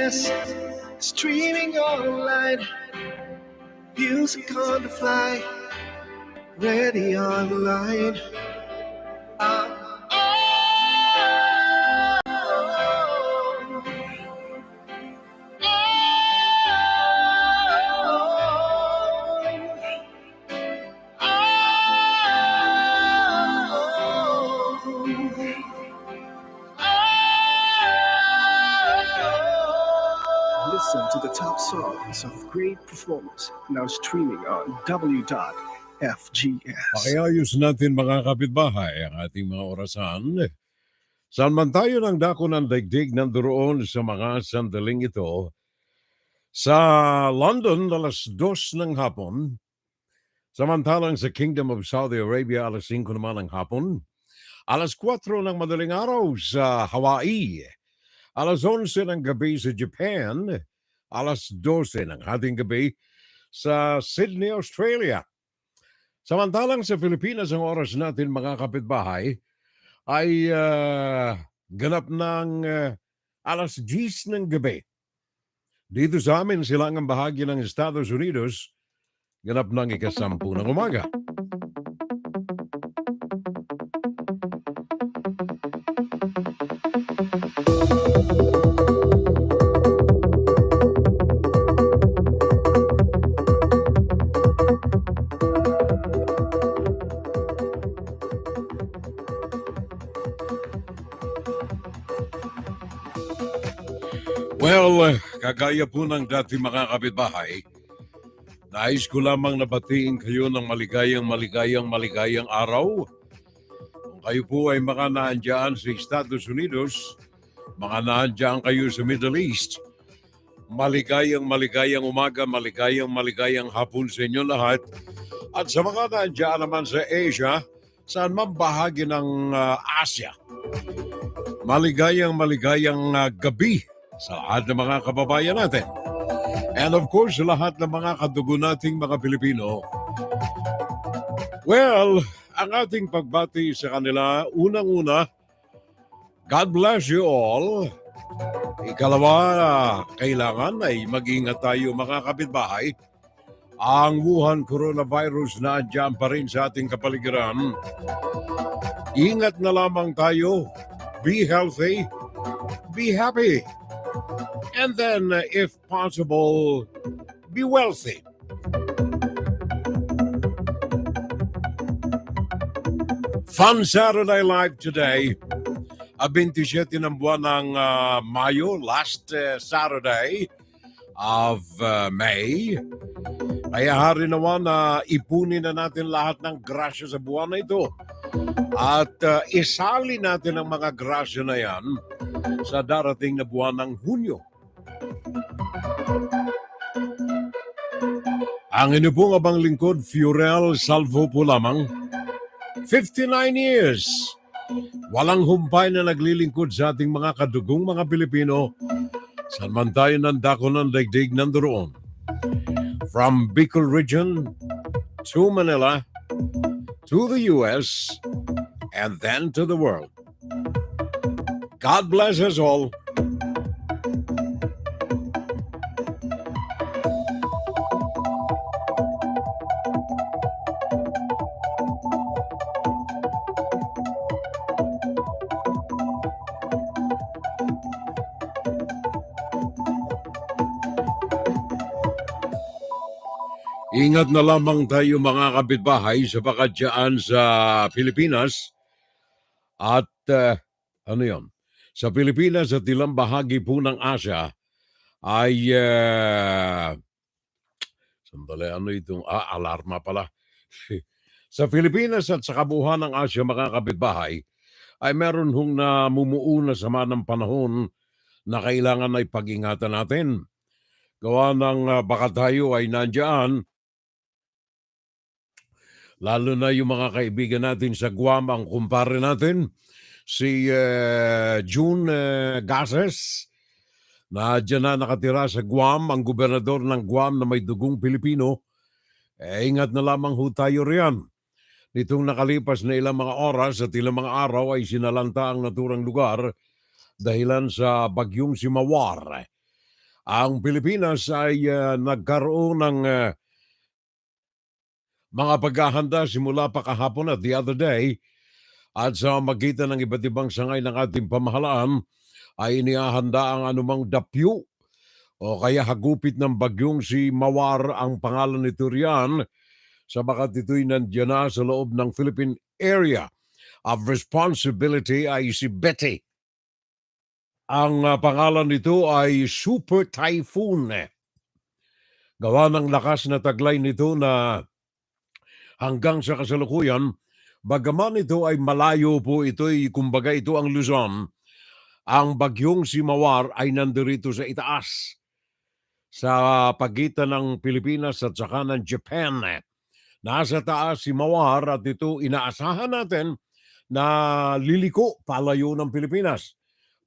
GPS, streaming online, music on the fly, ready online. Listen to the top songs of great performers now streaming on w.fgs. Pakiayos natin mga kapitbahay ang ating mga orasan. Saan man tayo ng dako ng daigdig nandoon sa mga sandaling ito. Sa London, alas 2 ng hapon. Samantalang sa Kingdom of Saudi Arabia, alas 5 naman ng hapon. Alas 4 ng madaling araw sa Hawaii. Alas 11 ng gabi sa Japan. Alas 12 ng hating gabi sa Sydney, Australia. Samantalang sa Pilipinas, ang oras natin mga kapitbahay ay ganap ng alas 10 ng gabi. Dito sa amin, silangang bahagi ng Estados Unidos, ganap ng 10:00 ng umaga. Well, kagaya po ng dati mga kapitbahay, nais ko lamang nabatiin kayo ng maligayang araw. Kung kayo po ay mga naandyan sa Estados Unidos, mga naandyan kayo sa Middle East, maligayang umaga, maligayang hapon sa inyo lahat. At sa mga naandyan naman sa Asia, saan man bahagi ng Asia, maligayang gabi sa lahat ng mga kababayan natin. And of course, lahat ng mga kadugo nating mga Pilipino. Well, ang ating pagbati sa kanila, unang-una, God bless you all. Ikalawa, kailangan ay mag-ingat tayo mga kapitbahay. Ang Wuhan coronavirus na andyan pa rin sa ating kapaligiran. Ingat na lamang tayo. Be healthy. Be happy. And then, if possible, be wealthy. Fun Saturday Live today. 27 ng buwan ng Mayo, last Saturday of May. Kaya hari naman na ipunin na natin lahat ng grasya sa buwan na ito. At isali natin ang mga grasya na yan sa darating na buwan ng Hunyo. Ang inyo pong abang lingkod, Fiorel Salvo po lamang. 59 years. Walang humpay na naglilingkod sa ating mga kadugong mga Pilipino. Saan man tayo ng dako ng daigdig nandoon. From Bicol region to Manila, to the U.S., and then to the world. God bless us all. Ingat na lamang tayo mga kapitbahay sapagkat dyan sa Pilipinas at sa Pilipinas at ilang bahagi po ng Asia ay alarma pala. Sa Pilipinas at sa kabuuan ng Asia mga kapitbahay ay meron hong namumuo na sama ng panahon na kailangan ay pag-ingatan natin. Gawa ng baka tayo ay nandyan. Lalo na yung mga kaibigan natin sa Guam, ang kumpare natin, si June Gases, na dyan na nakatira sa Guam, ang gobernador ng Guam na may dugong Pilipino. Ingat na lamang ho tayo riyan. Nitong nakalipas na ilang mga oras at ilang mga araw ay sinalanta ang naturang lugar dahilan sa bagyong si Mawar. Ang Pilipinas ay nagkaroon ng mga paghahanda simula pa kahapon at the other day at sa magitan ng iba't ibang sangay ng ating pamahalaan ay inihahanda ang anumang dapyu o kaya hagupit ng bagyong si Mawar ang pangalan nito riyan sabagat ito'y nandiyan na sa loob ng Philippine Area of Responsibility ay si Betty. Ang pangalan nito ay Super Typhoon. Gawa ng lakas na taglay nito na hanggang sa kasalukuyan, bagaman ito ay malayo po, ito'y kumbaga ito ang Luzon, ang bagyong si Mawar ay nandirito sa itaas sa pagitan ng Pilipinas at saka ng Japan. Nasa taas si Mawar at ito inaasahan natin na liliko palayo ng Pilipinas.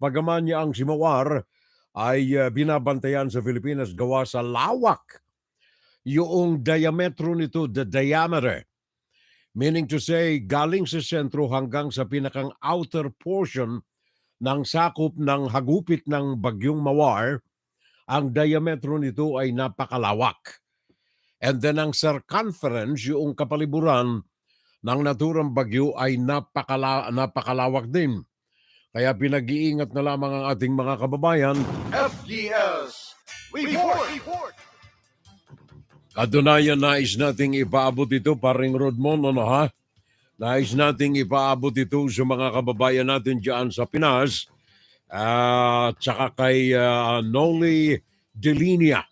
Bagaman niya ang si Mawar ay binabantayan sa Pilipinas gawa sa lawak. Yung diametro nito, the diameter, meaning to say, galing sa sentro hanggang sa pinakang outer portion ng sakop ng hagupit ng bagyong Mawar, ang diametro nito ay napakalawak. And then ang circumference, yung kapaliburan ng naturang bagyo ay napakalawak din. Kaya pinag-iingat na lamang ang ating mga kababayan. FDS Report! Katunayan, nais nating ipaabot ito, paring Rodmon, ano ha? Nais nating ipaabot ito sa mga kababayan natin dyan sa Pinas at saka kay Noli Delinia.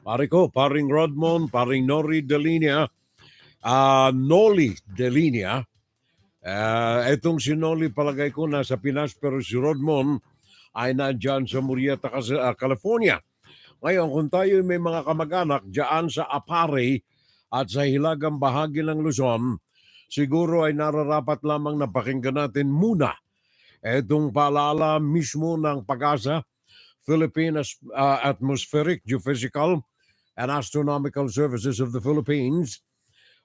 Pare ko, paring Rodmon, paring Nori Delinia, Noli Delinia. Itong si Noli palagay ko nasa Pinas pero si Rodmon ay nandyan sa Murrieta, California. Ngayon, kung tayo may mga kamag-anak dyan sa Apare at sa hilagang bahagi ng Luzon, siguro ay nararapat lamang na pakinggan natin muna itong paalala mismo ng PAGASA, Philippine Atmospheric, Geophysical, and Astronomical Services of the Philippines.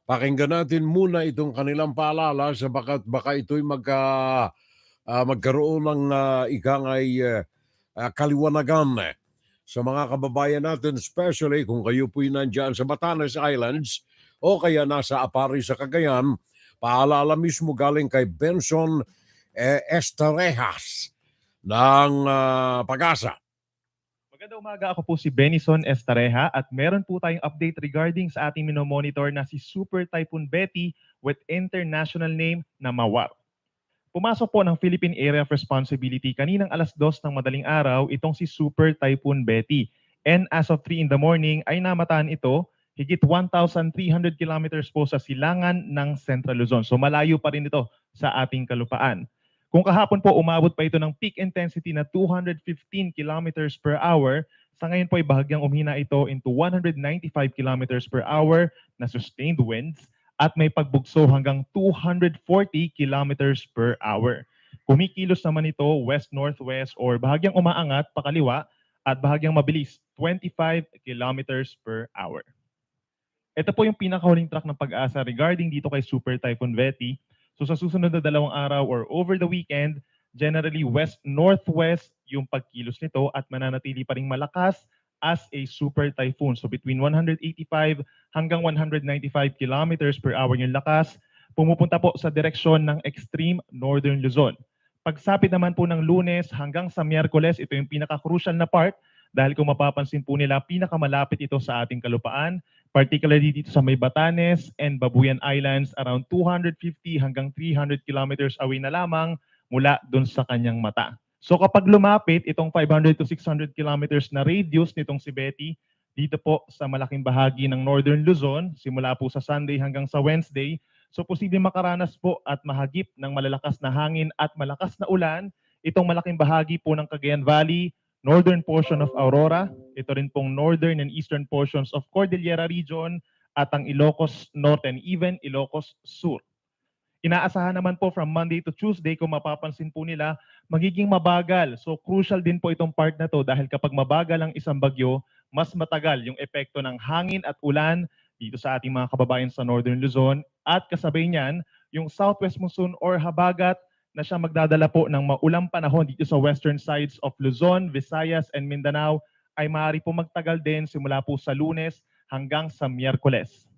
Pakinggan natin muna itong kanilang paalala sabagat baka ito'y magkaroon ng kaliwanagan sa mga kababayan natin, especially kung kayo po'y nandyan sa Batanes Islands o kaya nasa Apari sa Cagayan. Paalala mismo galing kay Benson Estarejas ng PAGASA. Magandang umaga, ako po si Benison Estareja at meron po tayong update regarding sa ating minomonitor na si Super Typhoon Betty with international name na Mawar. Pumasok po ng Philippine Area of Responsibility kaninang alas 2 ng madaling araw itong si Super Typhoon Betty. And as of 3 in the morning ay namataan ito higit 1,300 kilometers po sa silangan ng Central Luzon. So malayo pa rin ito sa ating kalupaan. Kung kahapon po umabot pa ito ng peak intensity na 215 kilometers per hour, sa ngayon po ay bahagyang umhina ito into 195 kilometers per hour na sustained winds at may pagbugso hanggang 240 kilometers per hour. Kumikilos naman ito west-northwest or bahagyang umaangat pakaliwa at bahagyang mabilis 25 kilometers per hour. Ito po yung pinakahuling track ng PAGASA regarding dito kay Super Typhoon Betty. So sa susunod na 2 araw or over the weekend, generally west-northwest yung pagkilos nito at mananatili pa ring malakas as a super typhoon. So between 185 hanggang 195 kilometers per hour yung lakas, pumupunta po sa direksyon ng extreme northern Luzon. Pagsapit naman po ng Lunes hanggang sa Miyerkules, ito yung pinaka-crucial na part dahil kung mapapansin po nila, pinakamalapit ito sa ating kalupaan, particularly dito sa may Batanes and Babuyan Islands, around 250 hanggang 300 kilometers away na lamang mula dun sa kanyang mata. So kapag lumapit itong 500 to 600 kilometers na radius nitong si Betty, dito po sa malaking bahagi ng Northern Luzon, simula po sa Sunday hanggang sa Wednesday, so posibleng makaranas po at mahagip ng malalakas na hangin at malakas na ulan itong malaking bahagi po ng Cagayan Valley, northern portion of Aurora, ito rin pong northern and eastern portions of Cordillera Region, at ang Ilocos Norte and even Ilocos Sur. Inaasahan naman po from Monday to Tuesday, kung mapapansin po nila, magiging mabagal. So crucial din po itong part na to dahil kapag mabagal ang isang bagyo, mas matagal yung epekto ng hangin at ulan dito sa ating mga kababayan sa Northern Luzon. At kasabay niyan, yung southwest monsoon or habagat na siya magdadala po ng maulang panahon dito sa western sides of Luzon, Visayas, and Mindanao ay maaari po magtagal din simula po sa Lunes hanggang sa Miyerkules.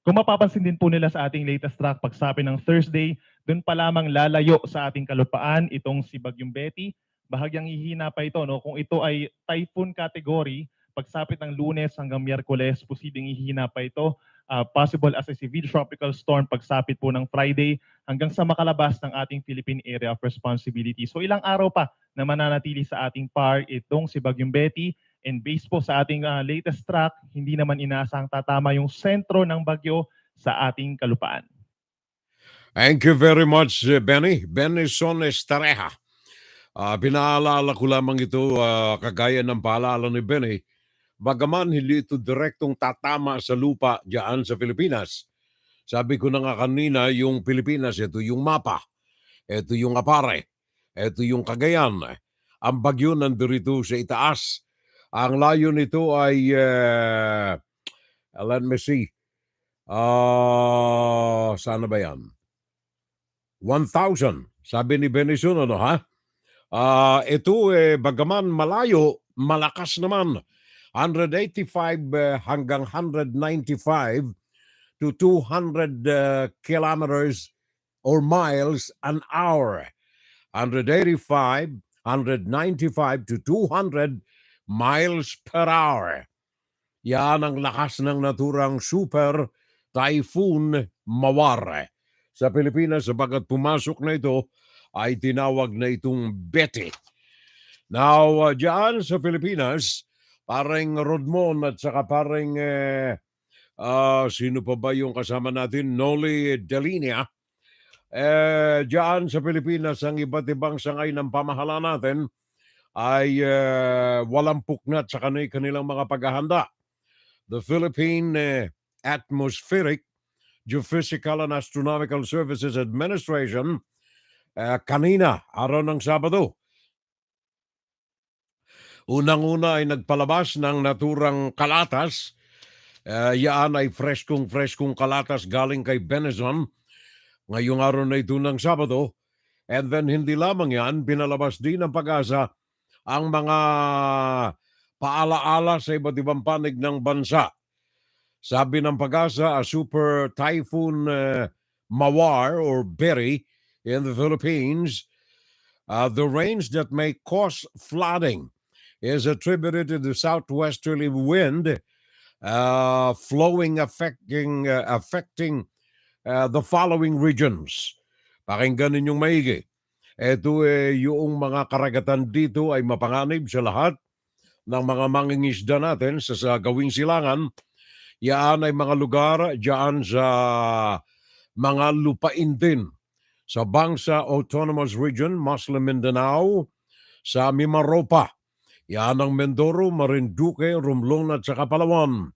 Kung mapapansin din po nila sa ating latest track, pagsapit ng Thursday, doon pa lamang lalayo sa ating kalupaan itong si Bagyong Betty. Bahagyang hihina pa ito. No? Kung ito ay typhoon category, pagsapit ng Lunes hanggang Miyerkules, posibleng hihina pa ito. Possible as a severe tropical storm pagsapit po ng Friday hanggang sa makalabas ng ating Philippine Area of Responsibility. So ilang araw pa na mananatili sa ating PAR itong si Bagyong Betty. And based po sa ating latest track, hindi naman inaasang tatama yung sentro ng bagyo sa ating kalupaan. Thank you very much, Benny. Benison Estareja. Pinaalala ko lamang ito, kagaya ng paalala ni Benny, bagaman hindi ito direktong tatama sa lupa diyan sa Pilipinas. Sabi ko na nga kanina, yung Pilipinas, ito yung mapa, ito yung Apare, ito yung Cagayan. Ang bagyo nandito sa itaas. Ang layo nito ay, let me see, sana ba yan? 1,000, sabi ni Benison, ano ha? Ito, bagaman malayo, malakas naman. 185 hanggang 195 to 200 kilometers or miles an hour. 185, 195 to 200 miles per hour. Yan ang lakas ng naturang super typhoon Mawar. Sa Pilipinas, sapagat pumasok na ito, ay tinawag na itong Betty. Now, dyan sa Pilipinas, parang Rodmon at saka parang sino pa ba yung kasama natin? Noli Delinia. Dyan sa Pilipinas, ang iba't ibang sangay ng pamahalaan natin ay walang puknat sa kanilang mga paghahanda. The Philippine Atmospheric, Geophysical and Astronomical Services Administration, kanina, araw ng Sabado, unang-una ay nagpalabas ng naturang kalatas. Yaan ay freskong kalatas galing kay Benison ngayong araw na ito ng Sabado. And then hindi lamang yan, pinalabas din ng Pag-asa ang mga paalaala sa iba't ibang panig ng bansa. Sabi ng Pag-asa, a super typhoon Mawar or Betty in the Philippines, the rains that may cause flooding is attributed to the southwesterly wind affecting the following regions. Pakinggan ninyong maigi. Ito yung mga karagatan dito ay mapanganib sa lahat ng mga mangingisda natin sa gawing silangan. Yan ay mga lugar dyan sa mga lupain din sa Bangsa Autonomous Region, Muslim Mindanao, sa Mimaropa. Yan ang Mindoro, Marinduque, Romblon at saka Palawan.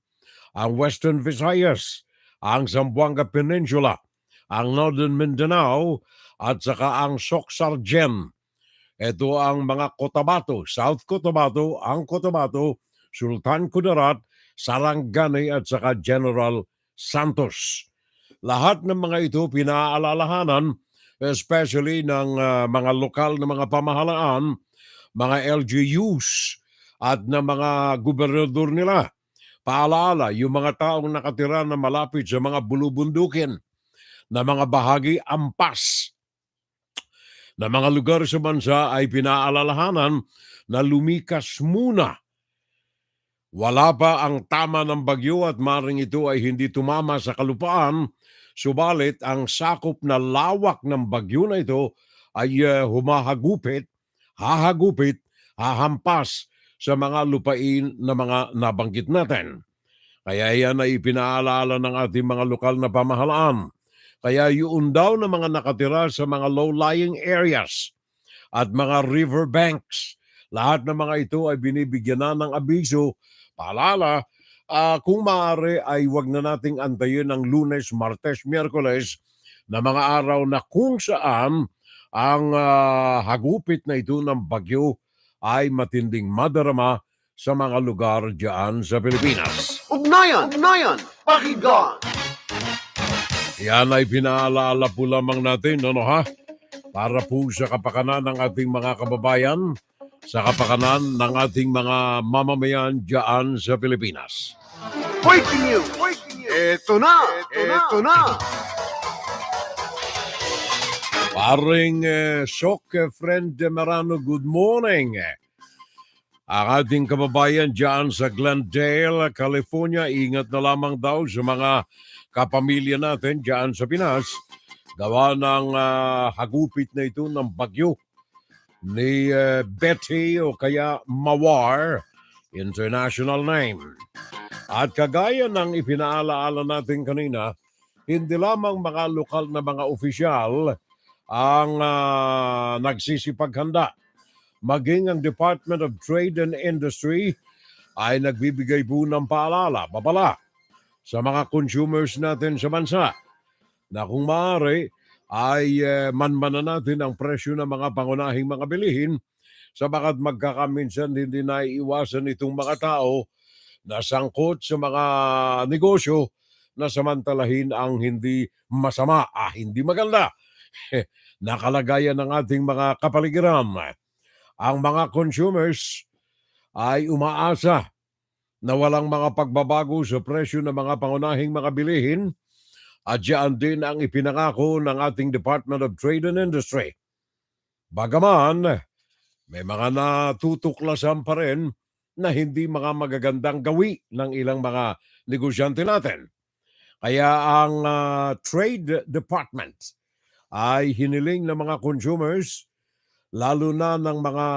Ang Western Visayas, ang Zamboanga Peninsula, ang Northern Mindanao at saka ang Socsargen. Ito ang mga Cotabato, South Cotabato, ang Cotabato, Sultan Kudarat, Sarangani at saka General Santos. Lahat ng mga ito pinaalalahanan, especially ng mga lokal na mga pamahalaan, mga LGUs at na mga gobernador nila. Paalala, yung mga taong nakatira na malapit sa mga bulubundukin na mga bahagi ampas na mga lugar sa bansa ay pinaalalahanan na lumikas muna. Wala pa ang tama ng bagyo at maring ito ay hindi tumama sa kalupaan, subalit ang sakop na lawak ng bagyo na ito ay hahagupit, hahampas sa mga lupain na mga nabanggit natin. Kaya yan ay pinaalala ng ating mga lokal na pamahalaan. Kaya yun daw na mga nakatira sa mga low-lying areas at mga river banks, lahat ng mga ito ay binibigyan na ng abiso. Paalala, kung maaari ay wag na nating antayin ng Lunes, Martes, Miyerkules na mga araw na kung saan ang hagupit na ito ng bagyo ay matinding madarama sa mga lugar diyan sa Pilipinas. Ugnayan, pakinggan. Yan ay pinaalala po lamang natin, ano ha? Para po sa kapakanan ng ating mga kababayan sa kapakanan ng ating mga mamamayan dyan sa Pilipinas. Breaking news! Ito na! Ito na! Paring Sok Friend Marano, good morning. Ang ating kababayan dyan sa Glendale, California, ingat na lamang daw sa mga kapamilya natin dyan sa Pinas. Gawa ng hagupit na ito ng bagyo ni Betty o kaya Mawar, international name. At kagaya ng ipinaalaala natin kanina, hindi lamang mga lokal na mga opisyal ang nagsisipaghanda. Maging ang Department of Trade and Industry ay nagbibigay po ng paalala, babala sa mga consumers natin sa bansa na kung maaari ay manmanan natin ang presyo ng mga pangunahing mga bilihin sabagat magkakaminsan hindi naiiwasan itong mga tao na sangkot sa mga negosyo na samantalahin ang hindi masama, hindi maganda na kalagayan ng ating mga kapaligiran. Ang mga consumers ay umaasa na walang mga pagbabago sa presyo ng mga pangunahing mga bilihin at diyan din ang ipinangako ng ating Department of Trade and Industry. Bagaman, may mga natutuklasan pa rin na hindi mga magagandang gawi ng ilang mga negosyante natin. Kaya ang Trade Department ay hiniling ng mga consumers, lalo na ng mga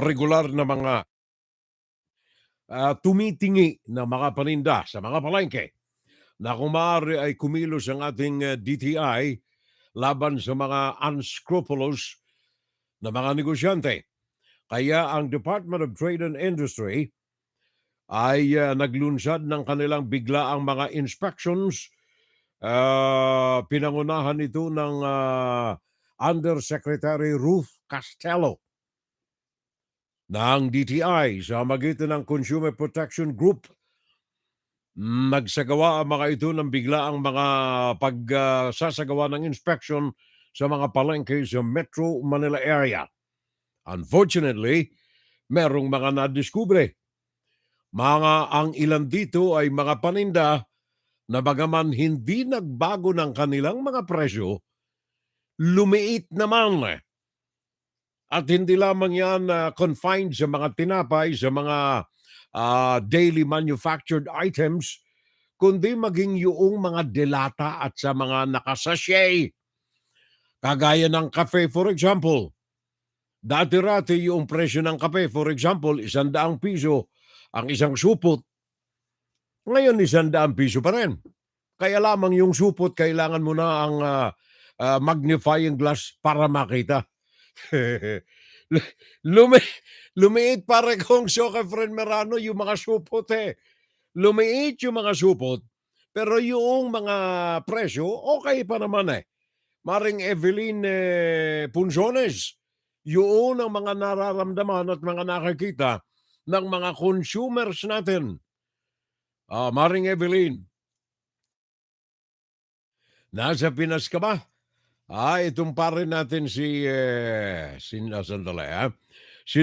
regular na mga tumitingi na mga paninda sa mga palengke, na kung maaari ay kumilos ang ating DTI laban sa mga unscrupulous na mga negosyante. Kaya ang Department of Trade and Industry ay naglunsad ng kanilang biglaang mga inspections. Pinangunahan ito ng Undersecretary Ruth Castello ng DTI sa magitan ng Consumer Protection Group. Nagsagawa ang mga ito ng biglaang mga pagsasagawa ng inspection sa mga palengke sa Metro Manila area. Unfortunately, merong mga nadiskubre. Ang ilan dito ay mga paninda na bagaman hindi nagbago ng kanilang mga presyo, lumiit naman. At hindi lamang yan confined sa mga tinapay, sa mga daily manufactured items, kundi maging yung mga delata at sa mga nakasashay. Kagaya ng kape, for example. Dati-rati yung presyo ng kape, for example, 100 piso ang isang supot. Ngayon, 100 piso pa rin. Kaya lamang yung supot, kailangan mo na ang magnifying glass para makita. Lumiit pare kong Soka Friend Merano yung mga supot Lumiit yung mga supot, pero yung mga presyo, okay pa naman Maring Evelyn Punzones, yun ang mga nararamdaman at mga nakikita ng mga consumers natin. Maring Evelyn, nasa Pinas ka ba? Itong pare natin si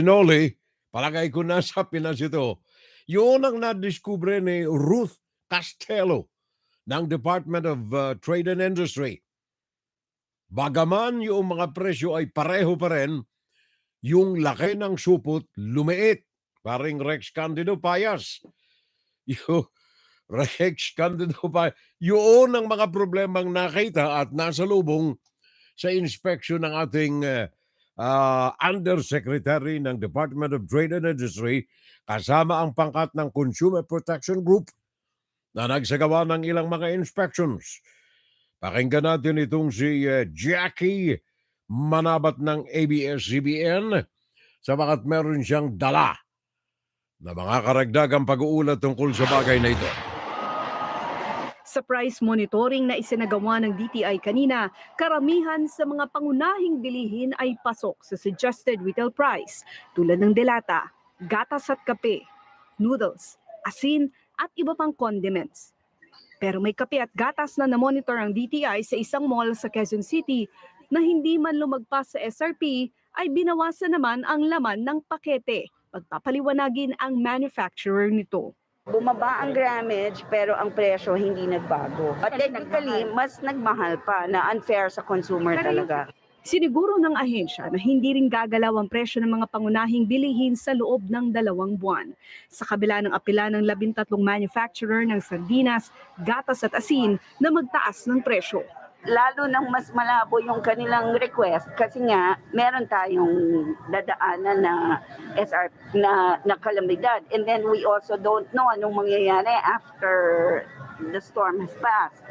Noli, palagay ko nasa Pinas ito. Yun ang nadiskubre ni Ruth Castello ng Department of Trade and Industry. Bagaman yung mga presyo ay pareho pa rin, yung laki ng supot lumiit. Paring Rex Candido Payas. Yung Rex Candido Payas. Yun ang mga problemang nakita at nasa lubong sa inspection ng ating Undersecretary ng Department of Trade and Industry kasama ang pangkat ng Consumer Protection Group na nagsagawa ng ilang mga inspections. Pakinggan natin itong si Jackie Manabat ng ABS-CBN sabagat meron siyang dala na mga karagdagang pag-uulat tungkol sa bagay na ito. Sa price monitoring na isinagawa ng DTI kanina, karamihan sa mga pangunahing bilihin ay pasok sa suggested retail price tulad ng delata, gatas at kape, noodles, asin at iba pang condiments. Pero may kape at gatas na namonitor ang DTI sa isang mall sa Quezon City na hindi man lumagpas sa SRP ay binawasan naman ang laman ng pakete. Pagpapaliwanagin ang manufacturer nito. Bumaba ang grammage pero ang presyo hindi nagbago. But technically, mas nagmahal pa na unfair sa consumer talaga. Siniguro ng ahensya na hindi rin gagalaw ang presyo ng mga pangunahing bilihin sa loob ng 2 buwan. Sa kabila ng apela ng 13 manufacturer ng sardinas, gatas at asin na magtaas ng presyo. Lalo nang mas malabo yung kanilang request kasi nga meron tayong dadaanan na SR na kalamidad. And then we also don't know anong mangyayari after the storm has passed.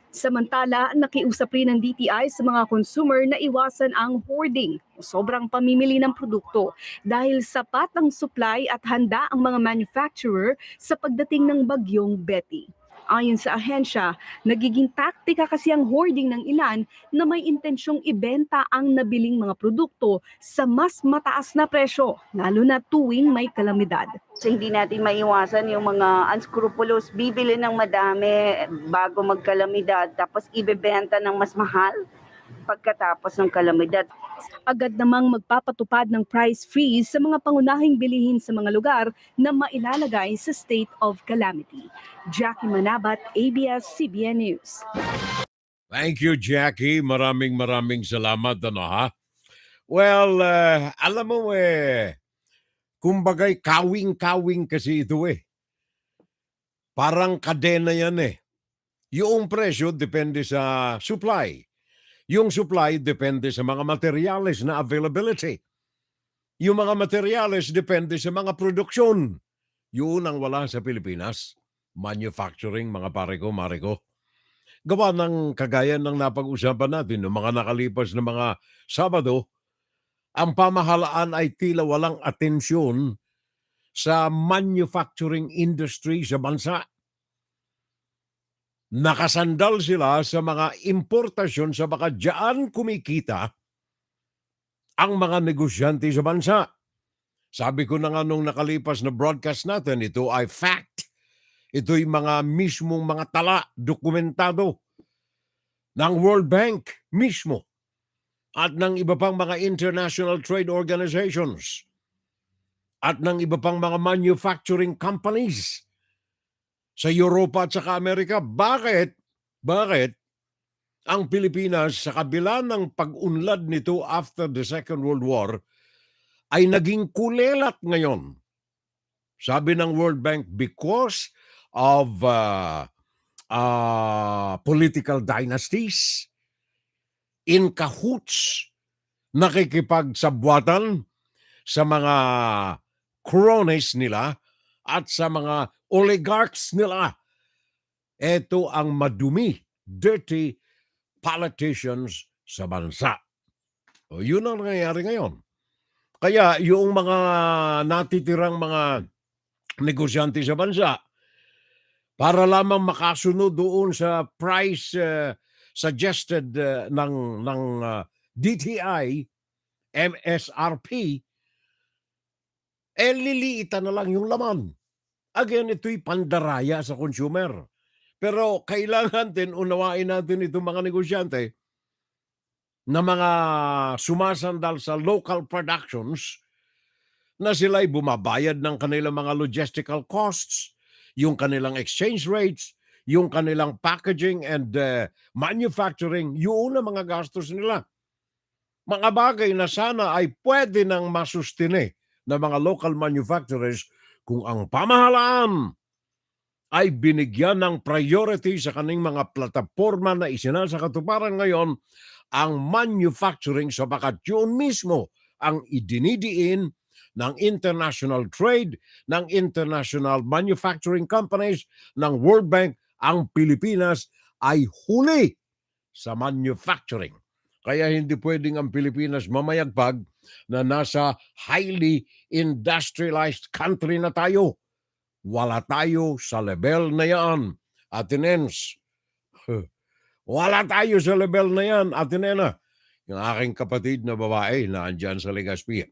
Samantala, nakiusap rin ng DTI sa mga consumer na iwasan ang hoarding o sobrang pamimili ng produkto dahil sapat ang supply at handa ang mga manufacturer sa pagdating ng bagyong Betty. Ayon sa ahensya, nagiging taktika kasi ang hoarding ng ilan na may intensyong ibenta ang nabiling mga produkto sa mas mataas na presyo, lalo na tuwing may kalamidad. So hindi natin maiwasan yung mga unscrupulous bibili ng madami bago magkalamidad tapos ibebenta ng mas mahal pagkatapos ng kalamidad. Agad namang magpapatupad ng price freeze sa mga pangunahing bilihin sa mga lugar na mailalagay sa state of calamity. Jackie Manabat, ABS-CBN News. Thank you, Jackie. Maraming salamat. Ha? Well, alam mo kumbagay kawing-kawing kasi ito Parang kadena yan Yung presyo depende sa supply. Yung supply depende sa mga materyales na availability. Yung mga materyales depende sa mga produksyon. Yun ang wala sa Pilipinas. Manufacturing, mga pare ko, mare ko. Gawa ng kagaya ng napag-usapan natin noong mga nakalipas na mga Sabado, ang pamahalaan ay tila walang atensyon sa manufacturing industry sa bansa. Nakasandal sila sa mga importasyon sa baka diyan kumikita ang mga negosyante sa bansa. Sabi ko na nga nung nakalipas na broadcast natin, ito ay fact. Ito'y mga mismong mga tala, dokumentado ng World Bank mismo at ng iba pang mga international trade organizations at ng iba pang mga manufacturing companies sa Europa at saka Amerika. Bakit ang Pilipinas sa kabila ng pag-unlad nito after the Second World War ay naging kulelat ngayon? Sabi ng World Bank, because of political dynasties, in cahoots, nakikipagsabwatan sa mga cronies nila at sa mga oligarchs nila. Ito ang madumi, dirty politicians sa bansa. O, yun ang nangyayari ngayon. Kaya yung mga natitirang mga negosyante sa bansa, para lamang makasunod doon sa price suggested ng DTI, MSRP, liliitan na lang yung laman. Again, ito'y pandaraya sa consumer. Pero kailangan din unawain natin itong mga negosyante na mga sumasandal sa local productions na sila'y bumabayad ng kanilang mga logistical costs, yung kanilang exchange rates, yung kanilang packaging and manufacturing, yun ang mga gastos nila. Mga bagay na sana ay pwede nang masustine ng mga local manufacturers kung ang pamahalaan ay binigyan ng priority sa kaning mga plataforma na isinasakatuparan ngayon ang manufacturing sapagat yun mismo ang idinidiin ng international trade, ng international manufacturing companies, ng World Bank. Ang Pilipinas ay huli sa manufacturing. Kaya hindi pwedeng ang Pilipinas mamayagpag na nasa highly industrialized country na tayo. Wala tayo sa level na yan, Atenens. Wala tayo sa level na yan, Atenena. Yung aking kapatid na babae na andyan sa Legazpi.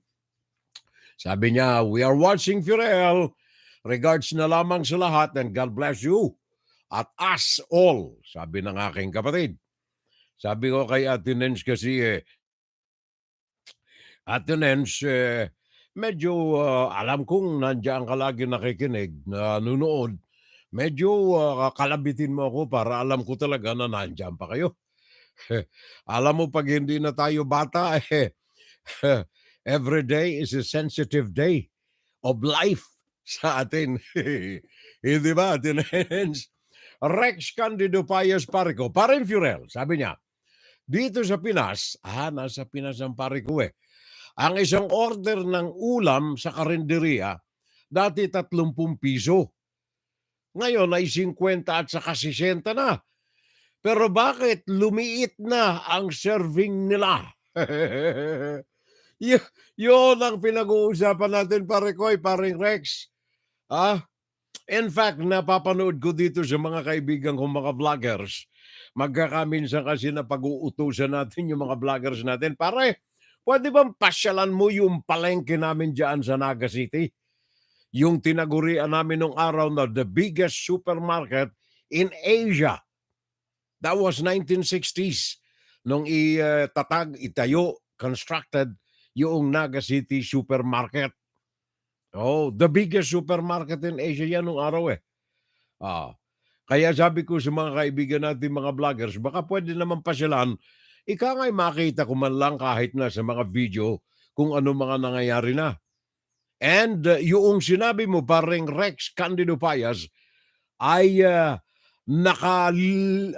Sabi niya, we are watching Furel. Regards na lamang sa lahat and God bless you at us all, sabi ng aking kapatid. Sabi ko kay Atenens kasi At yun, medyo alam kong nandiyan ka lagi nakikinig, nanonood. Medyo kalabitin mo ako para alam ko talaga na nandiyan pa kayo. Alam mo 'pag hindi na tayo bata, every day is a sensitive day of life sa atin. Hindi ba, Tinens? Rex Candido Payas pare ko, Paring Furel, sabi niya, dito sa Pinas, nasa Pinas ang pare ko ang isang order ng ulam sa karinderiya, dati 30 piso. Ngayon ay 50 at saka 60 na. Pero bakit lumiit na ang serving nila? Yun ang pinag-uusapan natin, pare ko, paring Rex. Ah, in fact, napapanood ko dito sa mga kaibigan kong mga vloggers. Magkakaminsan kasi na pag-uutusan natin yung mga vloggers natin. Pare, pwede bang pasyalan mo yung palengke namin dyan sa Naga City? Yung tinagurian namin nung araw na the biggest supermarket in Asia. That was 1960s. Nung itayo, constructed yung Naga City supermarket. Oh, the biggest supermarket in Asia yan nung araw Ah, kaya sabi ko sa mga kaibigan natin mga vloggers, baka pwede naman pasyalan, ika nga'y makita ko man lang kahit na sa mga video kung ano mga nangyayari na. And yung sinabi mo, paring Rex Candido Payas, ay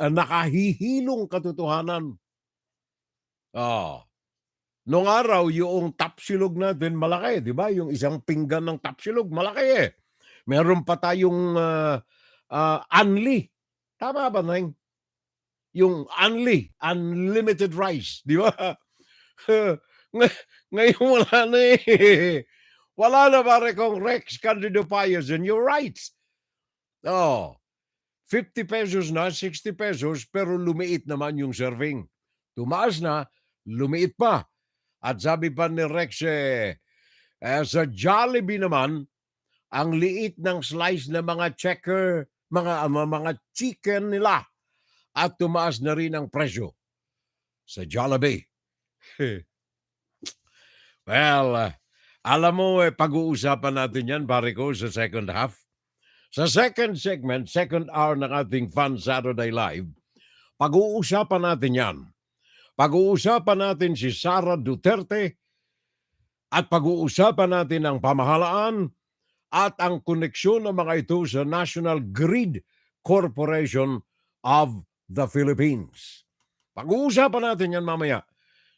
nakahihilong katotohanan. Nung araw, yung tapsilog natin malaki, di ba? Yung isang pinggan ng tapsilog, malaki Meron pa tayong unli. Tama ba, Neng? Yung unli, unlimited rice, di ba? Ngayon wala na Wala na pare kong Rex Candido Payas, and you're right. 50 pesos na, 60 pesos, pero lumiit naman yung serving. Tumaas na, lumiit pa. At sabi pa ni Rex, sa Jollibee naman, ang liit ng slice ng mga mga chicken nila. At tumaas na rin ang presyo sa Jollibee. Well, alam mo, pag-uusapan natin yan, pare ko, sa second half. Sa second segment, second hour ng ating Fun Saturday Live, pag-uusapan natin yan. Pag-uusapan natin si Sara Duterte at pag-uusapan natin ang pamahalaan at ang koneksyon ng mga ito sa National Grid Corporation of the Philippines. Pag-uusapan natin yan mamaya.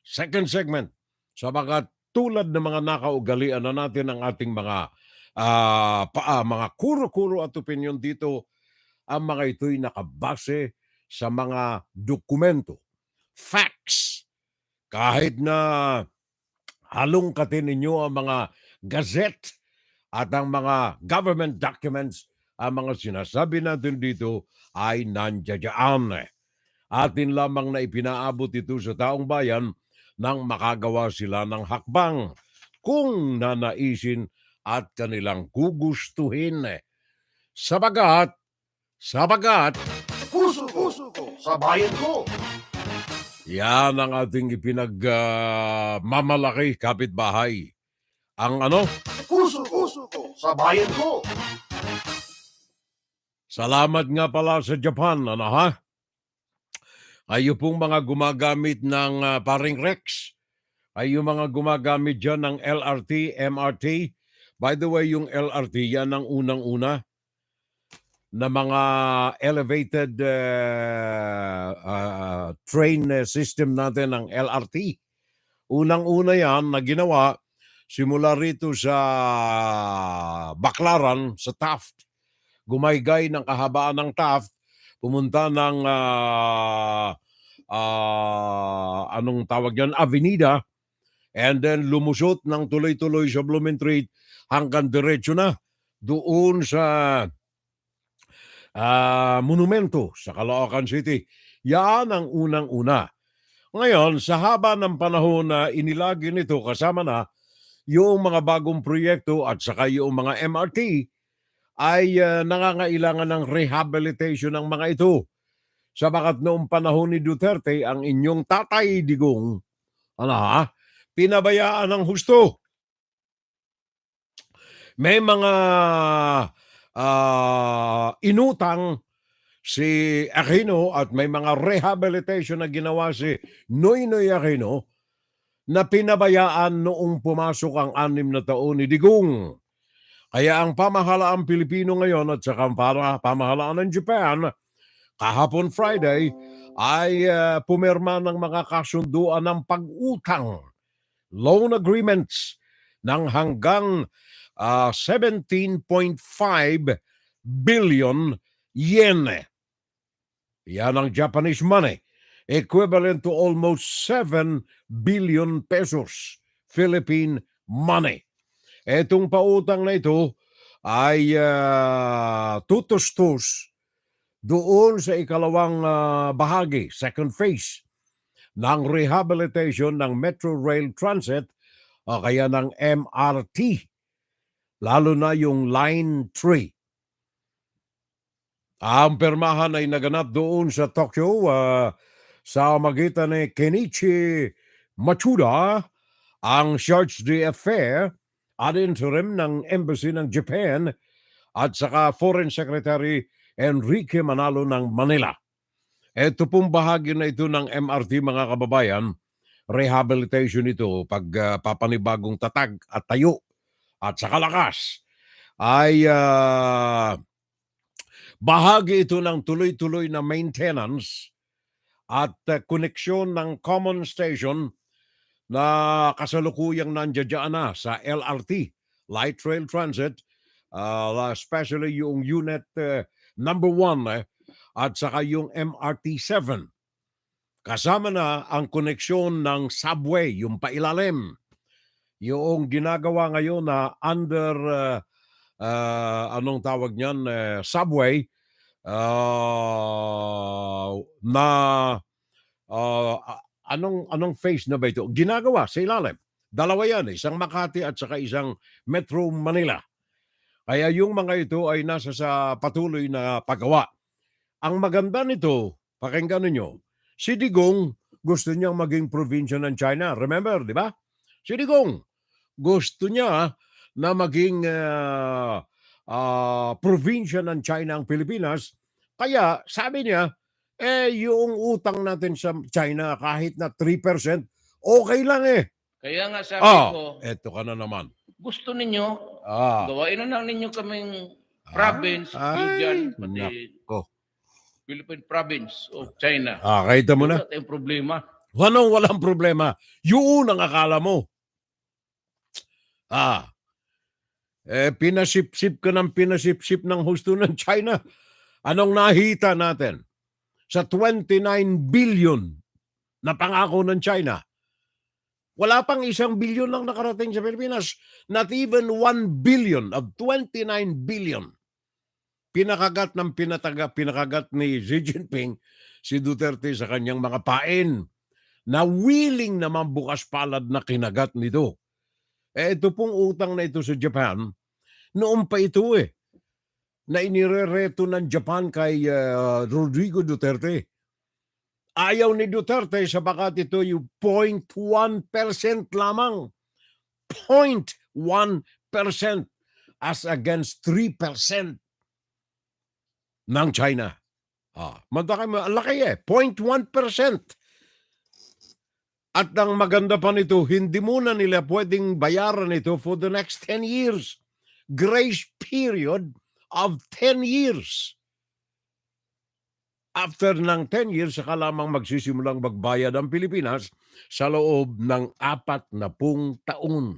Second segment, sabagat tulad ng mga nakaugalian na natin ang ating mga mga kuro-kuro at opinion dito, ang mga ito'y nakabase sa mga dokumento, facts. Kahit na halongkatin ninyo ang mga gazette at ang mga government documents, ang mga sinasabi natin dito ay nandiyan. Atin lamang na ipinaabot ito sa taong bayan nang makagawa sila ng hakbang kung nanaisin at kanilang gugustuhin. Sabagat, Puso ko sa bayan ko. yan ang ating ipinagmamalaki kapitbahay. Ang ano? Puso ko sa bayan ko. Salamat nga pala sa Japan, Kayo pong mga gumagamit ng paring Rex. Kayo mga gumagamit dyan ng LRT, MRT. By the way, yung LRT, yan ang unang-una na mga elevated train system natin ng LRT. Unang-una yan na ginawa simula rito sa Baclaran, sa Taft. Gumaygay ng kahabaan ng Taft, pumunta ng anong tawag yan, Avenida, and then lumusot ng tuloy-tuloy sa Blumentritt hanggang diretso na doon sa monumento sa Caloocan City. Yan ang unang-una. Ngayon, sa haba ng panahon na inilagi nito, kasama na yung mga bagong proyekto at saka yung mga MRT, ay nangangailangan ng rehabilitation ng mga ito. Sabagat noong panahon ni Duterte, ang inyong tatay digong, pinabayaan ng husto. May mga inutang si Aquino at may mga rehabilitation na ginawa si Noynoy Aquino na pinabayaan noong pumasok ang 6 na taon ni Digong. Kaya ang pamahalaang Pilipino ngayon at saka ang pamahalaan ng Japan, kahapon Friday, ay pumirma ng mga kasunduan ng pag-utang, loan agreements ng hanggang 17.5 billion yen. Yan ang Japanese money, equivalent to almost 7 billion pesos, Philippine money. Etong pautang na ito ay tutustos doon sa ikalawang bahagi, second phase, ng rehabilitation ng Metro Rail Transit o kaya ng MRT, lalo na yung Line 3. Ang permahan ay naganap doon sa Tokyo sa magitan ni Kenichi Matsuda, ang charge d'affaires ad interim ng Embassy ng Japan at saka Foreign Secretary Enrique Manalo ng Manila. Ito pong bahagi na ito ng MRT, mga kababayan, rehabilitation ito, pagpapanibagong tatag at tayo at saka lakas, ay bahagi ito ng tuloy-tuloy na maintenance at koneksyon ng common station na kasalukuyang nandiyan na sa LRT, Light Rail Transit, especially yung unit number 1 at saka yung MRT 7. Kasama na ang koneksyon ng subway, yung pailalim. Yung ginagawa ngayon na under, anong tawag niyan, subway, na anong phase na ba ito? Ginagawa sa ilalim. Dalawa yan, isang Makati at saka isang Metro Manila. Kaya yung mga ito ay nasa sa patuloy na paggawa. Ang maganda nito, pakinggan ninyo, si Digong gusto niyang maging probinsya ng China. Remember, di ba? Si Digong gusto niya na maging probinsya ng China ang Pilipinas. Kaya sabi niya, yung utang natin sa China kahit na 3%, okay lang eh. Kaya nga sabi ko, Eto ka na naman. gusto ninyo, gawain na lang ninyo kaming province, dyan, pati nako. Philippine province of China. Kahit mo na. Wala tayong problema. Walang problema. Yun ang akala mo. Pinasip-sip ka ng pinasip-sip ng husto ng China. Anong nakita natin? Sa 29 billion na pangako ng China, wala pang 1 billion lang nakarating sa Pilipinas. Not even 1 billion of 29 billion. Pinakagat ni Xi Jinping si Duterte sa kanyang mga pain na willing naman bukas palad na kinagat nito. Ito pong utang na ito sa Japan, noon pa ito na inirereto ng Japan kay Rodrigo Duterte. Ayaw ni Duterte sapagat ito yung 0.1% lamang. 0.1% as against 3% ng China. Laki 0.1%. At ang maganda pa nito, hindi muna nila pwedeng bayaran ito for the next 10 years. Grace period of 10 years. After ng 10 years, saka lamang magsisimulang magbayad ang Pilipinas sa loob ng 40 taon.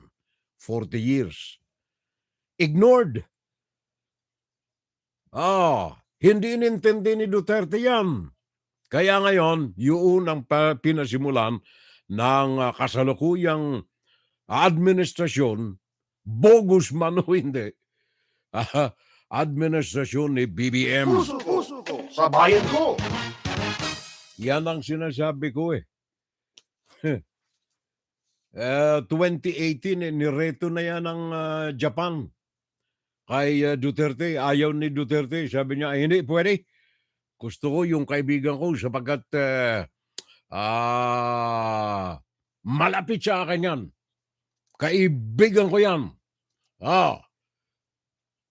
40 years. Ignored. Hindi inintindi ni Duterte yan. Kaya ngayon, yun ang pinasimulan ng kasalukuyang administrasyon, bogus man o hindi, administrasyon ni BBM. Puso ko, sa bayan ko. Yan ang sinasabi ko 2018, nireto na yan ng Japan. Kay Duterte, ayaw ni Duterte. Sabi niya, hindi pwede. Gusto ko yung kaibigan ko sapagkat Malapit sa akin yan. Kaibigan ko yan.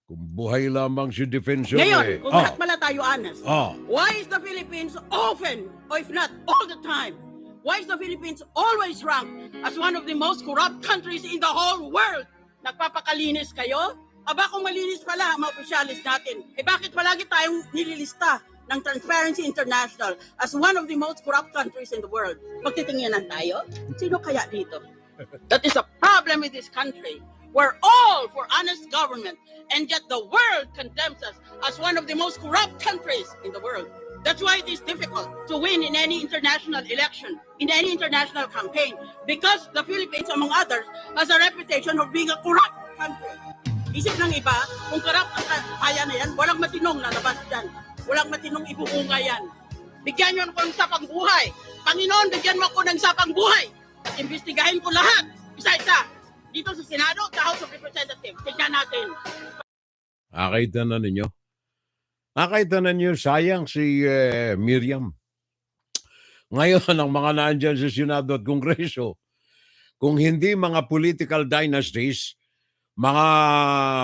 Kung buhay lamang si Defensor Ngayon, kung lahat pala tayo honest, why is the Philippines often, or if not all the time, why is the Philippines always ranked as one of the most corrupt countries in the whole world? Nagpapakalinis kayo? Aba, kung malinis pala ang mga opisyalis natin, bakit palagi tayong nililista ng Transparency International as one of the most corrupt countries in the world? Magtitinginan tayo? Sino kaya dito? That is a problem with this country. We're all for honest government, and yet the world condemns us as one of the most corrupt countries in the world. That's why it is difficult to win in any international election, in any international campaign, because the Philippines, among others, has a reputation of being a corrupt country. Isip ng iba, kung corrupt ang kaya na yan, walang matinong lalabas dyan. Walang matinong ibuunga yan. Bigyan nyo ako ng sapang buhay. Panginoon, bigyan mo ako ng sapang buhay. At imbestigahin ko lahat. Isa-isa. Dito sa Senado, sa House of Representatives. Tignan natin. Nakita na ninyo. Nakita na ninyo, sayang si Miriam. Ngayon, ang mga naandyan sa Senado at Kongreso, kung hindi mga political dynasties, mga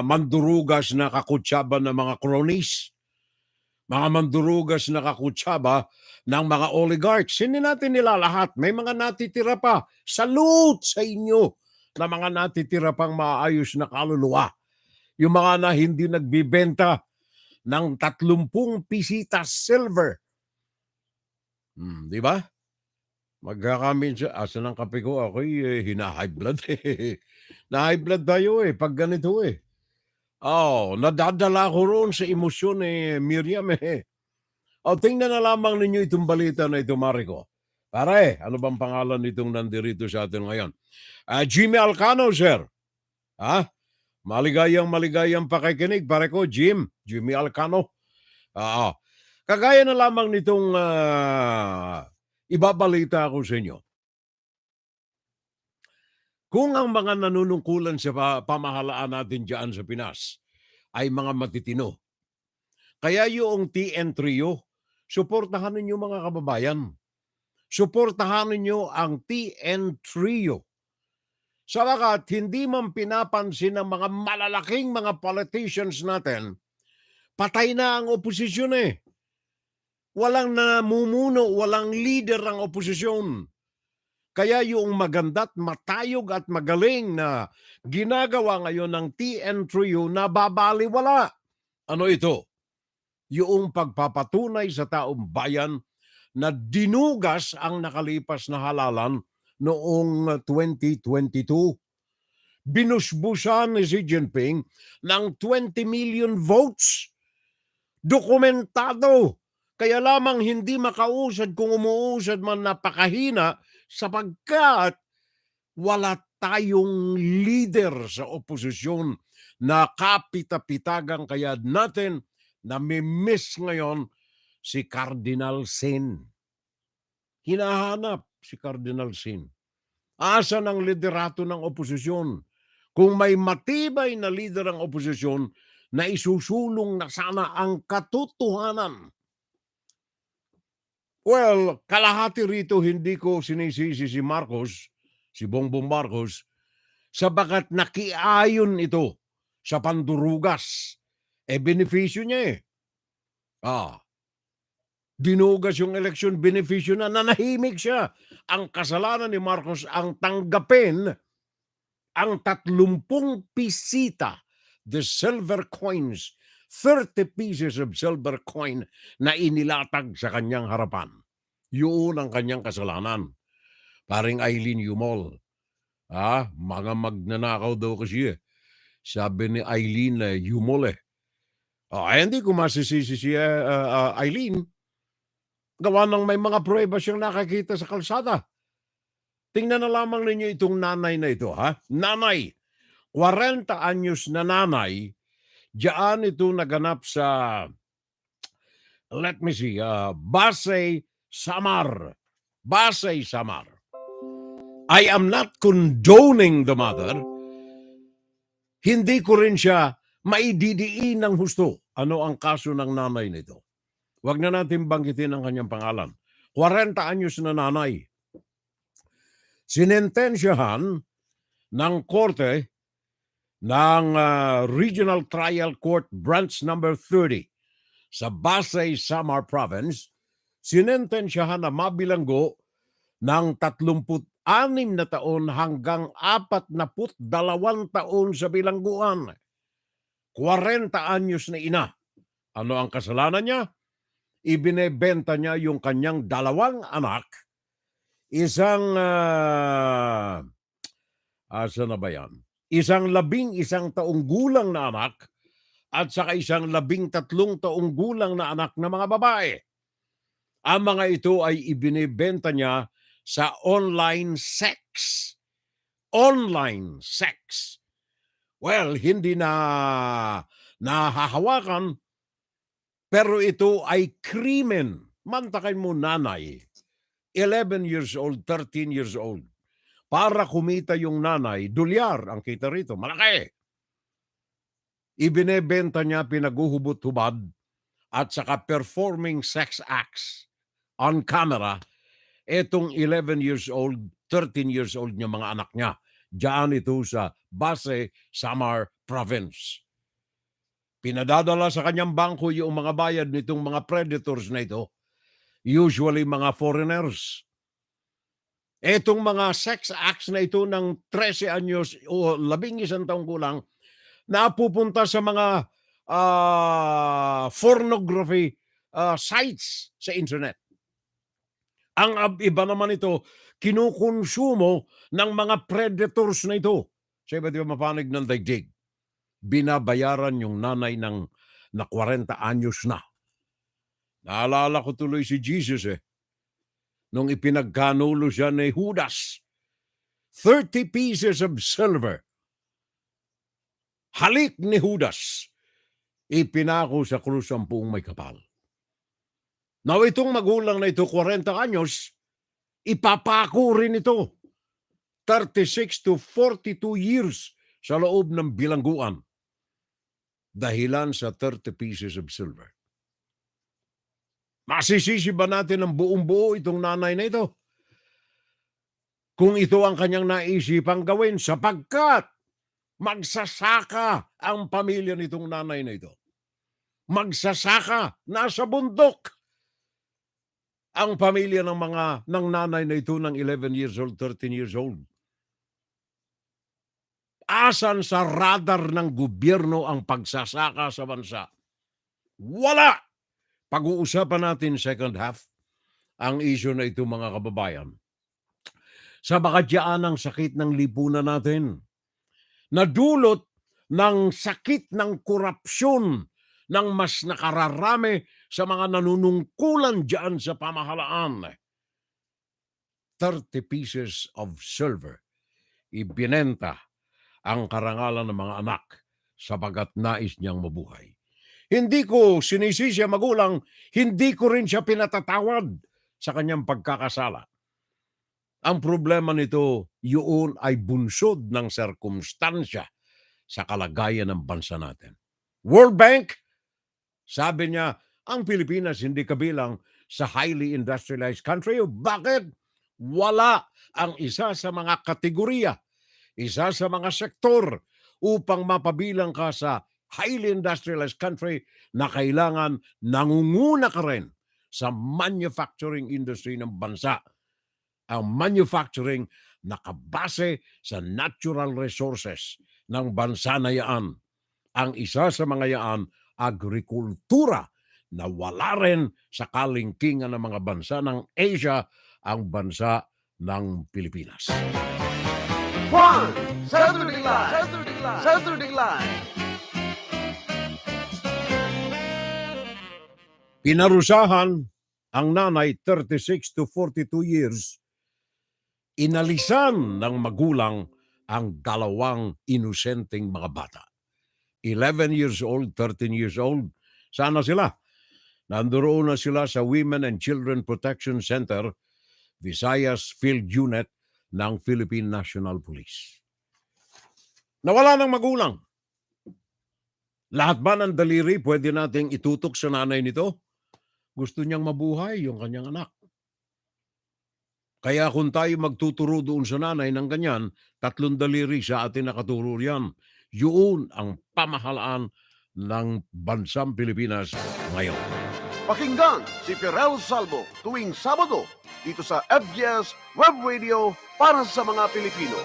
mandurugas na kakutsaba ng mga cronies, mga mandurugas na kakutsaba ng mga oligarchs, hindi natin nila lahat. May mga natitira pa. Salute sa inyo na mga natitira pang maayos na kaluluwa. Yung mga na hindi nagbibenta ng 30 pisitas silver. Di ba? Magkakamin siya. Asa ng kape ko? Ako'y hina-high blood Na-high blood tayo pag ganito nadadala ko roon sa emosyon Miriam tingnan na lamang ninyo itong balita na ito, Mariko. Pare, ano bang pangalan nitong nandirito sa atin ngayon? Jimmy Alcano, sir. Maligayang pakikinig, pare ko, Jimmy Alcano. Kagaya na lamang nitong ibabalita ko sa inyo. Kung ang mga nanunungkulan sa pamahalaan natin dyan sa Pinas ay mga matitino, kaya yung TN Trio, suportahan ninyo mga kababayan. Suportahan ninyo ang TN Trio. Sabagat hindi man pinapansin ng mga malalaking mga politicians natin, patay na ang oposisyon Walang namumuno, walang leader ang oposisyon. Kaya yung maganda't matayog at magaling na ginagawa ngayon ng TN Trio na babaliwala. Ano ito? Yung pagpapatunay sa taong bayan na dinugas ang nakalipas na halalan noong 2022. Binusbusan ni Xi Jinping ng 20 million votes. Dokumentado. Kaya lamang hindi makausad kung umuusad man napakahina sapagkat wala tayong leader sa oposisyon na kapita-pitagang kaya natin nami-miss ngayon si Cardinal Sin. Hinahanap si Cardinal Sin. Asa ng liderato ng oposisyon? Kung may matibay na leader ang oposisyon na isusulong na sana ang katotohanan. Well, kalahati rito hindi ko sinisisi si Marcos, si Bongbong Marcos, sabagat nakiayon ito sa pandurugas. Benepisyo niya Dinugas yung election, benepisyo na, nanahimik siya. Ang kasalanan ni Marcos ang tanggapin ang 30 pisita, the silver coins, 30 pieces of silver coin na inilatag sa kanyang harapan. Yun ang kanyang kasalanan. Paring Eileen Yumol. Mga magnanakaw daw kasi Sabi ni Eileen Yumol hindi ko masisisi si Eileen. Gawa ng may mga prueba siyang nakakita sa kalsada. Tingnan na lamang ninyo itong nanay na ito, Nanay. 40 anyos na nanay. Diyan ito naganap sa, let me see, Basay, Samar. Basay, Samar. I am not condoning the mother. Hindi ko rin siya maididiin ng husto. Ano ang kaso ng nanay nito? Huwag na natin banggitin ang kanyang pangalan. 40 anyos na nanay. Sinentensyahan ng korte ng Regional Trial Court Branch Number 30 sa Pasay, Samar Province, sinentensyahan na mabilanggo ng 36 na taon hanggang 42 taon sa bilangguan. 40 anyos na ina. Ano ang kasalanan niya? Ibinebenta niya yung kanyang 2 anak, isang, asa na ba yan? Isang 11 taong gulang na anak at saka isang 13 taong gulang na anak na mga babae. Ang mga ito ay ibinebenta niya sa online sex. Online sex. Well, hindi na nahahawakan, pero ito ay krimen. Mantakin mo nanay, 11 years old, 13 years old. Para kumita yung nanay, dolyar ang kita rito, malaki. Ibinebenta niya, pinaguhubot-hubad, at saka performing sex acts on camera, etong 11 years old, 13 years old niya mga anak niya. Diyan ito sa Pasay, Samar Province. Pinadadala sa kanyang bangko yung mga bayad nitong mga predators na ito, usually mga foreigners. Etong mga sex acts na ito ng 13 anyos o 11 taong gulang, napupunta sa mga pornography sites sa internet. Ang iba naman ito, kinukonsumo ng mga predators na ito. Sa iba't ibang mapanig ng daigdig, binabayaran yung nanay ng na 40 anyos na. Naalala ko tuloy si Jesus nung ipinagkanulo siya ni Judas. 30 pieces of silver. Halik ni Judas. Ipinako sa krus ang buong may kapal. Now, itong magulang na ito, 40 anyos, ipapako rin ito. 36 to 42 years sa loob ng bilangguan. Dahilan sa 30 pieces of silver. Masisisi ba natin ang buong-buo itong nanay na ito? Kung ito ang kanyang naisipang gawin, sapagkat magsasaka ang pamilya nitong nanay na ito. Magsasaka, nasa bundok. Ang pamilya ng nanay na ito ng 11 years old, 13 years old. Asan sa radar ng gobyerno ang pagsasaka sa bansa? Wala! Pag-uusapan natin second half ang issue na ito mga kababayan. Sa bakadyaan ng sakit ng lipunan natin, nadulot ng sakit ng korupsyon ng mas nakararami sa mga nanunungkulan dyan sa pamahalaan. 30 pieces of silver. Ibinenta ang karangalan ng mga anak sapagat nais niyang mabuhay. Hindi ko sinisisi ang magulang, hindi ko rin siya pinatatawad sa kanyang pagkakasala. Ang problema nito, yun ay bunsod ng sirkumstansya sa kalagayan ng bansa natin. World Bank, sabi niya, ang Pilipinas hindi kabilang sa highly industrialized country. Bakit? Wala ang isa sa mga kategorya, isa sa mga sektor upang mapabilang ka sa highly industrialized country na kailangan nangunguna ka rin sa manufacturing industry ng bansa. Ang manufacturing nakabase sa natural resources ng bansa na yaan. Ang isa sa mga yaan, agrikultura, na wala rin sa kalingkingan ng mga bansa ng Asia, ang bansa ng Pilipinas. Juan, Saturday Live. Saturday Live. Pinarusahan ang nanay, 36 to 42 years, inalisan ng magulang ang 2 inosenteng mga bata. 11 years old, 13 years old. Sana sila? Nandoon na sila sa Women and Children Protection Center, Visayas Field Unit ng Philippine National Police. Nawala ng magulang. Lahat ba ng daliri pwede nating itutok sa nanay nito? Gusto niyang mabuhay yung kanyang anak. Kaya kung tayo magtuturo doon sa nanay ng ganyan, 3 daliri sa atin nakaturo yan. Yun ang pamahalaan ng bansang Pilipinas ngayon. Pakinggan si Pirel Salvo tuwing Sabado dito sa FGS Web Radio para sa mga Pilipino.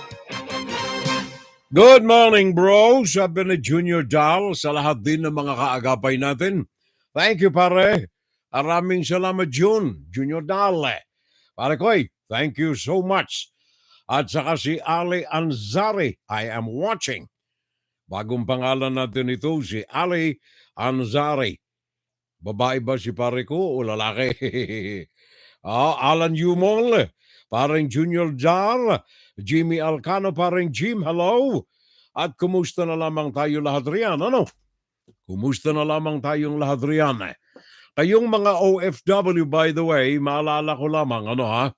Good morning, bro. Sabi ni Junior Dal sa lahat din ng mga kaagapay natin. Thank you, pare. Maraming salamat, Junior Dal. Pare Koy, thank you so much. At saka si Ali Anzari, I am watching. Bagong pangalan natin ito, si Ali Anzari. Babae ba si pare ko o lalaki? Alan Yumol, parang Junior Jar, Jimmy Alcano, parang Jim, hello. At kumusta na lamang tayo lahat riyan, ano? Kumusta na lamang tayong lahat riyan? Kayong mga OFW, by the way, maalala ko lamang, ano ha?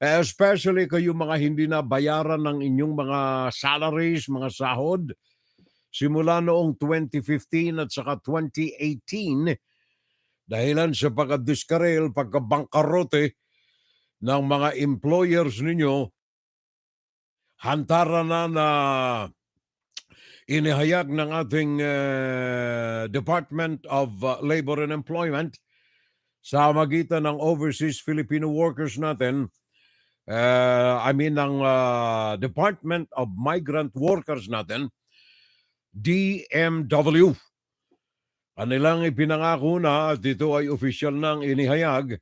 Especially kayong mga hindi na bayaran ng inyong mga salaries, mga sahod, simula noong 2015 at saka 2018, dahilan sa pagkadiskarel, pagkabangkarote ng mga employers ninyo, hantara na inihayag ng ating Department of Labor and Employment sa magitan ng overseas Filipino workers natin, ng Department of Migrant Workers natin, DMW. Kanilang ipinangako na at ito ay opisyal nang inihayag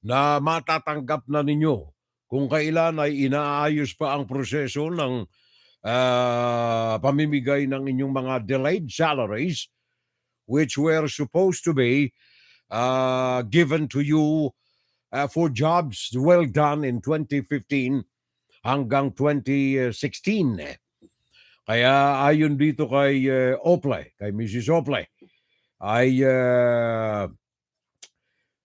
na matatanggap na ninyo kung kailan ay inaayos pa ang proseso ng pamimigay ng inyong mga delayed salaries which were supposed to be given to you for jobs well done in 2015 hanggang 2016. Kaya ayon dito kay Ople, kay Mrs. Ople, ay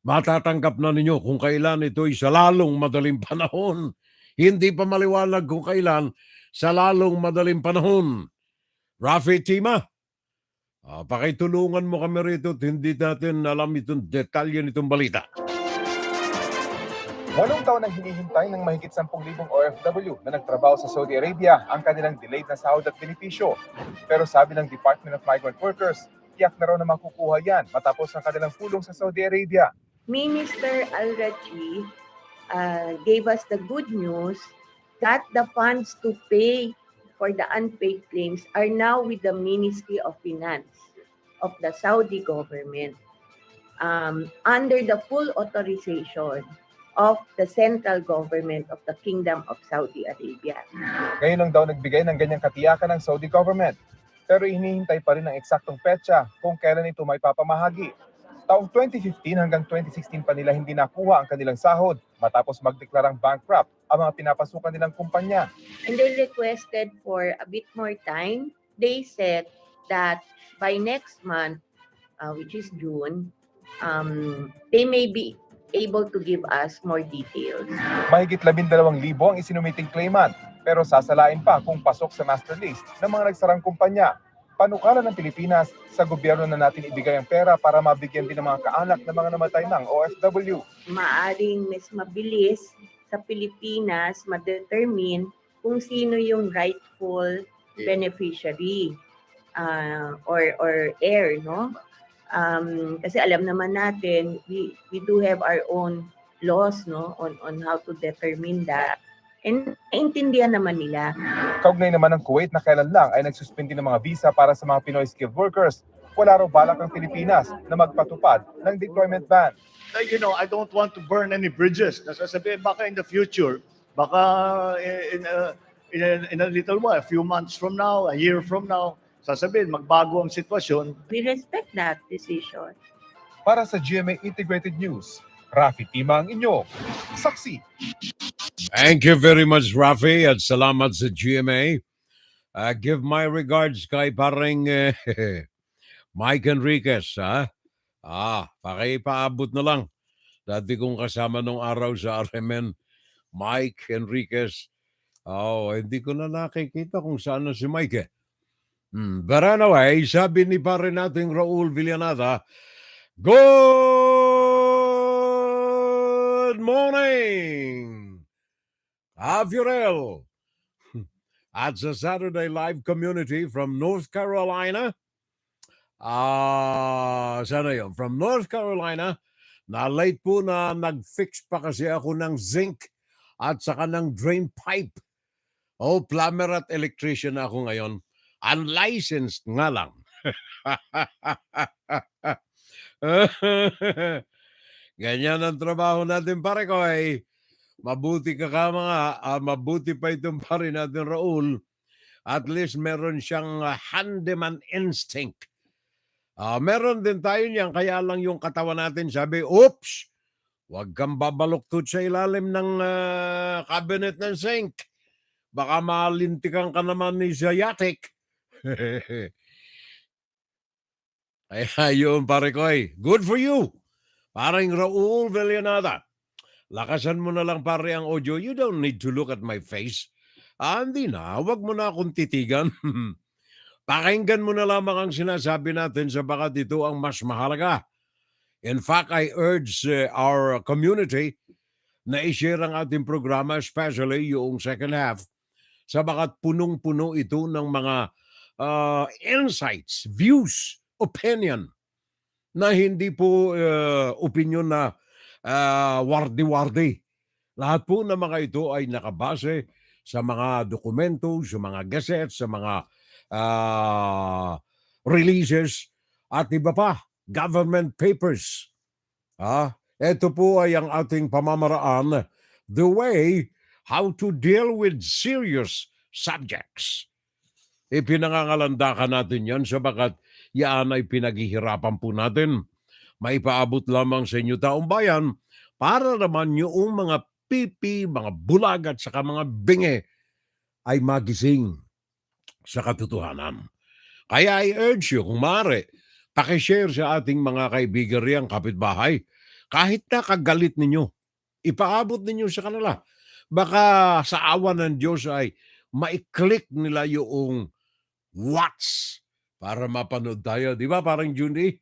matatanggap na ninyo kung kailan ito'y sa lalong madaling panahon. Hindi pa maliwanag kung kailan sa lalong madaling panahon. Rafi Tima, pakitulungan mo kami rito at hindi natin alam itong detalye nitong balita. 8 taon nang hinihintay ng mahigit 10,000 OFW na nagtrabaho sa Saudi Arabia ang kanilang delayed na sahod at benepisyo. Pero sabi ng Department of Migrant Workers, tiyak na raw na makukuha yan matapos ang kanilang pulong sa Saudi Arabia. Minister Al-Raji gave us the good news that the funds to pay for the unpaid claims are now with the Ministry of Finance of the Saudi government under the full authorization of the central government of the Kingdom of Saudi Arabia. Ngayon lang daw nagbigay ng ganyang katiyakan ng Saudi government. Pero hinihintay pa rin ang eksaktong petsa kung kailan ito may papamahagi. Taong 2015 hanggang 2016 pa nila hindi nakuha ang kanilang sahod matapos magdeklarang bankrupt ang mga pinapasukan nilang kumpanya. And they requested for a bit more time. They said that by next month, which is June, they may be able to give us more details. Mahigit 12,000 ang isinumiting claimant, pero sasalain pa kung pasok sa master list ng mga nagsarang kumpanya. Panukala ng Pilipinas, sa gobyerno na natin ibigay ang pera para mabigyan din ng mga kaanak ng mga namatay ng OFW. Maaring mas mabilis sa Pilipinas ma-determine kung sino yung rightful beneficiary or heir, no? Kasi alam naman natin, we do have our own laws, no, on how to determine that. And naintindihan naman nila. Kaugnay naman ng Kuwait na kailan lang ay nagsuspindi ng mga visa para sa mga Pinoy skilled workers. Wala raw balak ang Pilipinas na magpatupad ng deployment ban. I don't want to burn any bridges. Nasasabihin, baka in the future, baka in a little while, a few months from now, a year from now, sasabihin, magbago ang sitwasyon. We respect that decision. Para sa GMA Integrated News, Rafi Tima ang inyo, saksi. Thank you very much, Rafi, at salamat sa GMA. Give my regards kay parang Mike Enriquez, ha? Pakipaabot na lang. Dati kong kasama nung araw sa RMN, Mike Enriquez. Hindi ko na nakikita kung saan na si Mike, eh. But anyway, sabi ni pare nating Raul Villanada, good morning! Furel. At sa Saturday Live Community from North Carolina. Sana yun? From North Carolina, na late po na nag-fix pa kasi ako ng zinc at saka ng drain pipe. Plumber at electrician ako ngayon. Unlicensed nga lang. Ganyan ang trabaho natin, pare ko. Mabuti ka mga, mabuti pa itong pare natin, Raul. At least meron siyang handyman instinct. Meron din tayo niyan, kaya lang yung katawan natin sabi, oops, huwag kang babaluktot sa ilalim ng cabinet ng sink. Baka malintikan ka naman ni Zayatek. Kaya yun, pare ko, good for you. Parang Raul Villanada. Lakasan mo na lang, pare, ang audio. You don't need to look at my face. Hindi na, wag mo na akong titigan. Pakinggan mo na lamang ang sinasabi natin sabagat ito ang mas mahalaga. In fact, I urge our community na i-share ang ating programa, especially yung second half, sabagat punong-puno ito ng mga insights, views, opinion, na hindi po opinion na wardi-wardi. Lahat po ng mga ito ay nakabase sa mga dokumento, sa mga gazettes, sa mga releases, at iba pa, government papers. Ito po ay ang ating pamamaraan, the way how to deal with serious subjects. Ipinangangalandakan natin yan sabagat yan ay pinaghihirapan po natin. Maipaabot lamang sa inyo taong bayan para naman yung mga pipi, mga bulag at saka mga bingi ay magising sa katotohanan. Kaya I urge you, kung maaari, pakishare sa ating mga kaibigan riyang kapitbahay. Kahit na kagalit ninyo, ipaabot ninyo sa kanila. Baka sa awa ng Diyos ay maiklik nila yung watch para mapanood tayo. Di ba parang Jundi?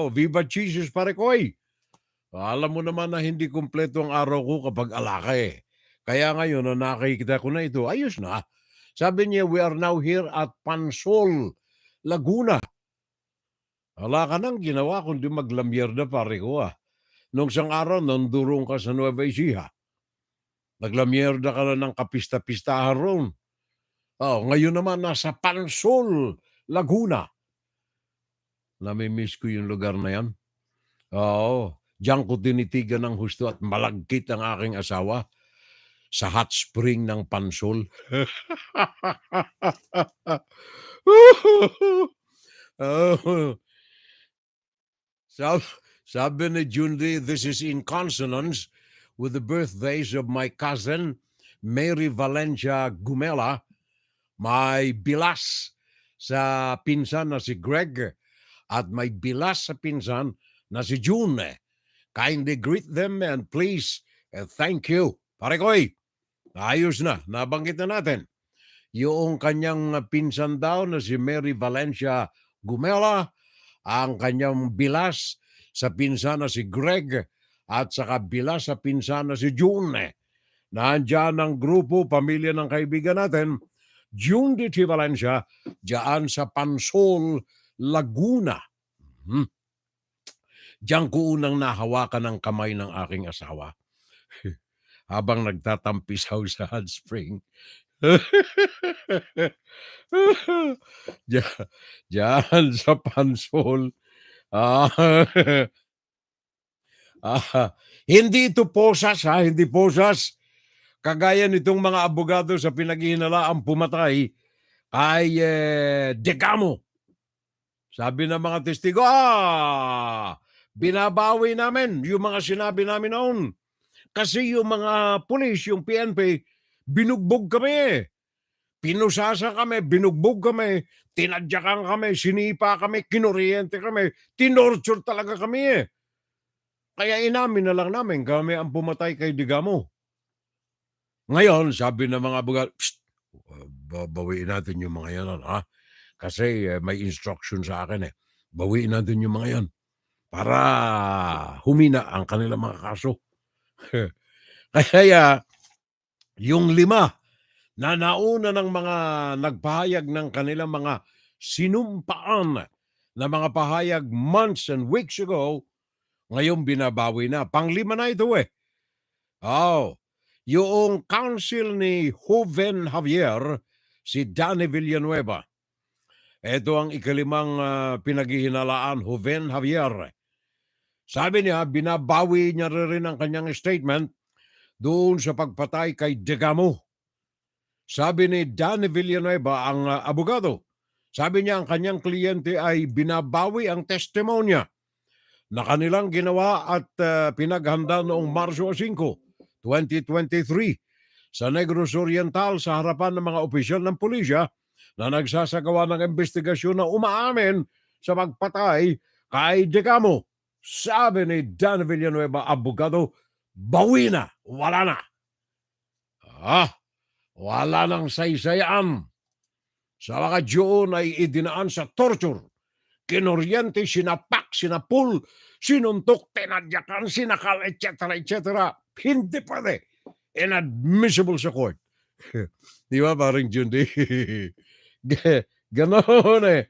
Viva Jesus, pare ko. Alam mo naman na hindi kumpleto ang araw ko kapag alaka Kaya ngayon, na nakikita ko na ito, ayos na. Sabi niya, we are now here at Pansol, Laguna. Wala ka nang ginawa kundi maglamyerda, pare ko. Nung isang araw, nandurong ka sa Nueva Ecija. Naglamyerda ka na ng kapista-pistahan ron. Ngayon naman, nasa Pansol, Laguna. Namimiss ko yung lugar na yan. Diyan ko tinitigan ng husto at malagkit ang aking asawa sa hot spring ng Pansol. Sabi ni Jundi, this is in consonance with the birthdays of my cousin, Mary Valencia Gumela, may bilas sa pinsan na si Greg, at may bilas sa pinsan na si June. Kindly greet them and please, thank you. Pare ko, ayos na, nabanggit na natin. Yung kanyang pinsan daw na si Mary Valencia Gumela, ang kanyang bilas sa pinsan na si Greg, at saka bilas sa pinsan na si June. Nandiyan ang grupo, pamilya ng kaibigan natin, June D. Valencia, diyan sa Pansol, Laguna. Diyan ko unang nahawakan ang kamay ng aking asawa habang nagtatampisaw sa hot spring. Diyan sa Pansol. Hindi ito posas, hindi posas. Kagaya nitong mga abogado sa pinaghihinalaang pumatay ay degamo. Sabi ng mga testigo, binabawi namin yung mga sinabi namin noon. Kasi yung mga pulis, yung PNP, binugbog kami. Pinusasa kami, binugbog kami, tinadyakan kami, sinipa kami, kinuryente kami, tinorture talaga kami. Kaya inamin na lang namin, kami ang pumatay kay Digamo. Ngayon, sabi ng mga abogado, bawiin natin yung mga yan, Kasi may instruction sa akin bawiin natin yung mga yan para humina ang kanilang mga kaso. Kaya yung 5 na nauna ng mga nagpahayag ng kanilang mga sinumpaan na mga pahayag months and weeks ago, ngayon binabawi na. Pang-5 na ito eh. Yung council ni Joven Javier, si Danny Villanueva. Ito ang ikalimang pinaghihinalaan, Joven Javier. Sabi niya, binabawi niya rin ang kanyang statement doon sa pagpatay kay Digamo. Sabi ni Danny Villanueva, ang abogado, sabi niya ang kanyang kliyente ay binabawi ang testimonya na kanilang ginawa at pinaghanda noong Marso 5, 2023 sa Negros Oriental sa harapan ng mga opisyal ng pulisya na nagsasagawa ng investigasyon na umaamin sa pagpatay kay Digamo. Sabi ni Dan Villanueva, abogado, bawi na, wala na. Wala nang saysayaan. Sa mga Diyon ay idinaan sa torture. Kinoryente, sinapak, sinapul, sinuntok, tinadyakan, sinakal, etc. Hindi pwede. Inadmissible sa court. Di ba, parang Jundi? Ganon eh.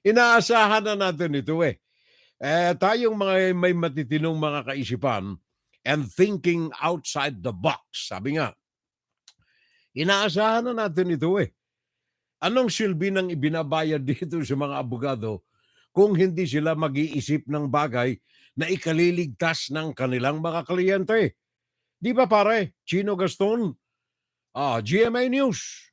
Inaasahan na natin ito eh. Tayong mga may matitinong mga kaisipan and thinking outside the box. Sabi nga, inaasahan na natin ito eh. Anong silbi ng ibinabayad dito sa mga abogado kung hindi sila mag-iisip ng bagay na ikaliligtas ng kanilang mga kliyente? Di ba pare? Chino Gaston? GMA News.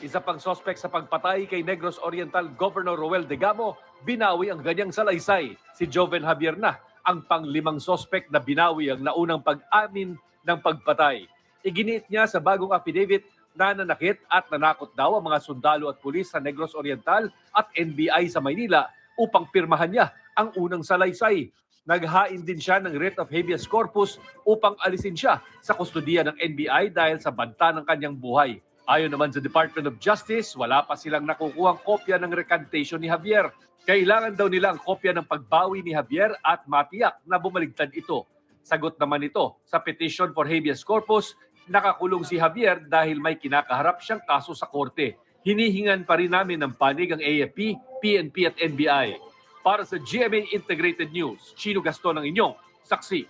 Isa pang sospek sa pagpatay kay Negros Oriental Governor Roel Digamo, binawi ang ganyang salaysay. Si Joven Javier na ang pang-5 sospek na binawi ang naunang pag-amin ng pagpatay. Iginiit niya sa bagong affidavit na nanakit at nanakot daw ang mga sundalo at pulis sa Negros Oriental at NBI sa Maynila upang pirmahan niya ang unang salaysay. Naghain din siya ng writ of habeas corpus upang alisin siya sa kustudiya ng NBI dahil sa banta ng kanyang buhay. Ayon naman sa Department of Justice, wala pa silang nakukuhang kopya ng recantation ni Javier. Kailangan daw nila ang kopya ng pagbawi ni Javier at matiyak na bumaligtad ito. Sagot naman ito sa petition for habeas corpus, nakakulong si Javier dahil may kinakaharap siyang kaso sa korte. Hinihingan pa rin namin ng panig ang AFP, PNP at NBI. Para sa GMA Integrated News, Chino Gaston ang inyong saksi.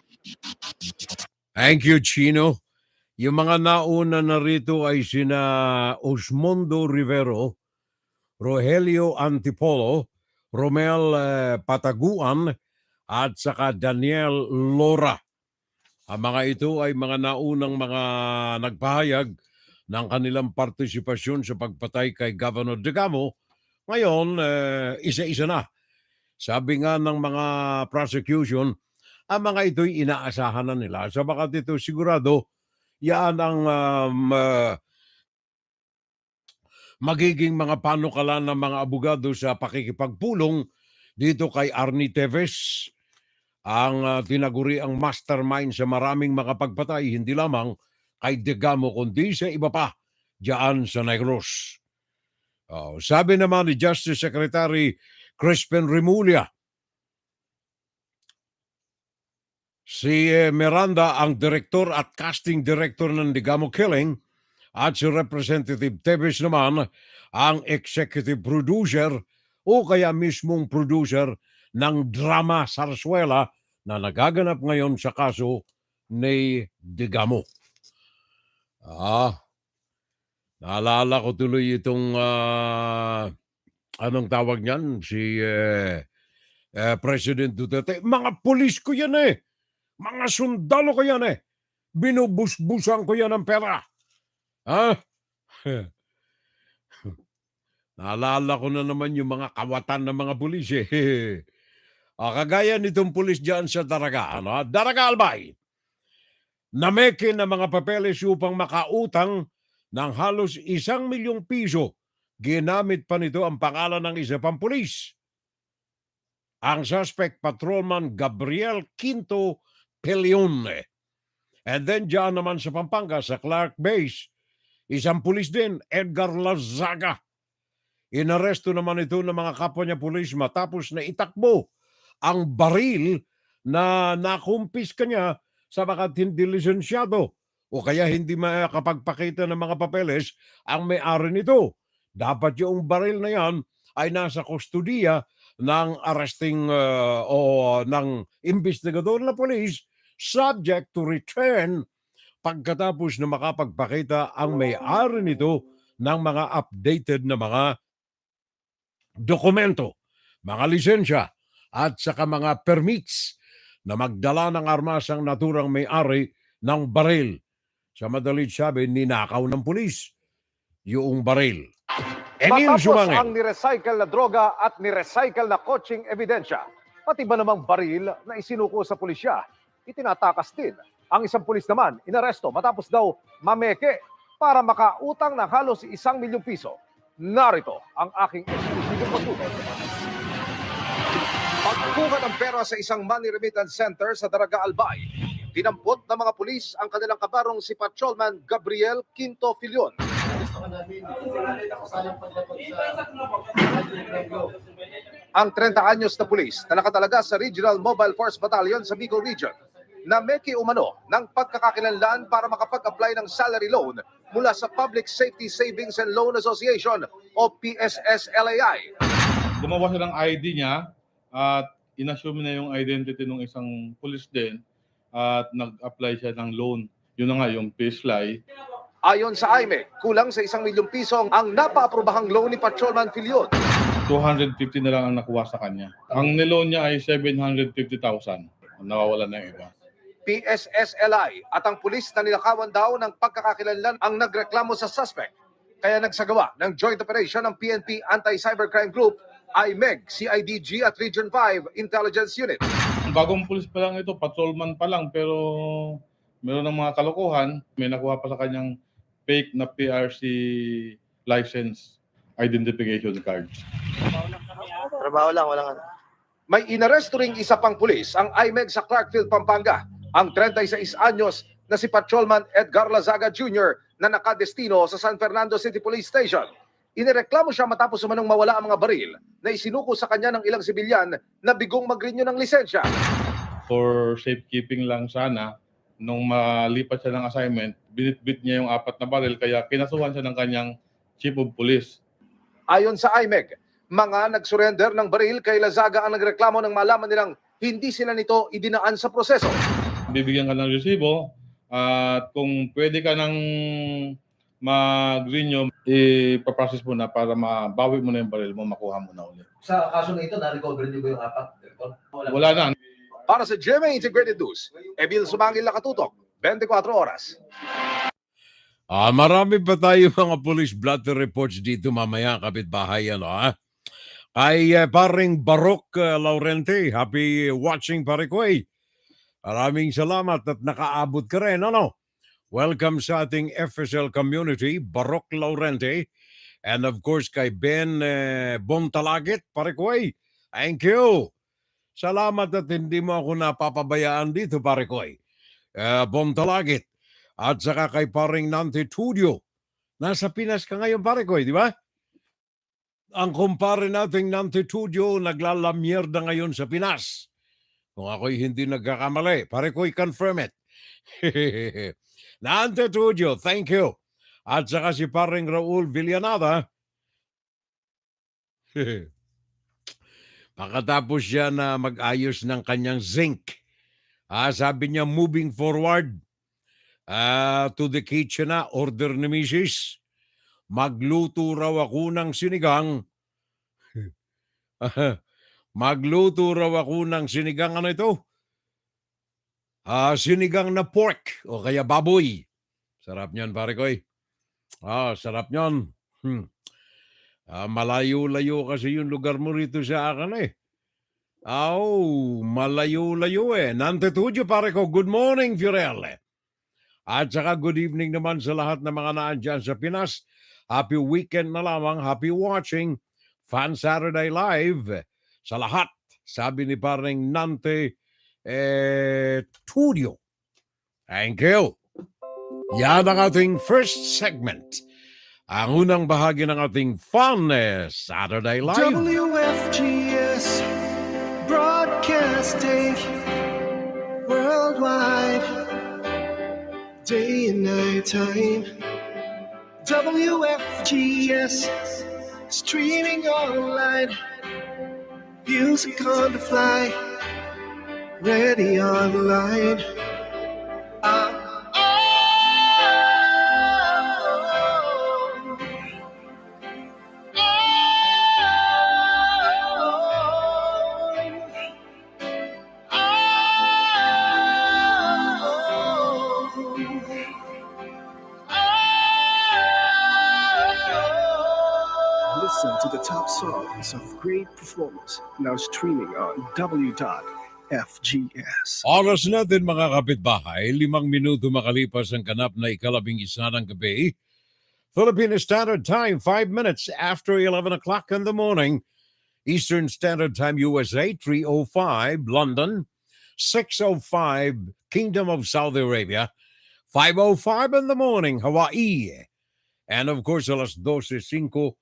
Thank you, Chino. Yung mga nauna na rito ay sina Osmundo Rivero, Rogelio Antipolo, Romel Pataguan, at saka Daniel Lora. Ang mga ito ay mga naunang mga nagpahayag ng kanilang partisipasyon sa pagpatay kay Governor Digamo. Ngayon, isa-isa na. Sabi nga ng mga prosecution, ang mga ito'y inaasahan na nila. Sabagat ito sigurado, yan ang magiging mga panukalan ng mga abogado sa pakikipagpulong dito kay Arnie Teves, ang tinaguri ang mastermind sa maraming mga pagpatay, hindi lamang kay Digamo kundi sa iba pa diyan sa Negros. Sabi naman ni Justice Secretary Crispin Remulla, si Miranda ang director at casting director ng Digamo killing at si Representative Teves naman ang executive producer o kaya mismong producer ng drama Sarsuela na nagaganap ngayon sa kaso ni Digamo. Naalala ko tuloy itong anong tawag niyan? Si President Duterte. Mga pulis ko yan eh. Mga sundalo ko yan eh. Binubusbusan ko yan ng pera. Naalala ko na naman yung mga kawatan ng mga pulis eh. Kagaya nitong pulis dyan sa Daraga. Daraga Albay. Nameke na mga papeles upang makautang ng halos 1 milyong piso. Ginamit pa nito ang pangalan ng isa pang pulis. Ang suspect, Patrolman Gabriel Quinto Peleone. And then dyan naman sa Pampanga, sa Clark Base, isang pulis din, Edgar Lazaga. Inaresto naman ito ng mga kapwa niya pulis matapos na itakbo ang baril na nakumpis kanya sa bakat hindi lisensyado o kaya hindi makapagpakita ng mga papeles ang may-ari nito. Dapat yung baril na yan ay nasa kustudiya ng arresting o ng investigador na police, subject to return pagkatapos na makapagpakita ang may-ari nito ng mga updated na mga dokumento, mga lisensya, at saka mga permits na magdala ng armas ang naturang may-ari ng baril. Sa madalit sabi, ninakaw ng pulis yung baril. Emil Matapos Sumangil. ang nirecycle na droga at nirecycle na coaching ebidensya, pati ba namang baril na isinuko sa pulisya, itinatakas din. Ang isang pulis naman, inaresto matapos daw mameke para makautang ng halos 1 milyong piso. Narito ang aking eksklusibong pagtutok. Pagkuha ng pera sa isang money remittance center sa Daraga, Albay, dinampot ng mga pulis ang kanilang kabarong si Patrolman Gabriel Quinto Filion. Ang 30 anyos na pulis na nakatalaga sa Regional Mobile Force Battalion sa Bicol Region na meki umano ng pagkakakilanlan para makapag-apply ng salary loan mula sa Public Safety Savings and Loan Association o PSS-LAI. Gumawa siya ng ID niya at inassume na yung identity ng isang pulis din at nag-apply siya ng loan. Yun na nga, yung PSLAI. Ayon sa IMEC, kulang sa 1 milyong piso ang napaaprobahang loan ni Patrolman Filion. 250 na lang ang nakuha sa kanya. Ang niloan niya ay 750,000. Nawawala na yung iba. PSS-LAI at ang pulis na nilakawan daw ng pagkakakilanlan ang nagreklamo sa suspect. Kaya nagsagawa ng joint operation ng PNP Anti-Cybercrime Group, IMEG, CIDG at Region 5 Intelligence Unit. Bagong pulis pa lang ito, patrolman pa lang, pero meron ng mga kalokohan. May nakuha pa sa kanyang fake na PRC license identification cards. Trabaho lang, walang ano. May inaresto ring isa pang pulis ang IMEG sa Clarkfield, Pampanga. Ang 36 anyos na si Patrolman Edgar Lazaga Jr. na nakadestino sa San Fernando City Police Station. Inireklamo siya matapos umanong mawala ang mga baril na isinuko sa kanya ng ilang sibilyan na bigong mag-renew ng lisensya. For safekeeping lang sana, nung malipat siya ng assignment, binitbit niya yung 4 na baril kaya kinasuhan siya ng kanyang chief of police. Ayon sa IMEG, mga nagsurrender ng baril kay Lazaga ang nagreklamo ng malaman nilang hindi sila nito idinaan sa proseso. Bibigyan ka ng resibo at kung pwede ka ng mag-renew, ipaprocess mo na para mabawi mo na yung baril mo, makuha mo na ulit. Sa kaso na ito, na-recover niyo ba yung 4? Wala na. Para sa GMA Integrated News, Emil Sumangil nakatutok, 24 oras. Marami pa tayo mga police blotter reports dito mamaya, kapitbahay, Kay paring Barok Laurente, happy watching pare ko eh. Maraming salamat at nakaabot ka rin, Welcome sa ating FSL community, Barok Laurente. And of course kay Ben Bontalagit, pare ko eh. Thank you. Salamat at hindi mo ako napapabayaan dito, pare ko eh. Bontalagit. At saka kay paring Nante Tudio. Nasa Pinas ka ngayon, pare ko eh, di ba? Ang kumpare nating Nante Tudio naglalamierda ngayon sa Pinas. Kung ako'y hindi nagkakamali, pare ko'y confirm it. Nante Tudio, thank you. At saka si paring Raul Villanada. Pagkatapos siya na mag-ayos ng kanyang zinc. Sabi niya, moving forward to the kitchen na, order ni Mrs. Magluto raw ako ng sinigang. Magluto raw ako ng sinigang, ano ito? Sinigang na pork o kaya baboy. Sarap niyan, pare ko eh. Sarap niyan. Malayo-layo kasi yung lugar mo rito sa akin eh. Malayo-layo eh. Nante Tudio, pare ko. Good morning, Fiorelle. At saka good evening naman sa lahat ng mga naandyan sa Pinas. Happy weekend na lamang. Happy watching Fan Saturday Live. Sa lahat, sabi ni paring Nante Tudio. Thank you. Yan ang ating first segment. Ang unang bahagi ng ating Fun Saturday Live. WFGS Broadcasting Worldwide. day and night time. WFGS, streaming online. Music on the fly, ready online. Listen to the top songs of great performers now streaming on W.FGS. Oras natin mga kapitbahay, 5 minuto makalipas ang ganap na 11 ng gabi. Philippine Standard Time, 5 minutes after 11 o'clock in the morning. Eastern Standard Time, USA, 3:05, London, 6:05, Kingdom of Saudi Arabia, 5:05 in the morning, Hawaii. And of course, alas 12:05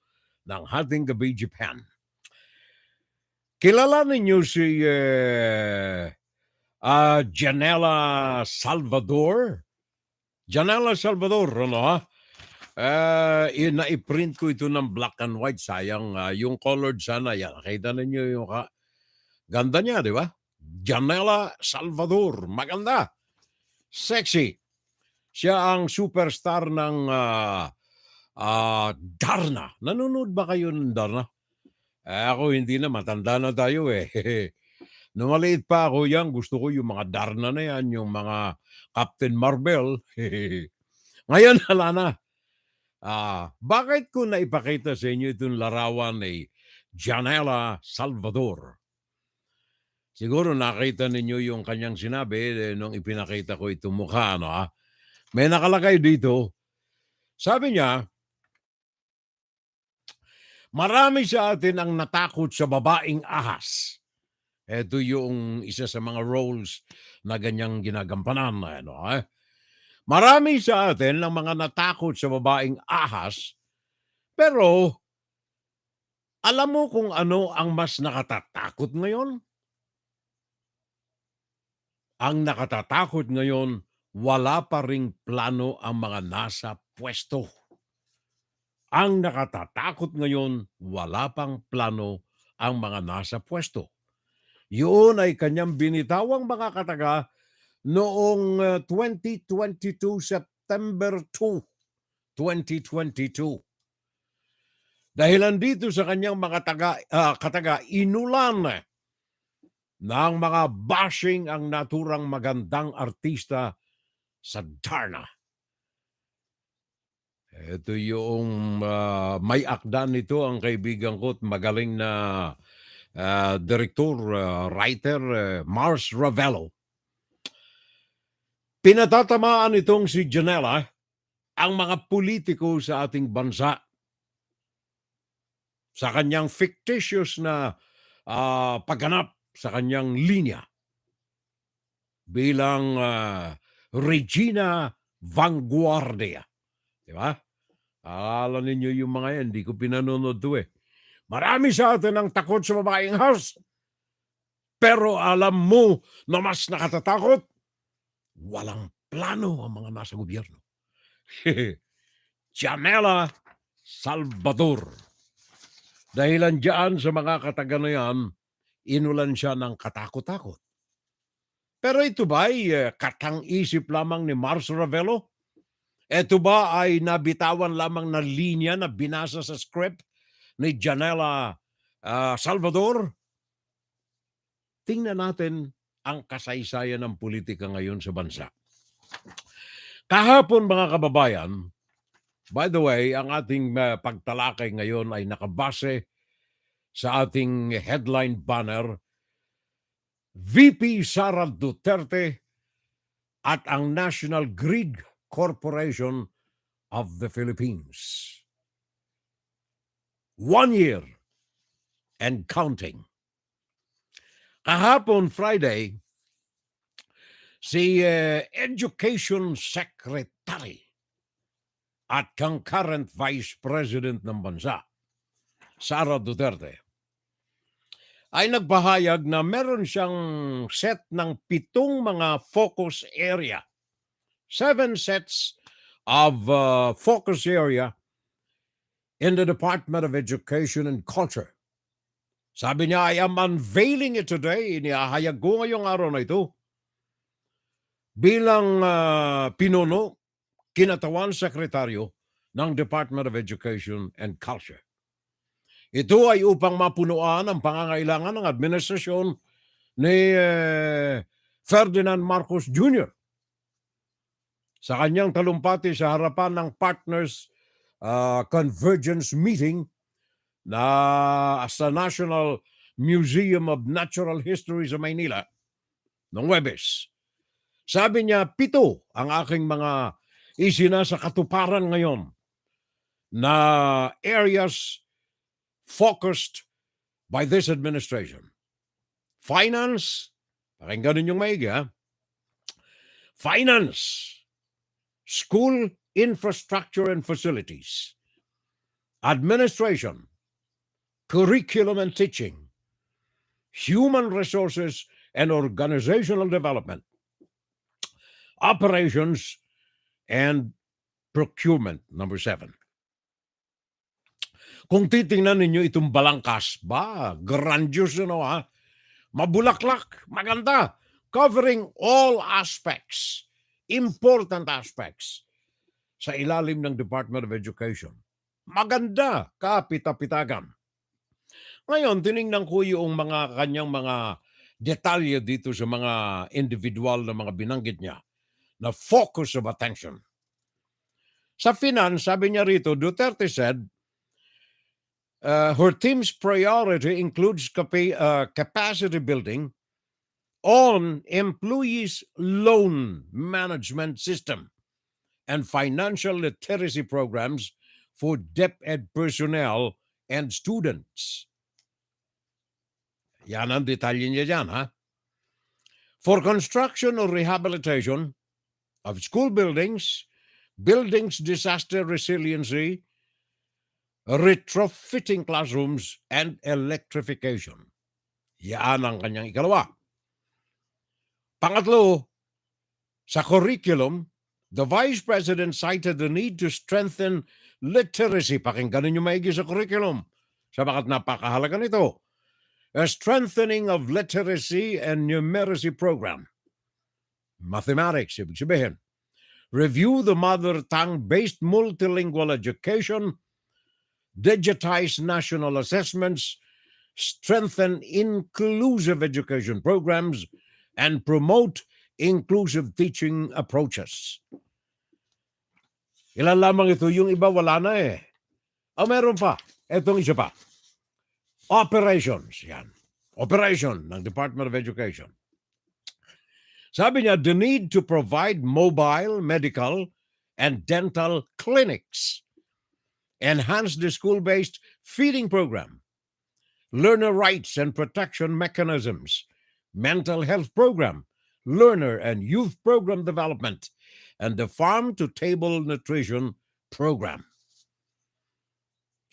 ng hating gabi, Japan. Kilala ninyo si Janela Salvador? Janela Salvador, ano? Na-print ko ito ng black and white. Sayang, yung colored sana. Yan, nakita ninyo yung ganda niya, di ba? Janela Salvador. Maganda. Sexy. Siya ang superstar ng Darna. Nanonood ba kayo ng Darna? Ako hindi na, matanda na tayo eh. Nung maliit pa ako yan, gusto ko yung mga Darna na yan, yung mga Captain Marvel. Ngayon, hala na. Bakit ko naipakita sa inyo itong larawan ni Janela Salvador? Siguro nakita ninyo yung kanyang sinabi nung ipinakita ko itong mukha. No? May nakalagay dito. Sabi niya, marami sa atin ang natakot sa babaeng ahas. Ito yung isa sa mga roles na ganyang ginagampanan. Marami sa atin ang mga natakot sa babaeng ahas, pero alam mo kung ano ang mas nakatatakot ngayon? Ang nakatatakot ngayon, wala pa ring plano ang mga nasa pwesto. Ang nakatatakot ngayon, wala pang plano ang mga nasa pwesto. Yun ay kanyang binitawang mga kataga noong 2022, September 2, 2022. Dahilan dito sa kanyang mga kataga, inulan ng mga bashing ang naturang magandang artista sa Darna. Ito yung may akda nito ang kaibigan ko at magaling na director, writer, Mars Ravello. Pinatatamaan itong si Janela ang mga politiko sa ating bansa sa kanyang fictitious na pagganap sa kanyang linya bilang Regina Vanguardia. Diba? Alam ninyo yung mga yan, hindi ko pinanonood to eh. Marami sa atin ang takot sa babaeng house. Pero alam mo na mas nakatatakot, walang plano ang mga nasa gobyerno. Janela Salvador. Dahilan dyan sa mga kataga na yan, inulan siya ng katakot-takot. Pero ito ba ay katang-isip lamang ni Mars Ravello? Ito ba ay nabitawan lamang na linya na binasa sa script ni Janela Salvador? Tingnan natin ang kasaysayan ng politika ngayon sa bansa. Kahapon mga kababayan, by the way, ang ating pagtalakay ngayon ay nakabase sa ating headline banner, VP Sara Duterte at ang National Grid Corporation of the Philippines. 1 year and counting. Kahapon, Friday, si Education Secretary at concurrent Vice President ng bansa, Sara Duterte, ay nagpahayag na meron siyang set ng 7 mga focus area 7 sets of focus area in the Department of Education and Culture. Sabi niya, I am unveiling it today. Inihahayag ko ngayong araw na ito bilang pinuno, kinatawan sekretaryo ng Department of Education and Culture. Ito ay upang mapunuan ang pangangailangan ng administrasyon ni Ferdinand Marcos Jr. sa kanyang talumpati sa harapan ng Partners Convergence Meeting na sa National Museum of Natural History sa Manila noong Huwebes. Sabi niya, 7 ang aking mga isinasa katuparan ngayon na areas focused by this administration. Finance, pakinggan ninyong maigi ha? Finance, school infrastructure and facilities, administration, curriculum and teaching, human resources and organizational development, operations, and procurement, number 7. Kung titingnan ninyo itong balangkas, grandiose ha? Mabulaklak, maganda, covering all aspects, important aspects sa ilalim ng Department of Education. Maganda, kapita-pitagan. Ngayon, tiningnan ko yung kanyang mga detalye dito sa mga individual na mga binanggit niya na focus of attention. Sa finance, sabi niya rito, Duterte said, her team's priority includes capacity building on employees' loan management system and financial literacy programs for DepEd personnel and students. Yan ang detalye niya dyan, ha? For construction or rehabilitation of school buildings, buildings disaster resiliency, retrofitting classrooms, and electrification. Yan ang kanyang ikalawa. Pangatlo, sa curriculum, the Vice President cited the need to strengthen literacy. Pakinggan niyo maigi sa curriculum. Sabagat napakahalaga nito. A strengthening of literacy and numeracy program. Mathematics, ibig sabihin. Review the mother tongue-based multilingual education, digitize national assessments, strengthen inclusive education programs, and promote inclusive teaching approaches. Ilan lamang ito, yung iba wala na eh. Meron pa. Itong isa pa. Operations. Yan. Operation ng Department of Education. Sabi niya, the need to provide mobile, medical, and dental clinics. Enhance the school-based feeding program. Learner rights and protection mechanisms. Mental health program. Learner and youth program development. And the farm-to-table nutrition program.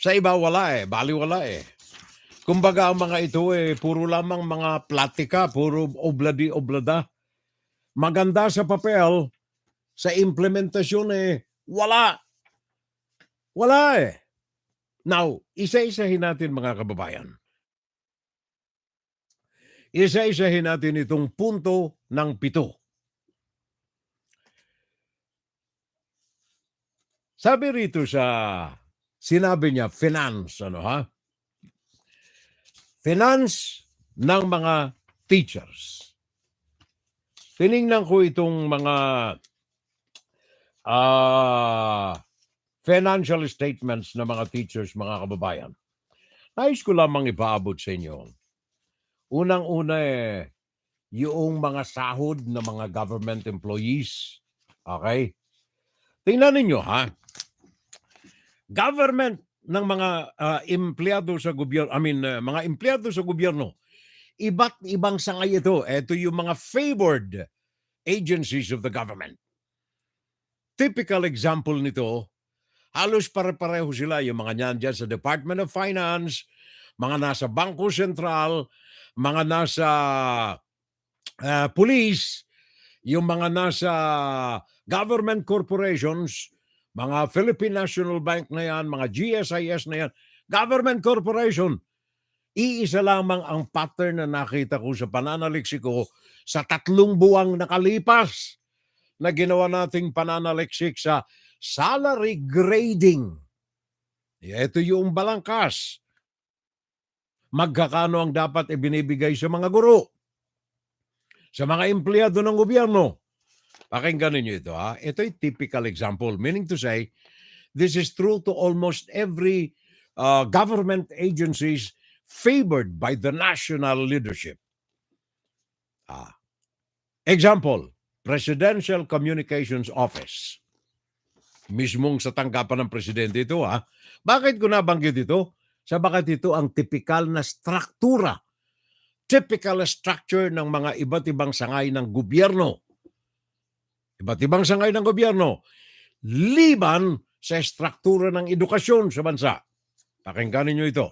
Sa iba, wala eh. Bali, wala eh. Kumbaga, ang mga ito puro lamang mga platika, puro obladi-oblada. Maganda sa papel, sa implementasyon wala. Wala eh. Now, isa-isahin natin mga kababayan. Isa-isahin natin itong punto ng 7. Sabi rito sinabi niya, finance, Finance ng mga teachers. Tiningnan ko itong mga financial statements ng mga teachers, mga kababayan. Nais ko lamang ipaabot sa inyo. Unang-una yung mga sahod ng mga government employees. Okay? Tingnan ninyo, ha? Government ng mga empleyado sa gobyerno, mga empleyado sa gobyerno, iba't ibang sangay ito. Ito yung mga favored agencies of the government. Typical example nito, halos pare-pareho sila. Yung mga nandyan sa Department of Finance, mga nasa Bangko Sentral, mga nasa police, yung mga nasa government corporations, mga Philippine National Bank na yan, mga GSIS na yan, government corporation, iisa lamang ang pattern na nakita ko sa pananaliksik ko sa 3 buwang nakalipas na ginawa nating pananaliksik sa salary grading. Ito yung balangkas. Magkakano ang dapat ibinibigay sa mga guro, sa mga empleyado ng gobyerno. Pakinggan ninyo ito. Ito'y typical example. Meaning to say, this is true to almost every government agencies favored by the national leadership. Example, Presidential Communications Office. Mismong sa tanggapan ng presidente ito. Bakit ko nabanggit ito? Sabagat ito ang typical na struktura, typical structure ng mga iba't ibang sangay ng gobyerno. Iba't ibang sangay ng gobyerno, liban sa struktura ng edukasyon sa bansa. Pakinggan niyo ito.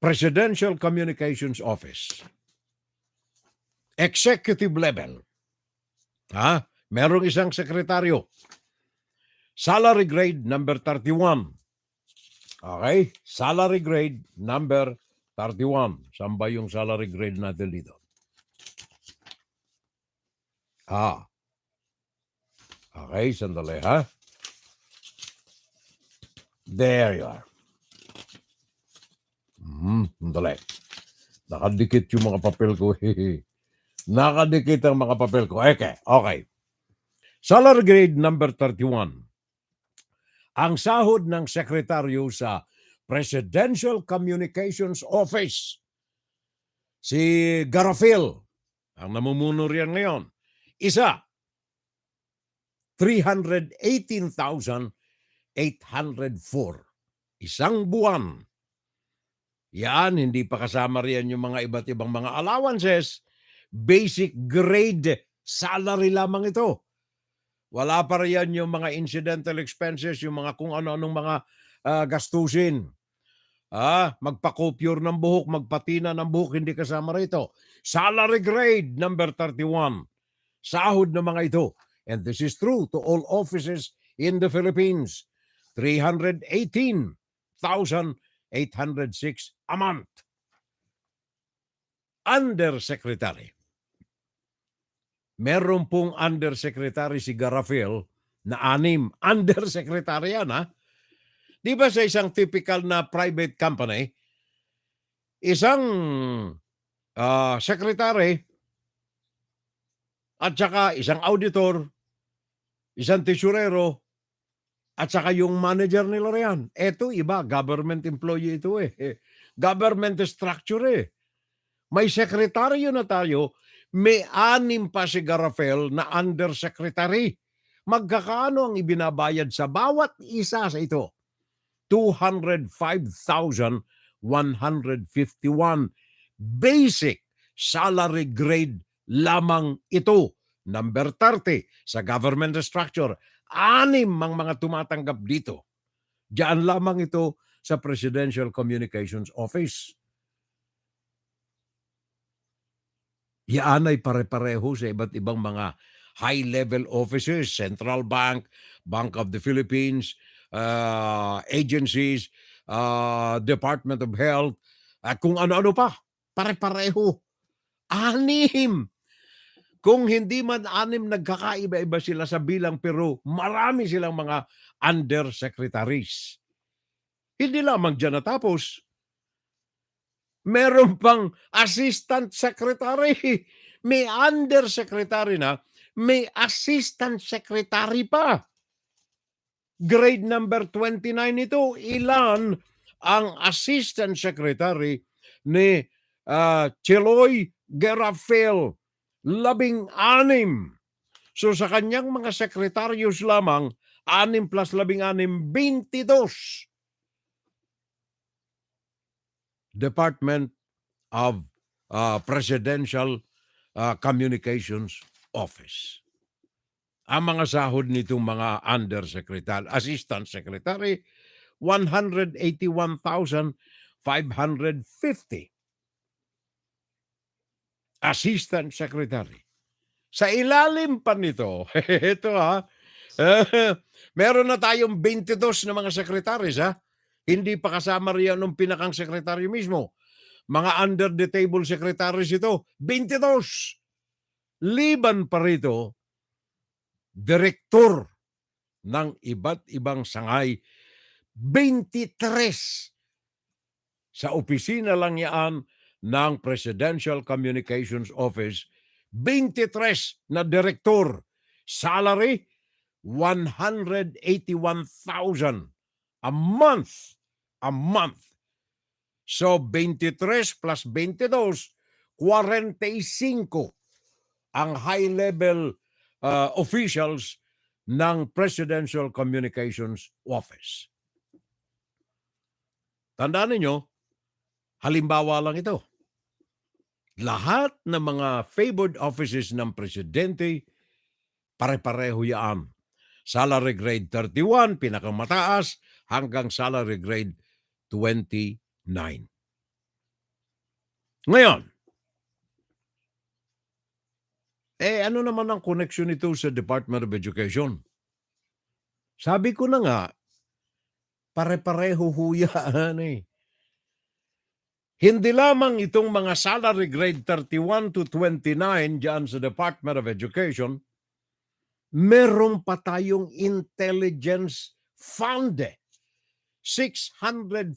Presidential Communications Office. Executive level. Merong isang sekretaryo. Salary grade number 31. Okay? Salary grade number 31. Saan ba yung salary grade natin dito? Okay, sandali There you are. Sandali. Nakadikit yung mga papel ko. Nakadikit ang mga papel ko. Okay. Salary grade number 31. Ang sahod ng sekretaryo sa Presidential Communications Office, si Garafil, ang namumuno riyan ngayon, isa, 318,804. Isang buwan. Yan, hindi pa kasama riyan yung mga iba't ibang mga allowances. Basic grade salary lamang ito. Wala pa riyan yung mga incidental expenses, yung mga kung ano-anong mga gastusin. Magpa-copier ng buhok, magpatina ng buhok, hindi kasama rito. Salary grade number 31. Sahod ng mga ito. And this is true to all offices in the Philippines. 318,806 a month. Undersecretary. Meron pong undersecretary si Garafil na 6. Undersecretary yan, Di ba sa isang typical na private company, isang secretary at saka isang auditor, isang tesorero, at saka yung manager nila riyan. Ito iba, government employee ito Government structure May sekretaryo na tayo, may 6 pa si Garafel na undersecretary. Magkakaano ang ibinabayad sa bawat isa sa ito? 205,151 basic salary grade lamang ito. Number 30 sa government structure. 6 ang mga tumatanggap dito. Diyan lamang ito sa Presidential Communications Office. Yan ay pare-pareho sa iba't ibang mga high-level offices, Central Bank, Bank of the Philippines, agencies, Department of Health, at kung ano-ano pa. Pare-pareho. 6. Kung hindi man 6, nagkakaiba-iba sila sa bilang, pero marami silang mga undersecretaries. Hindi lamang dyan natapos. Meron pang assistant secretary. May undersecretary na, may assistant secretary pa. Grade number 29 ito. Ilan ang assistant secretary ni Cheloy Garafel? 16. So sa kanyang mga sekretaryos lamang, 6 plus 16, 22. Department of Presidential Communications Office. Ang mga sahod nitong mga undersecretary, assistant secretary, 181,550. assistant secretary. Sa ilalim pa nito, ito meron na tayong 22 na mga secretaries Hindi pa kasama riyan ng pinakang sekretaryo mismo. Mga under the table secretaries ito, 22. Liban pa rito, direktor ng iba't ibang sangay, 23. Sa opisina lang yan ng Presidential Communications Office, 23 na direktor. Salary, 181,000 a month. A month. So, 23 plus 22, 45 ang high-level officials ng Presidential Communications Office. Tandaan ninyo, halimbawa lang ito. Lahat ng mga favored offices ng presidente, pare-pareho yan. Salary grade 31, pinakamataas, hanggang salary grade 29. Ngayon, ano naman ang connection nito sa Department of Education? Sabi ko na nga, pare-pareho huyaan Hindi lamang itong mga salary grade 31 to 29 dyan sa Department of Education, meron pa tayong intelligence fund. 650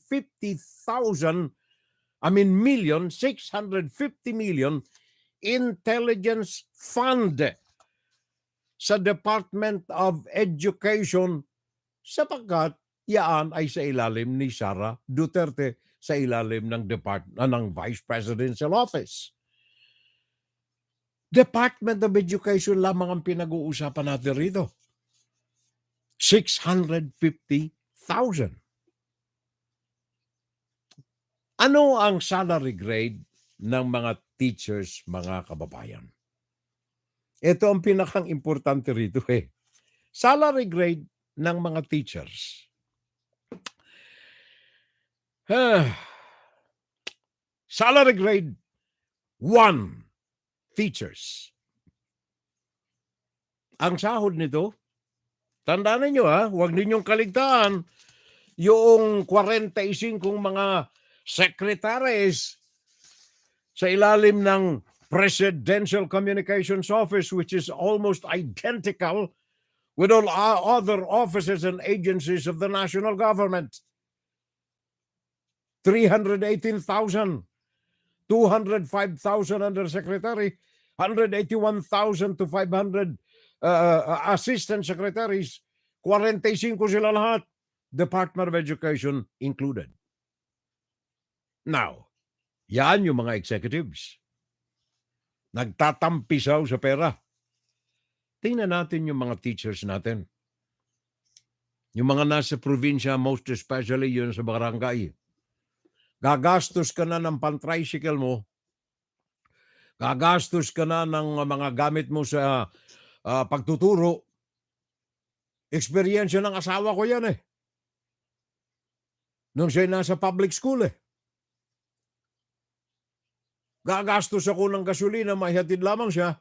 million intelligence fund sa Department of Education sapagkat yaan ay sa ilalim ni Sara Duterte, sa ilalim ng ng Vice Presidential Office. Department of Education lamang ang pinag-uusapan natin rito. 650,000. Ano ang salary grade ng mga teachers, mga kababayan? Ito ang pinakang importante rito Salary grade ng mga teachers. Salary grade 1 teachers. Ang sahod nito, tandaan ninyo huwag ninyong kaligtaan yung 45 mga secretaries sa ilalim ng Presidential Communications Office, which is almost identical with all other offices and agencies of the national government. 318,000, 205,000 undersecretary, 181,000 to 500 assistant secretaries, 45 sila lahat, Department of Education included. Now, yan yung mga executives. Nagtatampisaw sa pera. Tingnan natin yung mga teachers natin. Yung mga nasa probinsya, most especially yun sa barangay. Gagastos ka na ng pan-tricycle mo. Gagastos ka na ng mga gamit mo sa pagtuturo. Eksperyensya ng asawa ko yan nung siya nasa public school Gagastos ako ng gasolina, maihatid lamang siya.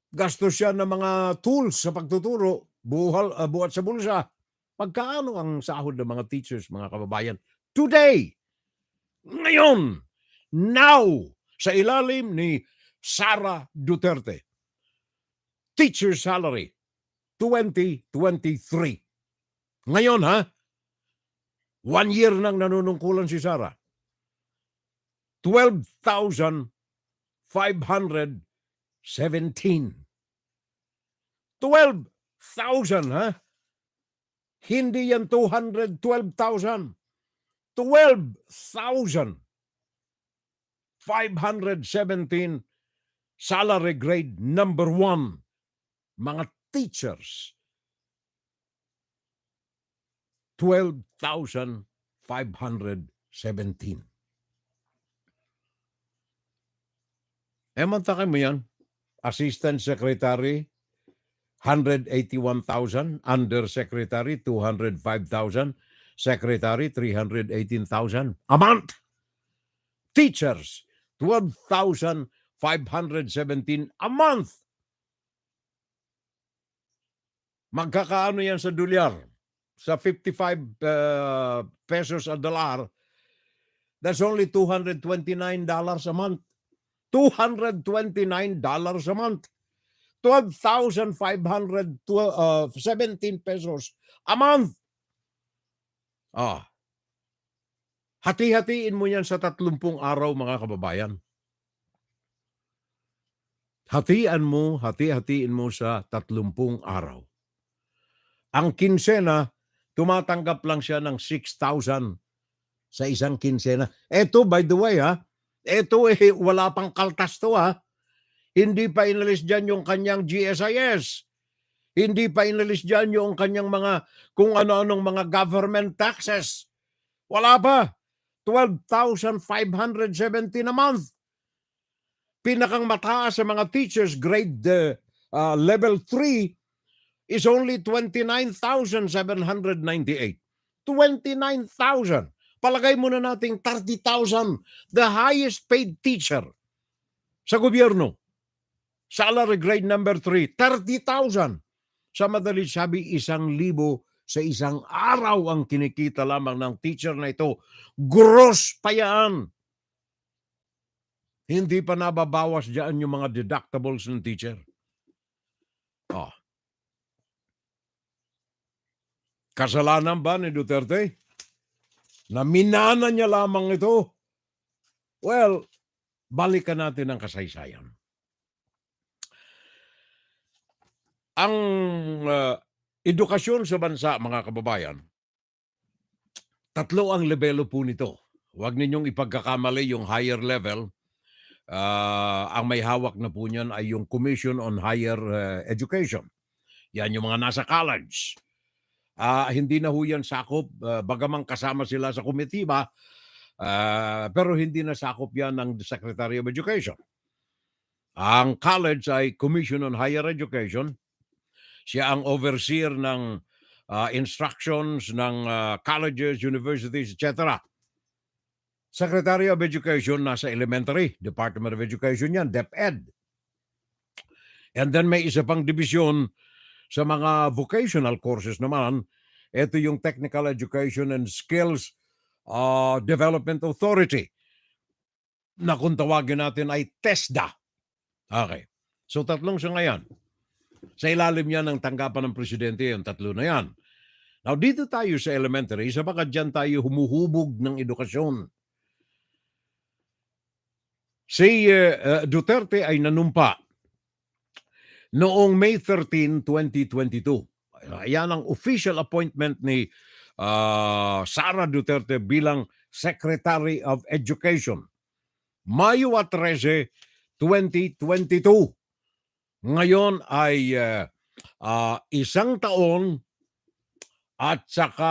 Gastos siya ng mga tools sa pagtuturo, buhat sa bulsa. Pagkaano ang sahod ng mga teachers, mga kababayan? Today! Ngayon, now, sa ilalim ni Sara Duterte. Teacher salary, 2023. Ngayon 1 year nang nanunungkulan si Sara. 12,517. 12,000 Hindi yan 212,000. 12,517 salary grade number 1. Mga teachers. 12,517. Mantakin mo yan. Assistant Secretary, 181,000. Undersecretary, 205,000. Secretary, 318,000 a month. Teachers, 12,517. a month. Magkakaano yan sa dolyar? Sa 55 pesos a dollar, that's only $229 a month. $229 a month. 12,517 pesos a month. Hati-hatiin mo yan sa 30 araw, mga kababayan. Hati-hatiin mo sa 30 araw. Ang kinsena, tumatanggap lang siya ng 6,000 sa isang kinsena. Eto, by the way, eto wala pang kaltas to, Hindi pa inalis dyan yung kanyang GSIS. Hindi pa inalis dyan yung kanyang mga kung ano-anong mga government taxes. Wala pa. 12,517 a month. Pinakang mataas sa mga teachers grade level 3 is only 29,798. 29,000. Palagay muna nating 30,000. The highest paid teacher sa gobyerno. Salary grade number 3, 30,000. Sa madalit sabi, 1,000 sa isang araw ang kinikita lamang ng teacher na ito. Gross pa yan. Hindi pa nababawas dyan yung mga deductibles ng teacher. Kasalanan ba ni Duterte? Na minana niya lamang ito? Well, balikan natin ang kasaysayan. Ang edukasyon sa bansa, mga kababayan, 3 ang lebelo po nito. Huwag ninyong ipagkakamali yung higher level. Ang may hawak na po niyan ay yung Commission on Higher Education. Yan yung mga nasa college. Hindi na ho yan sakop, bagamang kasama sila sa komitiba, pero hindi na sakop yan ng Secretary of Education. Ang college ay Commission on Higher Education. Siya ang overseer ng instructions ng colleges, universities, etc. Secretary of Education nasa elementary, Department of Education yan, DepEd. And then may isa pang division sa mga vocational courses naman. Ito yung Technical Education and Skills Development Authority na kung tawagin natin ay TESDA. Okay. So 3 siya ngayon. Sa ilalim yan ng tanggapan ng presidente, yung 3 na yan. Now, dito tayo sa elementary, sapagat dyan tayo humuhubog ng edukasyon. Si Duterte ay nanumpa noong May 13, 2022. Ayan ang official appointment ni Sara Duterte bilang Secretary of Education. Mayo 13, 2022. Ngayon ay 1 taon at saka,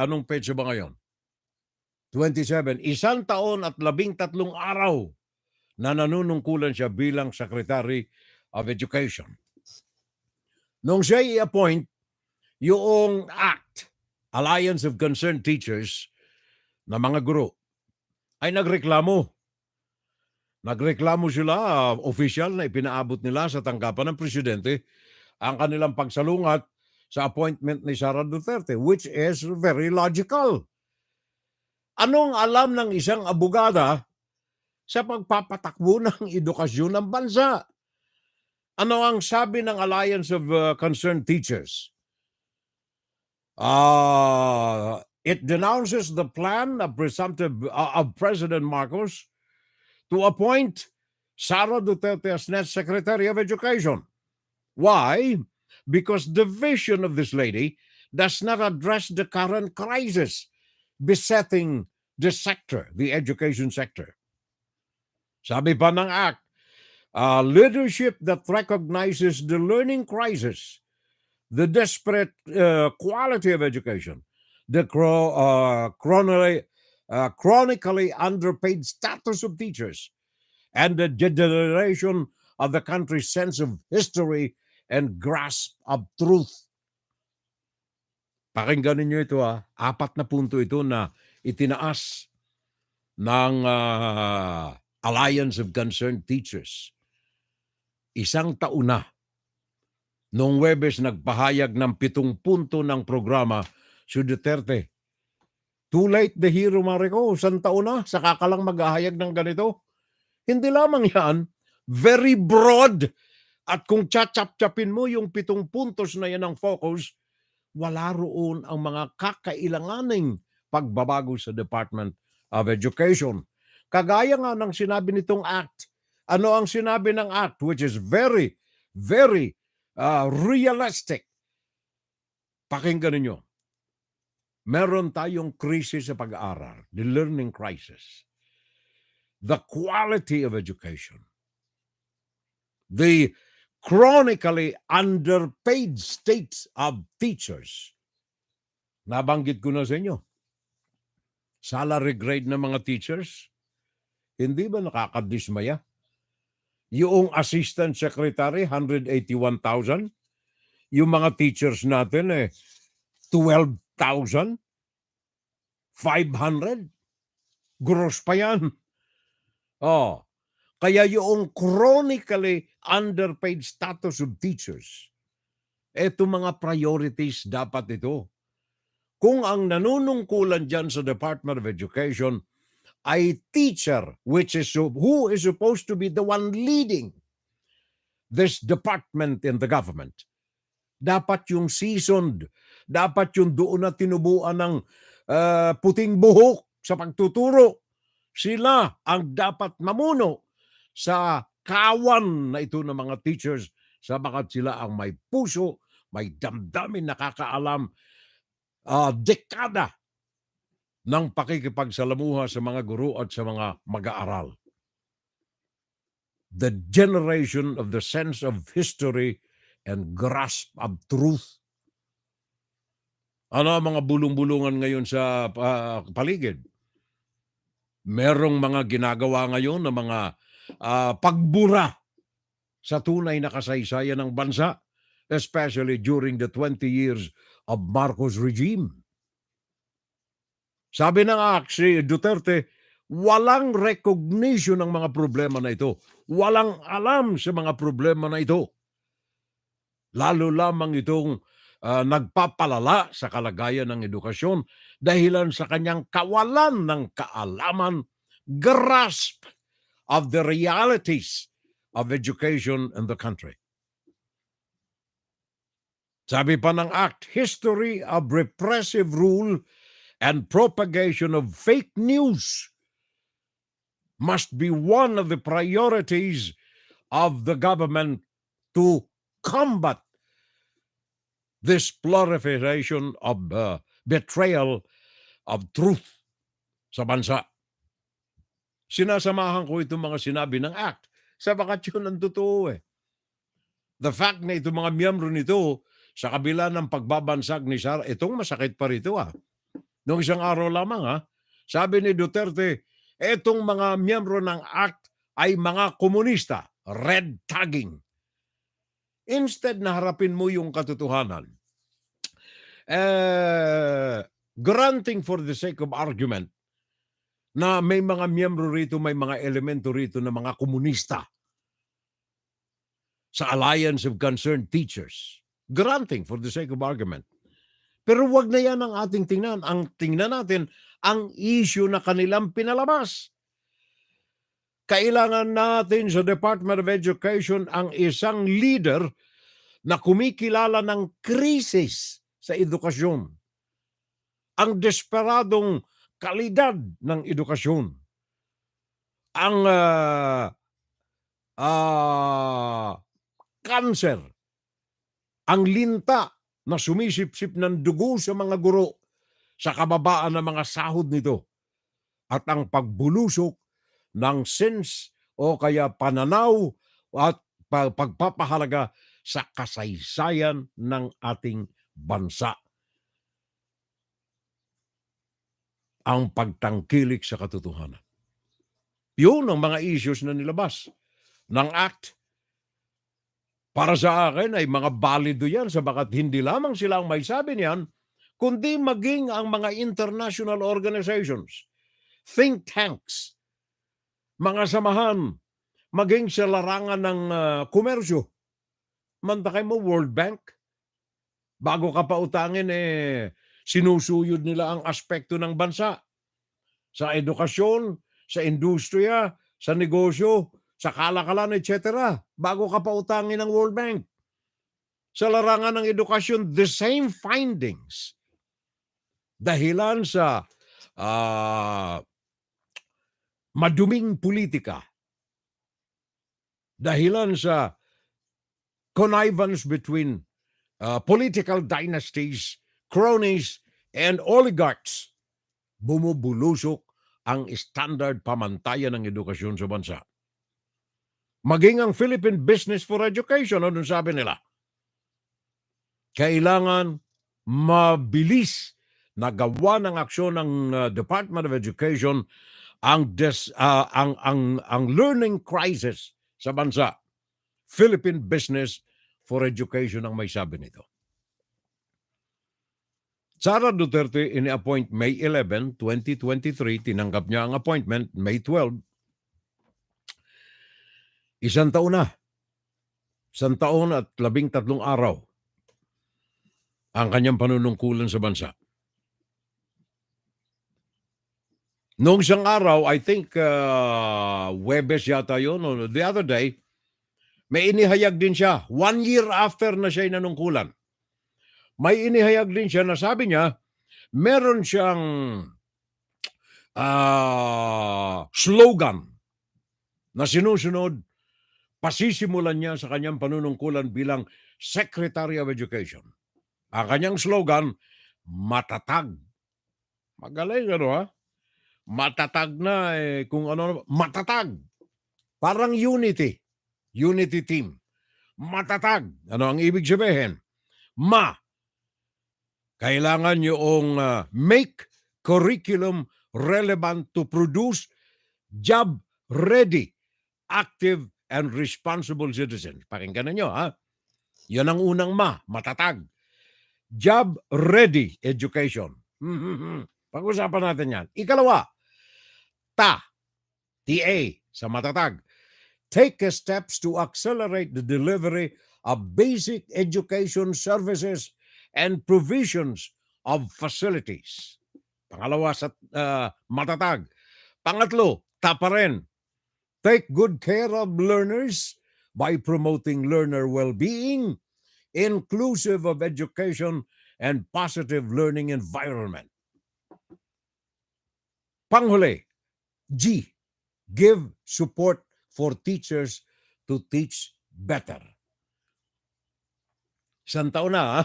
anong petsa ba ngayon? 27. 1 taon at 13 araw na nanunungkulan siya bilang Secretary of Education. Nung siya i-appoint, yung ACT, Alliance of Concerned Teachers, na mga guro, ay nagreklamo. Nagreklamo sila, official na ipinaabot nila sa tanggapan ng presidente ang kanilang pagsalungat sa appointment ni Sara Duterte, which is very logical. Anong alam ng isang abogada sa pagpapatakbo ng edukasyon ng bansa? Ano ang sabi ng Alliance of Concerned Teachers? It denounces the plan of President Marcos to appoint Sara Duterte as next Secretary of Education. Why? Because the vision of this lady does not address the current crisis besetting the sector, the education sector. Sabi pa ng ACT, leadership that recognizes the learning crisis, the desperate quality of education, the chronically underpaid status of teachers, and the degeneration of the country's sense of history and grasp of truth. Pakinggan ninyo ito, 4 na punto ito na itinaas ng Alliance of Concerned Teachers. Isang taon na. Noong Webes, nagpahayag ng 7 punto ng programa si Duterte. Too late the hero, Marico. Isang taon na, saka ka lang maghahayag ng ganito. Hindi lamang yan, very broad. At kung chachap-chapin mo yung 7 puntos na yan ng focus, wala roon ang mga kakailanganing pagbabago sa Department of Education. Kagaya nga ng sinabi nitong act. Ano ang sinabi ng act? Which is very, very realistic. Pakinggan ninyo. Meron tayong krisis sa pag-aaral, the learning crisis, the quality of education, the chronically underpaid states of teachers. Nabanggit ko na sa inyo. Salary grade ng mga teachers, hindi ba nakakadismaya? Yung assistant secretary, 181,000. Yung mga teachers natin, 12,500. Gross pa yan. Kaya yung chronically underpaid status of teachers, eto mga priorities dapat ito. Kung ang nanunungkulan dyan sa Department of Education ay teacher, who is supposed to be the one leading this department in the government, dapat yung seasoned, dapat yung doon na tinubuan ng puting buhok sa pagtuturo. Sila ang dapat mamuno sa kawan na ito ng mga teachers sabagat sila ang may puso, may damdamin, nakakaalam, dekada ng pakikipagsalamuha sa mga guro at sa mga mag-aaral. The generation of the sense of history and grasp of truth. Ano ang mga bulong-bulungan ngayon sa paligid? Merong mga ginagawa ngayon na mga pagbura sa tunay na kasaysayan ng bansa, especially during the 20 years of Marcos regime. Sabi ng si Duterte, walang recognition ng mga problema na ito. Walang alam sa mga problema na ito. Lalo lamang itong nagpapalala sa kalagayan ng edukasyon dahilan sa kanyang kawalan ng kaalaman, grasp of the realities of education in the country. Sabi pa ng act, history of repressive rule and propagation of fake news must be one of the priorities of the government to combat this proliferation of betrayal of truth sa bansa. Sinasamahan ko itong mga sinabi ng act sabagat yun ang totoo The fact na itong mga miyembro nito sa kabila ng pagbabansag ni Sara, itong masakit pa rito Noong isang araw lamang sabi ni Duterte, itong mga miyembro ng ACT ay mga komunista, red tagging. Instead na harapin mo yung katotohanan, granting for the sake of argument na may mga miyembro rito, may mga elemento rito na mga komunista sa Alliance of Concerned Teachers. Granting for the sake of argument. Pero wag na yan ang ating tingnan. Ang tingnan natin, ang issue na kanilang pinalabas. Kailangan natin sa Department of Education ang isang leader na kumikilala ng krisis sa edukasyon. Ang desperadong kalidad ng edukasyon. Ang cancer. Ang linta na sumisipsip ng dugo sa mga guro sa kababaan ng mga sahod nito at ang pagbulusok ng sense o kaya pananaw at pagpapahalaga sa kasaysayan ng ating bansa. Ang pagtangkilik sa katotohanan. Yun ang mga issues na nilabas ng ACT. Para sa akin ay mga balido yan sabagat hindi lamang sila ang may sabi niyan, kundi maging ang mga international organizations, think tanks, mga samahan, maging sa larangan ng komersyo. Mantakay mo, World Bank, bago ka pa utangin, sinusuyod nila ang aspekto ng bansa. Sa edukasyon, sa industriya, sa negosyo, sa kalakalan, etc. Bago ka pa utangin ng World Bank. Sa larangan ng edukasyon, the same findings. Dahilan sa maduming politika. Dahilan sa connivance between political dynasties, cronies, and oligarchs. Bumubulusok ang standard pamantayan ng edukasyon sa bansa. Maging ang Philippine Business for Education, ano sabi nila? Kailangan mabilis na gawa ng aksyon ng Department of Education ang learning crisis sa bansa. Philippine Business for Education ang may sabi nito. Sara Duterte ini-appoint May 11, 2023. Tinanggap niya ang appointment May 12. Isang taon na. Isang taon at 13 araw ang kanyang panunungkulan sa bansa. Noong isang araw, I think Webes yata yun, or the other day, may inihayag din siya. 1 year after na siya nanungkulan. May inihayag din siya na sabi niya, meron siyang slogan na sinusunod, pasisimulan niya sa kanyang panunungkulan bilang Secretary of Education. Ang kanyang slogan, matatag. Magaling, ano ha? Matatag na, kung ano, matatag. Parang unity. Unity team. Matatag. Ano ang ibig sabihin? Kailangan yung make curriculum relevant to produce job-ready, active, and responsible citizens. Pakinggan ninyo, ha? Yan ang unang matatag. Job-ready education. Pag-usapan natin yan. Ikalawa, TA, sa matatag. Take steps to accelerate the delivery of basic education services and provisions of facilities. Pangalawa sa matatag. Pangatlo, TA pa rin. Take good care of learners by promoting learner well-being, inclusive of education, and positive learning environment. Panghuli, G, give support for teachers to teach better. Isang taon na, ha?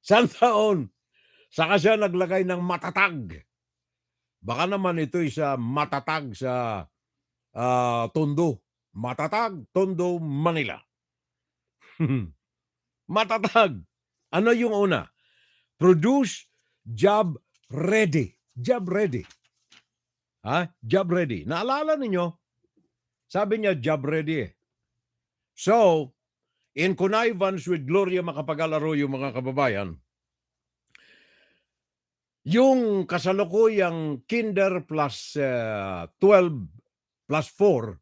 Isang taon. Saka siya naglagay ng matatag. Baka naman ito sa matatag sa Tondo. Matatag, Tondo, Manila. Matatag. Ano yung una? Produce job ready. Job ready. Ha? Job ready. Naalala ninyo? Sabi niya job ready. So, in connivance with Gloria Macapagal-Arroyo, mga kababayan, yung kasalukuyang kinder plus 12 plus 4,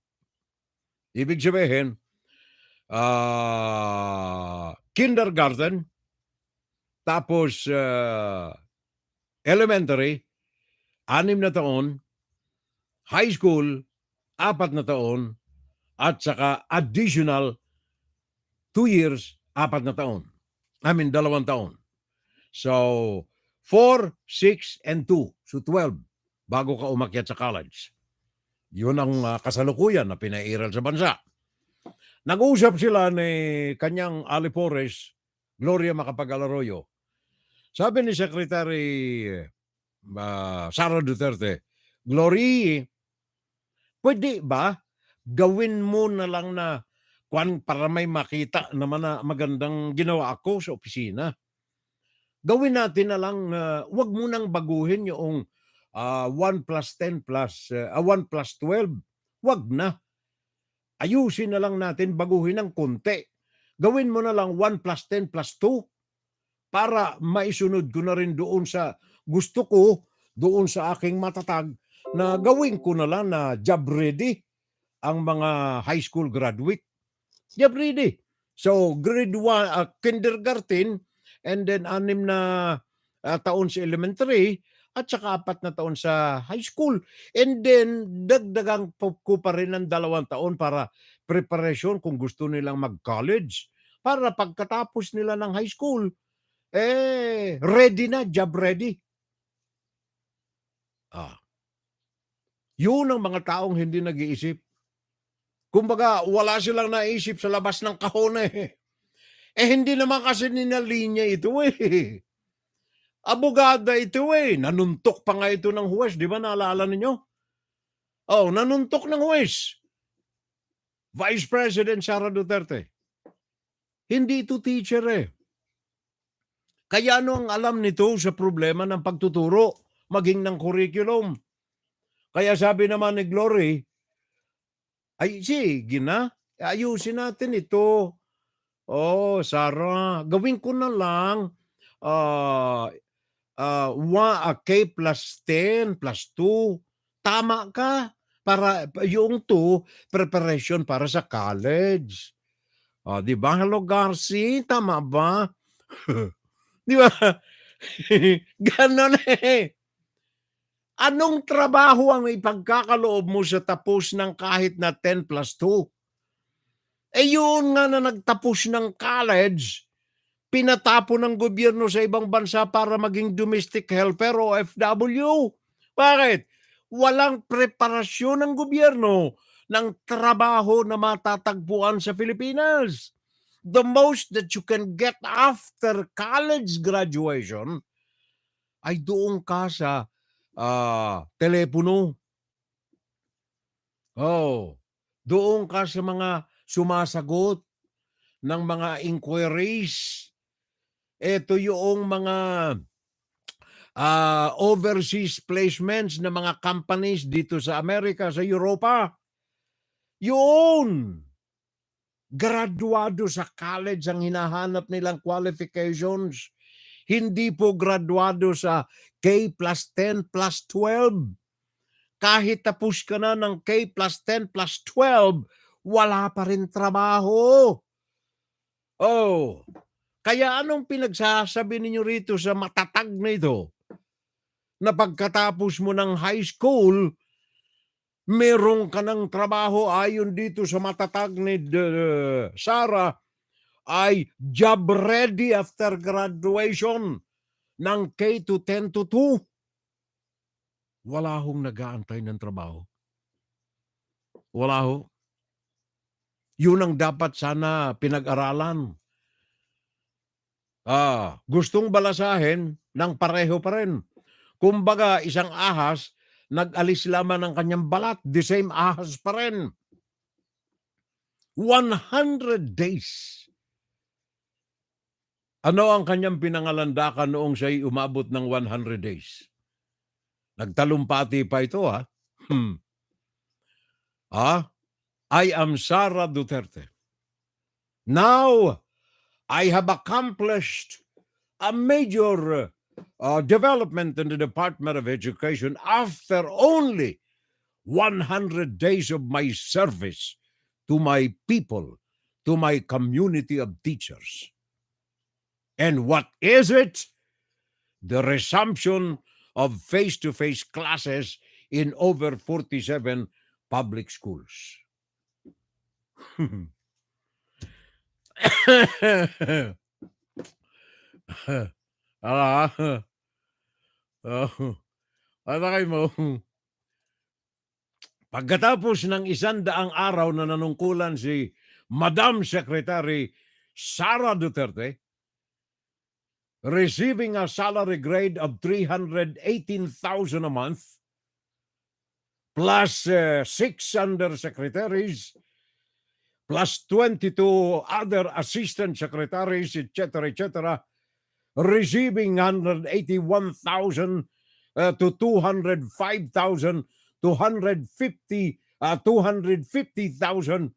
ibig sabihin, kindergarten, tapos elementary, 6 na taon, high school, 4 na taon, at saka additional 2 years, 4 na taon. 2 taon. So, 4, 6, and 2. So, 12 bago ka umakyat sa college. Yun ang kasalukuyan na pinairal sa bansa. Nag-uusap sila ni kanyang Alipores, Gloria Macapagal-Arroyo. Sabi ni Secretary Sara Duterte, Glory, pwede ba gawin mo na lang na para may makita naman na magandang ginawa ako sa opisina? Gawin natin na lang, wag mo nang baguhin yung 1 plus 10 plus 1 plus 12. Wag na. Ayusin na lang natin, baguhin ng konti. Gawin mo na lang 1 plus 10 plus 2 para maisunod ko na rin doon sa gusto ko, doon sa aking matatag na gawin ko na lang na job ready ang mga high school graduate. Job ready. So, grade 1, kindergarten, and then 6 na taon sa elementary, at saka 4 na taon sa high school. And then, dagdagang ko pa rin ng 2 taon para preparation kung gusto nilang mag-college. Para pagkatapos nila ng high school, ready na, job ready. Yun ang mga taong hindi nag-iisip. Kumbaga, wala silang naisip sa labas ng kahon eh. Hindi naman kasi ninalinya ito eh. Abogada ito eh. Nanuntok pa nga ito ng huwes. Di ba naalala ninyo? Nanuntok ng huwes. Vice President Sara Duterte. Hindi ito teacher eh. Kaya ano ang alam nito sa problema ng pagtuturo, maging ng curriculum? Kaya sabi naman ni Glory, ay sige na, ayusin natin ito. Sara, gawin ko na lang K plus 10 plus 2. Tama ka. Para yung 2, preparation para sa college. Di ba? Hello, Garci? Tama ba? Di ba? Ganon eh. Anong trabaho ang ipagkakaloob mo sa tapos ng kahit na 10 plus 2? Yun nga na nagtapos ng college, pinatapo ng gobyerno sa ibang bansa para maging domestic helper o OFW. Bakit? Walang preparasyon ng gobyerno ng trabaho na matatagpuan sa Pilipinas. The most that you can get after college graduation ay doon ka sa telepono. Doon ka sa mga sumasagot ng mga inquiries. Ito yung mga overseas placements ng mga companies dito sa Amerika, sa Europa. Yun! Graduado sa college ang hinahanap nilang qualifications. Hindi po graduado sa K plus 10 plus 12. Kahit tapos ka na ng K plus 10 plus 12, wala pa rin trabaho. Kaya anong pinagsasabi ninyo rito sa matatag na ito? Na pagkatapos mo ng high school, meron ka ng trabaho ayon dito sa matatag ni Sara, ay job ready after graduation ng K to 10 to 2. Wala hong nag-aantay ng trabaho. Wala ho. Yun ang dapat sana pinag-aralan. Gustong balasahin ng pareho pa rin. Kumbaga, isang ahas, nag-alis lamang ng kanyang balat, the same ahas pa rin. 100 days. Ano ang kanyang pinangalandakan noong siya'y umabot ng 100 days? Nagtalumpati pa ito, I am Sara Duterte. Now, I have accomplished a major development in the Department of Education after only 100 days of my service to my people, to my community of teachers. And what is it? The resumption of face-to-face classes in over 47 public schools. Patay mo. Pagkatapos ng 100 araw na nanungkulan si Madam Secretary Sara Duterte, receiving a salary grade of 318,000 a month, plus 6 undersecretaries, plus 22 other assistant secretaries, etc., receiving 181,000 to 205,000, 250,000.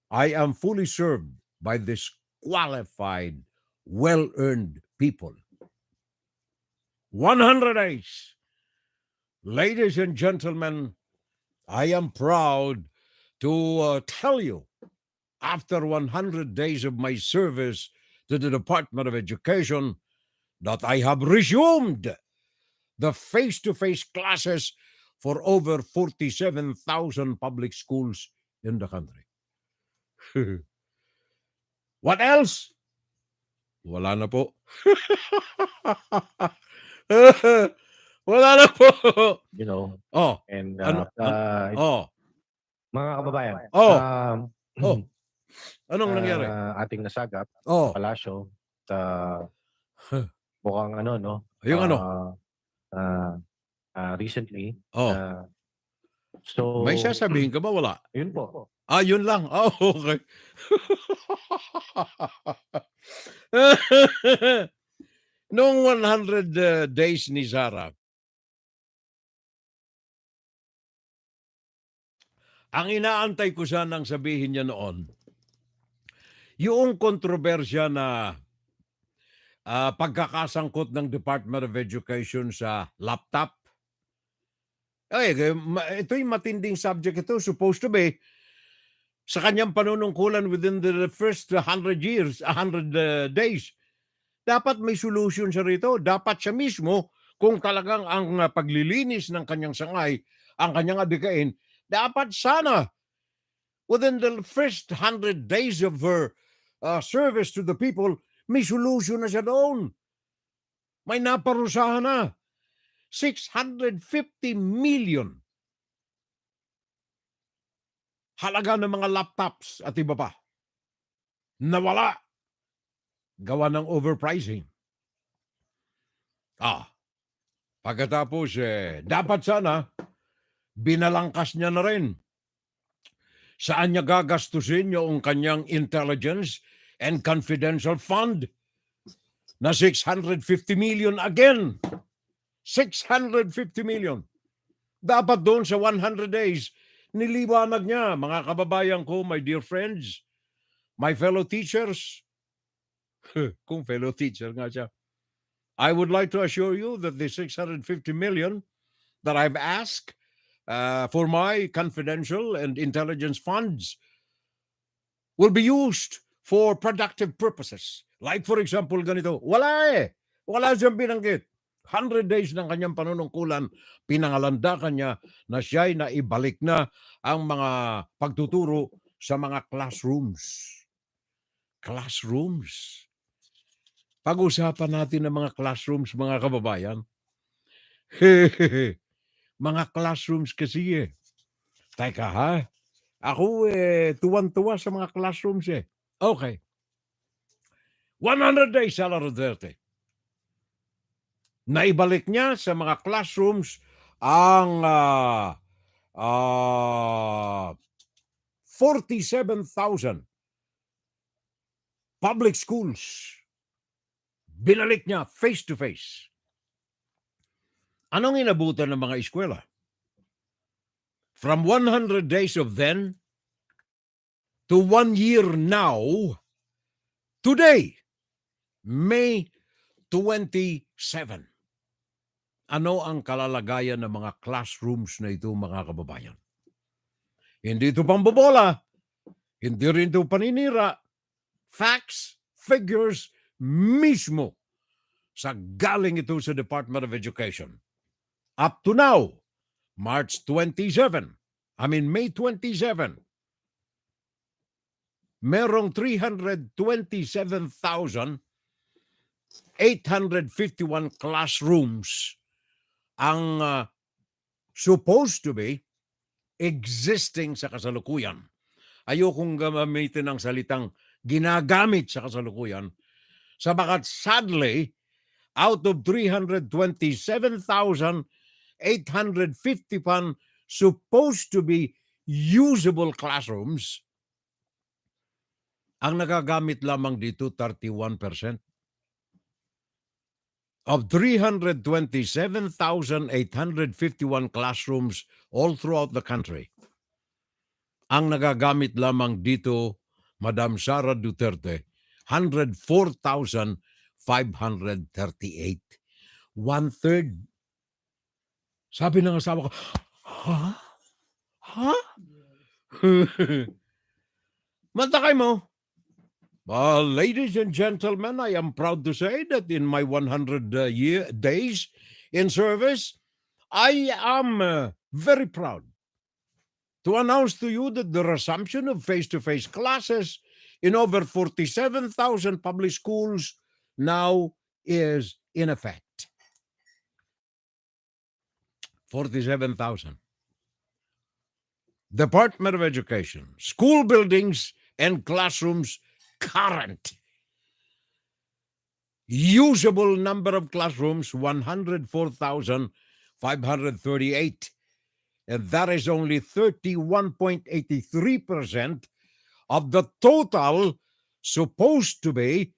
I am fully served by this qualified, well-earned people. 100 days. Ladies and gentlemen, I am proud to tell you, after 100 days of my service to the Department of Education, that I have resumed the face-to-face classes for over 47,000 public schools in the country. What else? Wala na po. Wala na po. You know, Oh, and mga kababayan, anong nangyari? ating nasagap Oh, sa palasyo sa mukhang no? yung ano? Recently. Oh. So, May sasabihin ka ba? Wala. Yun po. Yun lang. Oh, okay. Noong 100 days ni Sara, ang inaantay ko sanang sabihin niya noon, yung kontrobersya na pagkakasangkot ng Department of Education sa laptop. Ito'y matinding subject ito. Supposed to be, sa kanyang panunungkulan within the first 100 days, dapat may solution siya rito. Dapat siya mismo, kung talagang ang paglilinis ng kanyang sangay, ang kanyang adikain, dapat sana, within the first 100 days of her service to the people, may solution na siya doon. May naparusahan na. 650 million halaga ng mga laptops at iba pa. Nawala. Gawa ng overpricing. Pagkatapos, dapat sana, binalangkas niya na rin. Saan niya gagastusin yung kanyang intelligence and confidential fund na 650 million again. 650 million. Dapat doon sa 100 days, niliwanag niya, mga kababayan ko, my dear friends, my fellow teachers, kung fellow teacher nga siya, I would like to assure you that the 650 million that I've asked for my confidential and intelligence funds will be used for productive purposes. Like for example, ganito, wala siyang binanggit. 100 days ng kanyang panunungkulan, pinangalandakan niya na siya'y naibalik na ang mga pagtuturo sa mga classrooms. Classrooms. Pag-usapan natin ng mga classrooms, mga kababayan. Mga classrooms kasi Teka ha, ako tuwan-tuwa sa mga classrooms Okay. 100 days, Sara Duterte. Naibalik niya sa mga classrooms ang 47,000 public schools. Binalik niya face-to-face. Anong inabutan ng mga eskwela? From 100 days of then to 1 year now, today, May 27. Ano ang kalalagayan ng mga classrooms na ito, mga kababayan? Hindi ito pambobola. Hindi rin ito paninira. Facts, figures, mismo sa galing ito sa Department of Education. Up to now, May 27, merong 327,851 classrooms ang supposed to be existing sa kasalukuyan. Ayokong gamitin ang salitang ginagamit sa kasalukuyan. Sabagat sadly, out of 327,851 supposed to be usable classrooms, ang nagagamit lamang dito 31%. Of 327,851 classrooms all throughout the country, ang nagagamit lamang dito, Madam Sara Duterte, 104,538. 1/3. Sabi ng asawa ko, ha? Ha? Matakay mo. Ladies and gentlemen, I am proud to say that in my 100 days in service, I am very proud to announce to you that the resumption of face-to-face classes in over 47,000 public schools now is in effect. 47,000. Department of Education, school buildings and classrooms current. Usable number of classrooms, 104,538. And that is only 31.83% of the total supposed to be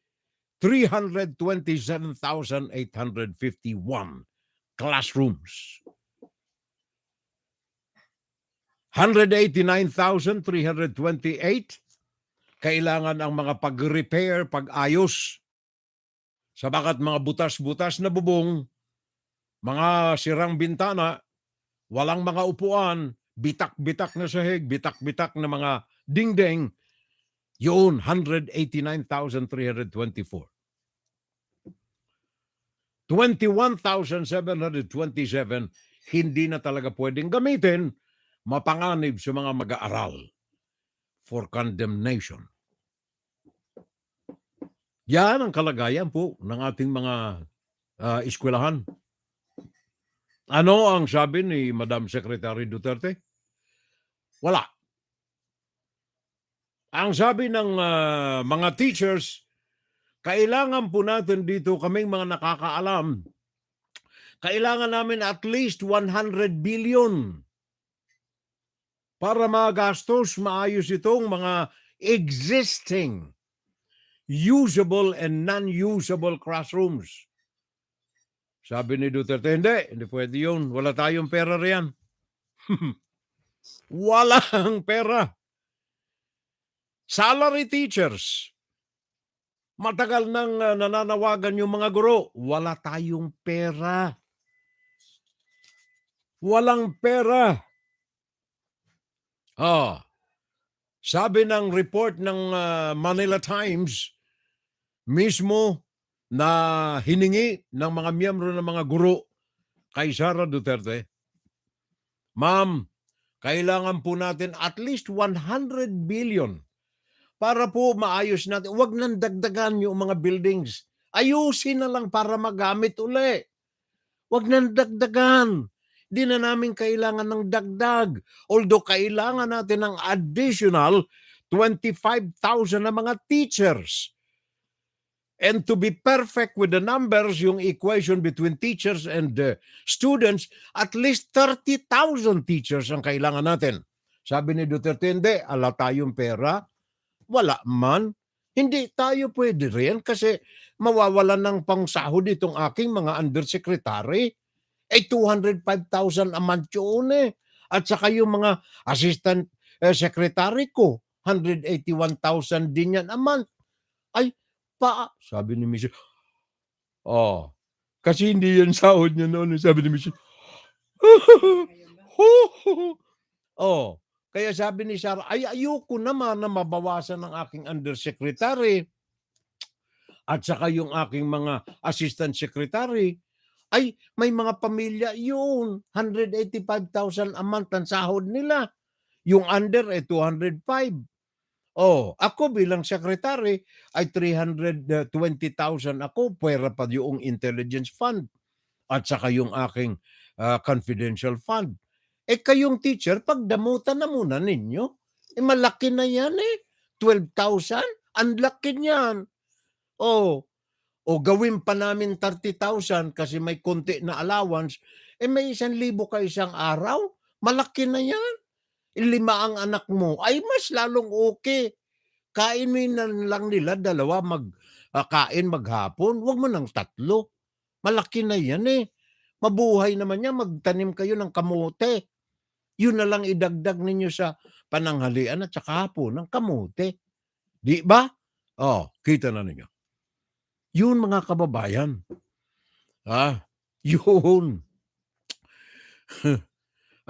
327,851 classrooms. 189,328 kailangan ang mga pag-repair, pag-ayos. Sabagat mga butas-butas na bubong, mga sirang bintana, walang mga upuan, bitak-bitak na sahig, bitak-bitak na mga dingding, yun, 189,324. 21,727 hindi na talaga pwedeng gamitin, mapanganib sa mga mag-aaral for condemnation. Yan ang kalagayan po ng ating mga eskwelahan. Ano ang sabi ni Madam Secretary Duterte? Wala. Ang sabi ng mga teachers, kailangan po natin dito kaming mga nakakaalam, kailangan namin at least 100 billion para magastos maayos itong mga existing usable and non-usable classrooms. Sabi ni Duterte, hindi pwede yun. Wala tayong pera riyan. Walang pera. Salary teachers. Matagal nang nananawagan yung mga guro. Wala tayong pera. Walang pera. Sabi ng report ng Manila Times, mismo na hiningi ng mga miyembro ng mga guro kay Sara Duterte, Ma'am, kailangan po natin at least 100 billion para po maayos natin. Huwag nang dagdagan yung mga buildings. Ayusin na lang para magamit uli. Huwag nang dagdagan. Di na namin kailangan ng dagdag. Although kailangan natin ng additional 25,000 na mga teachers. And to be perfect with the numbers, yung equation between teachers and students, at least 30,000 teachers ang kailangan natin. Sabi ni Duterte, hindi, ala tayong pera. Wala man. Hindi tayo pwede rin kasi mawawalan ng pangsahod itong aking mga undersecretary. 205,000 a month yun eh. At saka yung mga assistant secretary ko, 181,000 din yan a month. Sabi ni Michelle, kasi hindi yan sahod niya noon. Sabi ni Michelle, kaya sabi ni Sara, ayoko naman na mabawasan ng aking undersecretary at saka yung aking mga assistant secretary. May mga pamilya yun, 185,000 a month ang sahod nila. Yung under 205. Ako bilang secretary ay 320,000 ako, pwera pa yung intelligence fund at saka yung aking confidential fund. Kayong teacher, pagdamutan na muna ninyo. Malaki na yan 12,000? Ang laki niyan. Gawin pa namin 30,000 kasi may konti na allowance. May 1,000 ka isang araw? Malaki na yan. 5 ang anak mo, ay mas lalong okay. Kain mo lang nila 2 kain maghapon. Huwag mo ng 3. Malaki na yan Mabuhay naman yan, magtanim kayo ng kamote. Yun na lang idagdag ninyo sa pananghalian at saka hapon ng kamote. Di ba? Kita na ninyo. Yun mga kababayan. Yun.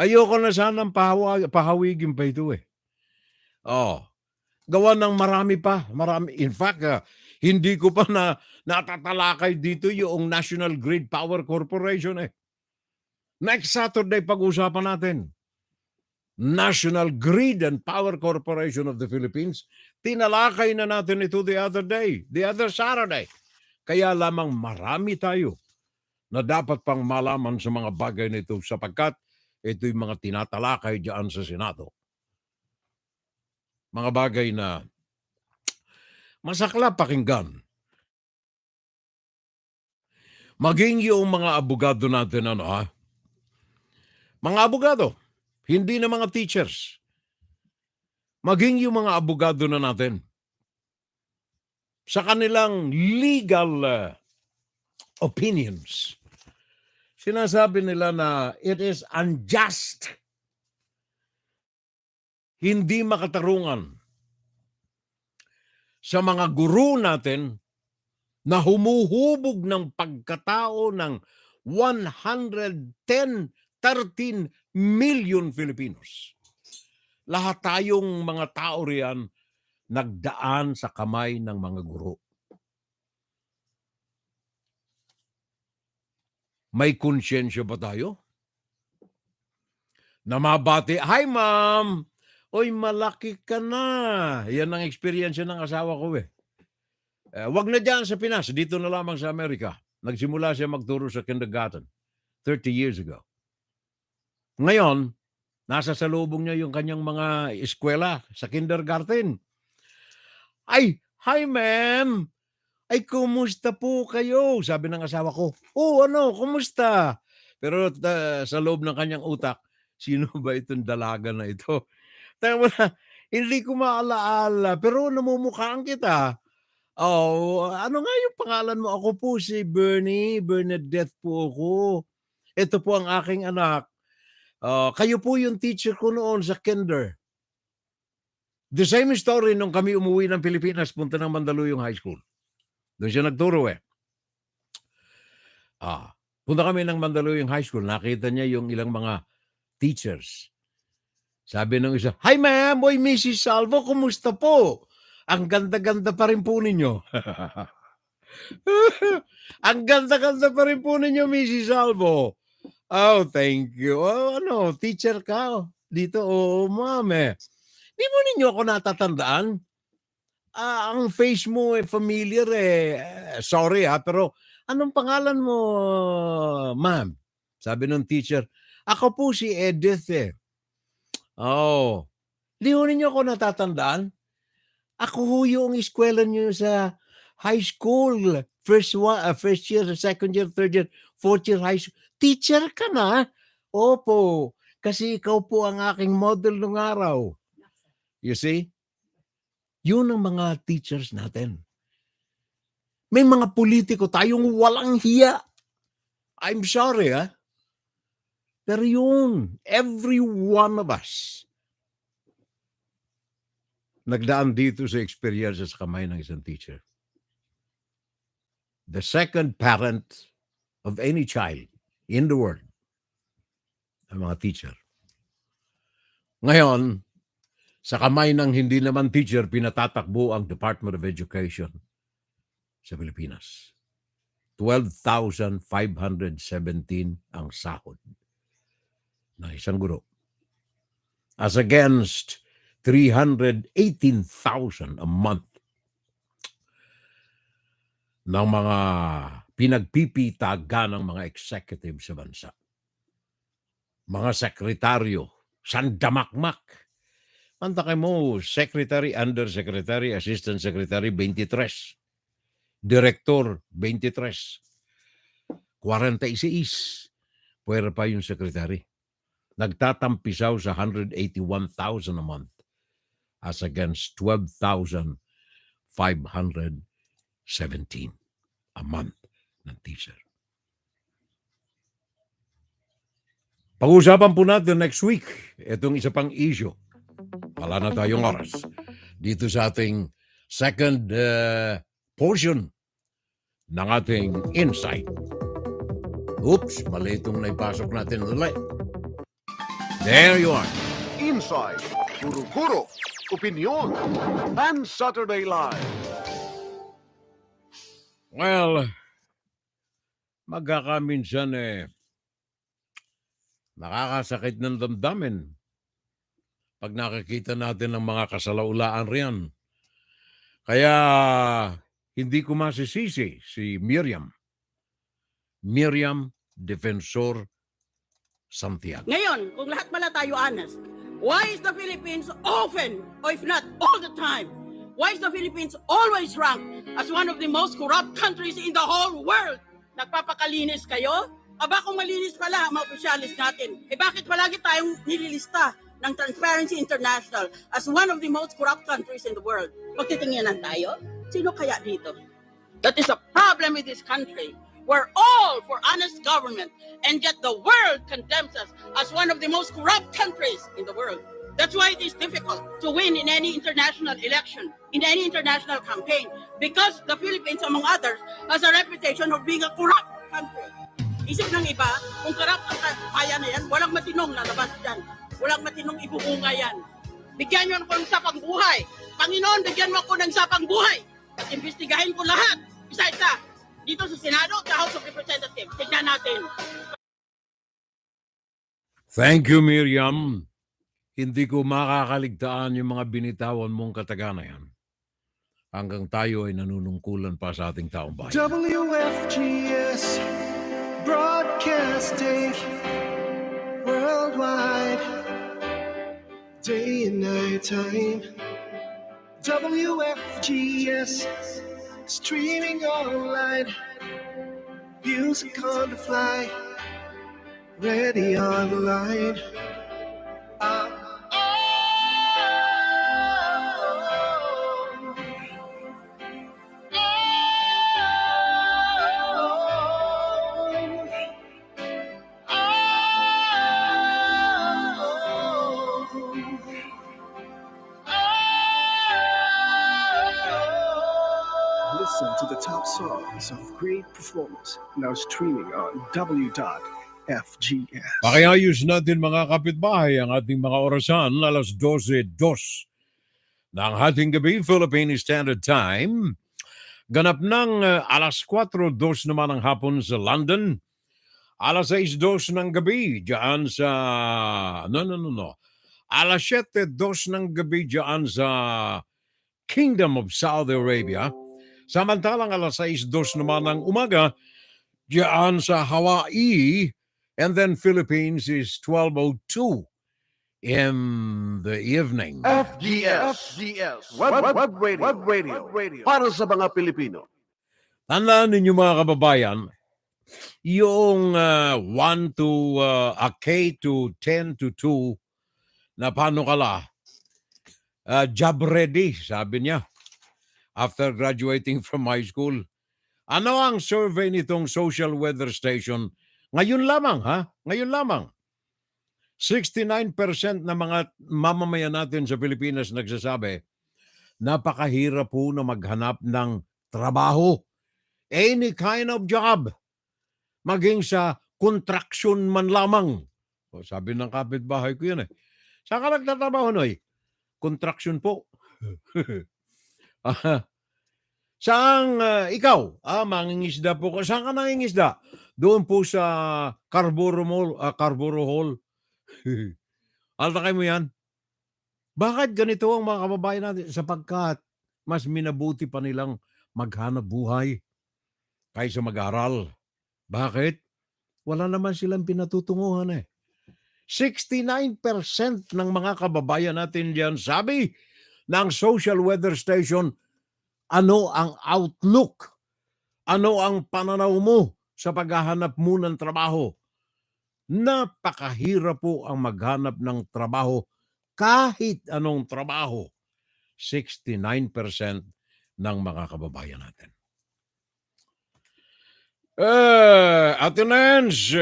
Ayoko na sanang pahawigin pa ito eh. Oh, gawa ng marami pa. Marami. In fact, hindi ko pa natatalakay dito yung National Grid Power Corporation eh. Next Saturday, pag-usapan natin. National Grid and Power Corporation of the Philippines. Tinalakay na natin ito the other Saturday. Kaya lamang marami tayo na dapat pang malaman sa mga bagay nito sapagkat ito'y mga tinatalakay diyan sa Senado. Mga bagay na masaklap pakinggan. Maging yung mga abogado natin, mga abogado, hindi na mga teachers. Maging yung mga abogado na natin sa kanilang legal opinions. Sinasabi nila na it is unjust, hindi makatarungan sa mga guro natin na humuhubog ng pagkatao ng 13 million Filipinos. Lahat tayong mga tao riyan nagdaan sa kamay ng mga guro. May konsyensya ba tayo? Namabati, "Hi ma'am! Oy, malaki ka na." Yan ang experience ng asawa ko eh. Wag na dyan sa Pinas, dito na lamang sa Amerika. Nagsimula siya magturo sa kindergarten 30 years ago. Ngayon, nasa salubong niya yung kanyang mga eskwela sa kindergarten. "Ay, hi ma'am! Ay, kumusta po kayo?" Sabi ng asawa ko. "Oh, kumusta?" Pero sa loob ng kanyang utak, sino ba itong dalaga na ito? Tama na, hindi ko maalaala, pero namumukhaan kita. "Oh, ano nga yung pangalan mo?" "Ako po si Bernie, Bernadette po ako. Ito po ang aking anak. Kayo po yung teacher ko noon sa kinder." The same story nung kami umuwi ng Pilipinas, punta ng Mandaluyong High School. Doon siya nagturo eh. Punta kami ng Mandaluyong High School, nakita niya yung ilang mga teachers. Sabi ng isa, "Hi ma'am, boy Mrs. Salvo, kumusta po? Ang ganda-ganda pa rin po ninyo." "Ang ganda-ganda pa rin po ninyo, Mrs. Salvo." "Oh, thank you." "Oh, teacher ka dito?" "Oo, ma'am eh." "Di mo ninyo ako natatandaan? Ang face mo familiar eh. Sorry pero anong pangalan mo, ma'am?" Sabi ng teacher, "Ako po si Edith eh." "Oh, di ho ninyo ako natatandaan? Ako ho yung eskwela niyo sa high school. First year, second year, third year, fourth year high school. Teacher ka na?" "Opo, kasi ikaw po ang aking model nung araw." You see? Yun ang mga teachers natin. May mga politiko tayong walang hiya. I'm sorry pero yun, every one of us nagdaan dito sa experience sa kamay ng isang teacher. The second parent of any child in the world, ang mga teacher. Ngayon, sa kamay ng hindi naman teacher, pinatatakbo ang Department of Education sa Pilipinas. 12,517 ang sahod ng isang guro. As against 318,000 a month ng mga pinagpipitaga ng mga executive sa bansa. Mga sekretaryo, sandamakmak. Mantakay mo, secretary, undersecretary, assistant secretary, 23. Direktor, 23. 46. Pwera pa yung secretary. Nagtatampisaw sa 181,000 a month as against 12,517 a month ng teacher. Pag-usapan po natin next week itong isa pang issue. Wala na tayong oras. Dito sa ating second portion ng ating insight. Oops, mali itong naipasok natin ulit. There you are. Inside, Guro-Guro, Opinion, and Saturday Live. Well, magkakaminsan nakakasakit ng damdamin pag nakikita natin ang mga kasalaulaan riyan. Kaya hindi ko masisisi si Miriam Defensor Santiago. Ngayon, kung lahat pala tayo honest, why is the Philippines often, or if not all the time, why is the Philippines always ranked as one of the most corrupt countries in the whole world? Nagpapakalinis kayo? Aba kung malinis pala ang mga opisyalis natin, bakit palagi tayong nililista ng Transparency International as one of the most corrupt countries in the world? Magtitingnan tayo? Sino kaya dito? That is a problem with this country. We're all for honest government, and yet the world condemns us as one of the most corrupt countries in the world. That's why it is difficult to win in any international election, in any international campaign, because the Philippines, among others, has a reputation of being a corrupt country. Isip ng iba, kung corrupt ang kaya na yan, walang matinong lalabas dyan. Walang matinong ibubunga yan. Bigyan nyo ako ng sapang buhay. Panginoon, bigyan mo ako ng sapang buhay. At imbestigahin ko lahat. Isa-isa. Dito sa Senado, sa House of Representatives. Tignan natin. Thank you, Miriam. Hindi ko makakaligtaan yung mga binitawan mong katagana yan. Hanggang tayo ay nanunungkulan pa sa ating taong bayan. WFGS Broadcasting worldwide, day and night time. WFGS streaming online, music on the fly, ready online. Listen to the top songs of great performers now streaming on w.fgs. Pakiayos natin mga kapitbahay ang ating mga orasan alas 12:02 ng hating gabi, Philippine Standard Time. Ganap ng alas 4:02 naman ang hapon sa London. Alas 6:02 ng gabi dyan sa... Alas 7:02 ng gabi dyan sa Kingdom of Saudi Arabia. Samantalang alas 6:02 naman ng umaga dyan sa Hawaii. And then Philippines is 12:02 in the evening. FGS Web Radio para sa mga Pilipino. Tandaan ninyo mga kababayan, yung 1 to K to 10 to 2 na panukala, job ready, sabi niya, after graduating from high school. Ano ang survey nitong social weather station? Ngayon lamang, Ngayon lamang. 69% na mga mamamayan natin sa Pilipinas nagsasabi, napakahirap po na maghanap ng trabaho. Any kind of job. Maging sa construction man lamang. O, sabi ng kapitbahay ko yun Saan ka nagtatrabaho, Noy? Construction po. Saan ikaw? Mangingisda po ko. Saan ka nangingisda? Doon po sa Carburo Hall. Altakay mo yan. Bakit ganito ang mga kababayan natin? Sapagkat mas minabuti pa nilang maghanap buhay kaysa mag-aral. Bakit? Wala naman silang pinatutunguhan 69% ng mga kababayan natin diyan sabi ng social weather station, ano ang outlook? Ano ang pananaw mo sa paghahanap mo ng trabaho? Napakahirap po ang maghanap ng trabaho kahit anong trabaho. 69% ng mga kababayan natin. Attendance,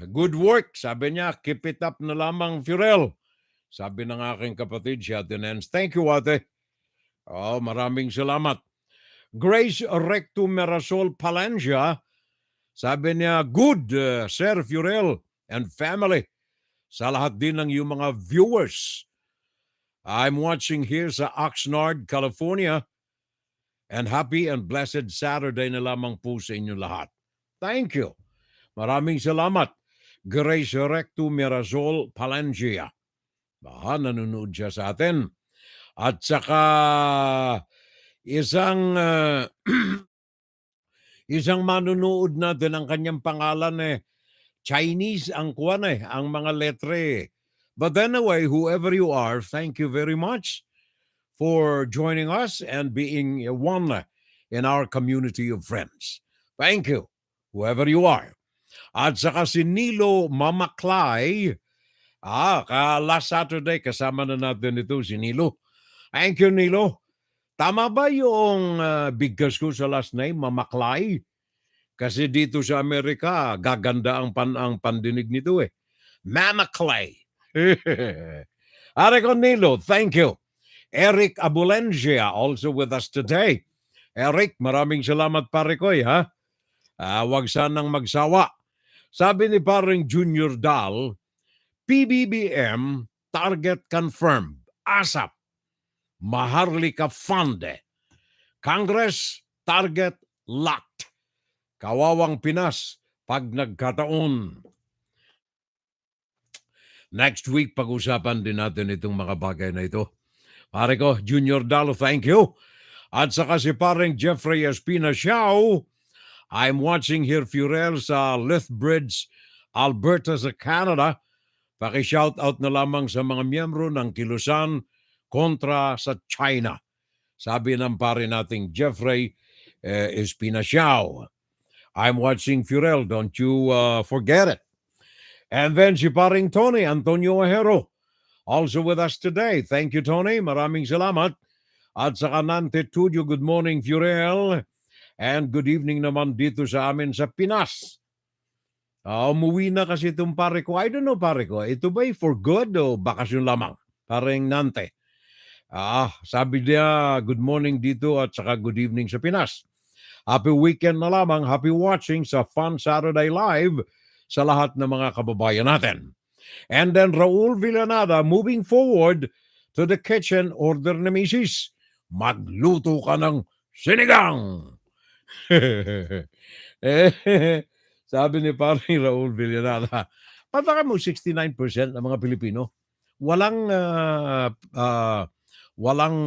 good work. Sabi niya, keep it up na lamang, Furel. Sabi ng aking kapatid, si Attendance. Thank you, ate. Maraming salamat. Grace Recto Merasol Palancia, sabi niya, good, Sir Furel and family. sa lahat din ng iyong mga viewers. I'm watching here sa Oxnard, California. And happy and blessed Saturday na lamang po sa inyo lahat. Thank you. Maraming salamat. Grace Recto Mirazol Palangia. Nanonood siya sa atin. At saka isang isang manunood natin ang kanyang pangalan Chinese ang kuwan ang mga letre. But anyway, whoever you are, thank you very much for joining us and being one in our community of friends. Thank you, whoever you are. At saka si Nilo Mamaklay, last Saturday kasama na natin ito si Nilo. Thank you, Nilo. Tama ba yung bigkas ko sa last name, Mamaklay? Kasi dito sa Amerika, gaganda ang pandinig nito Mamaklay. Are ko, Nilo, thank you. Eric Abulengia also with us today. Eric, maraming salamat pare ko ha. Wag sanang magsawa. Sabi ni parang Junior Dal, PBBM target confirmed. ASAP. Maharlika Fund. Congress target locked. Kawawang Pinas pag nagkataon. Next week pag-usapan din natin itong mga bagay na ito. Pare ko, Junior Dalo, thank you. At saka si pareng Jeffrey Espina Xiao, I'm watching here Furel sa Lethbridge, Alberta sa Canada. Paki-shoutout na lamang sa mga miyembro ng kilusan kontra sa China. Sabi ng pare nating Jeffrey Espina Xiao. I'm watching Furel, don't you forget it. And then si paring Tony Antonio Ojero, also with us today. Thank you, Tony. Maraming salamat. At saka Nante Tudio, good morning, Furel. And good evening naman dito sa amin sa Pinas. Umuwi na kasi itong pare ko. I don't know, pare ko. Ito ba for good o bakasyon lamang? Parang Nante. Sabi niya, good morning dito at saka good evening sa Pinas. Happy weekend na lamang. Happy watching sa Fun Saturday Live sa lahat ng mga kababayan natin. And then Raul Villanada, moving forward to the kitchen, order na misis, magluto ka ng sinigang. Sabi ni paring Raul Villanada, pataka mo 69% ng mga Pilipino, walang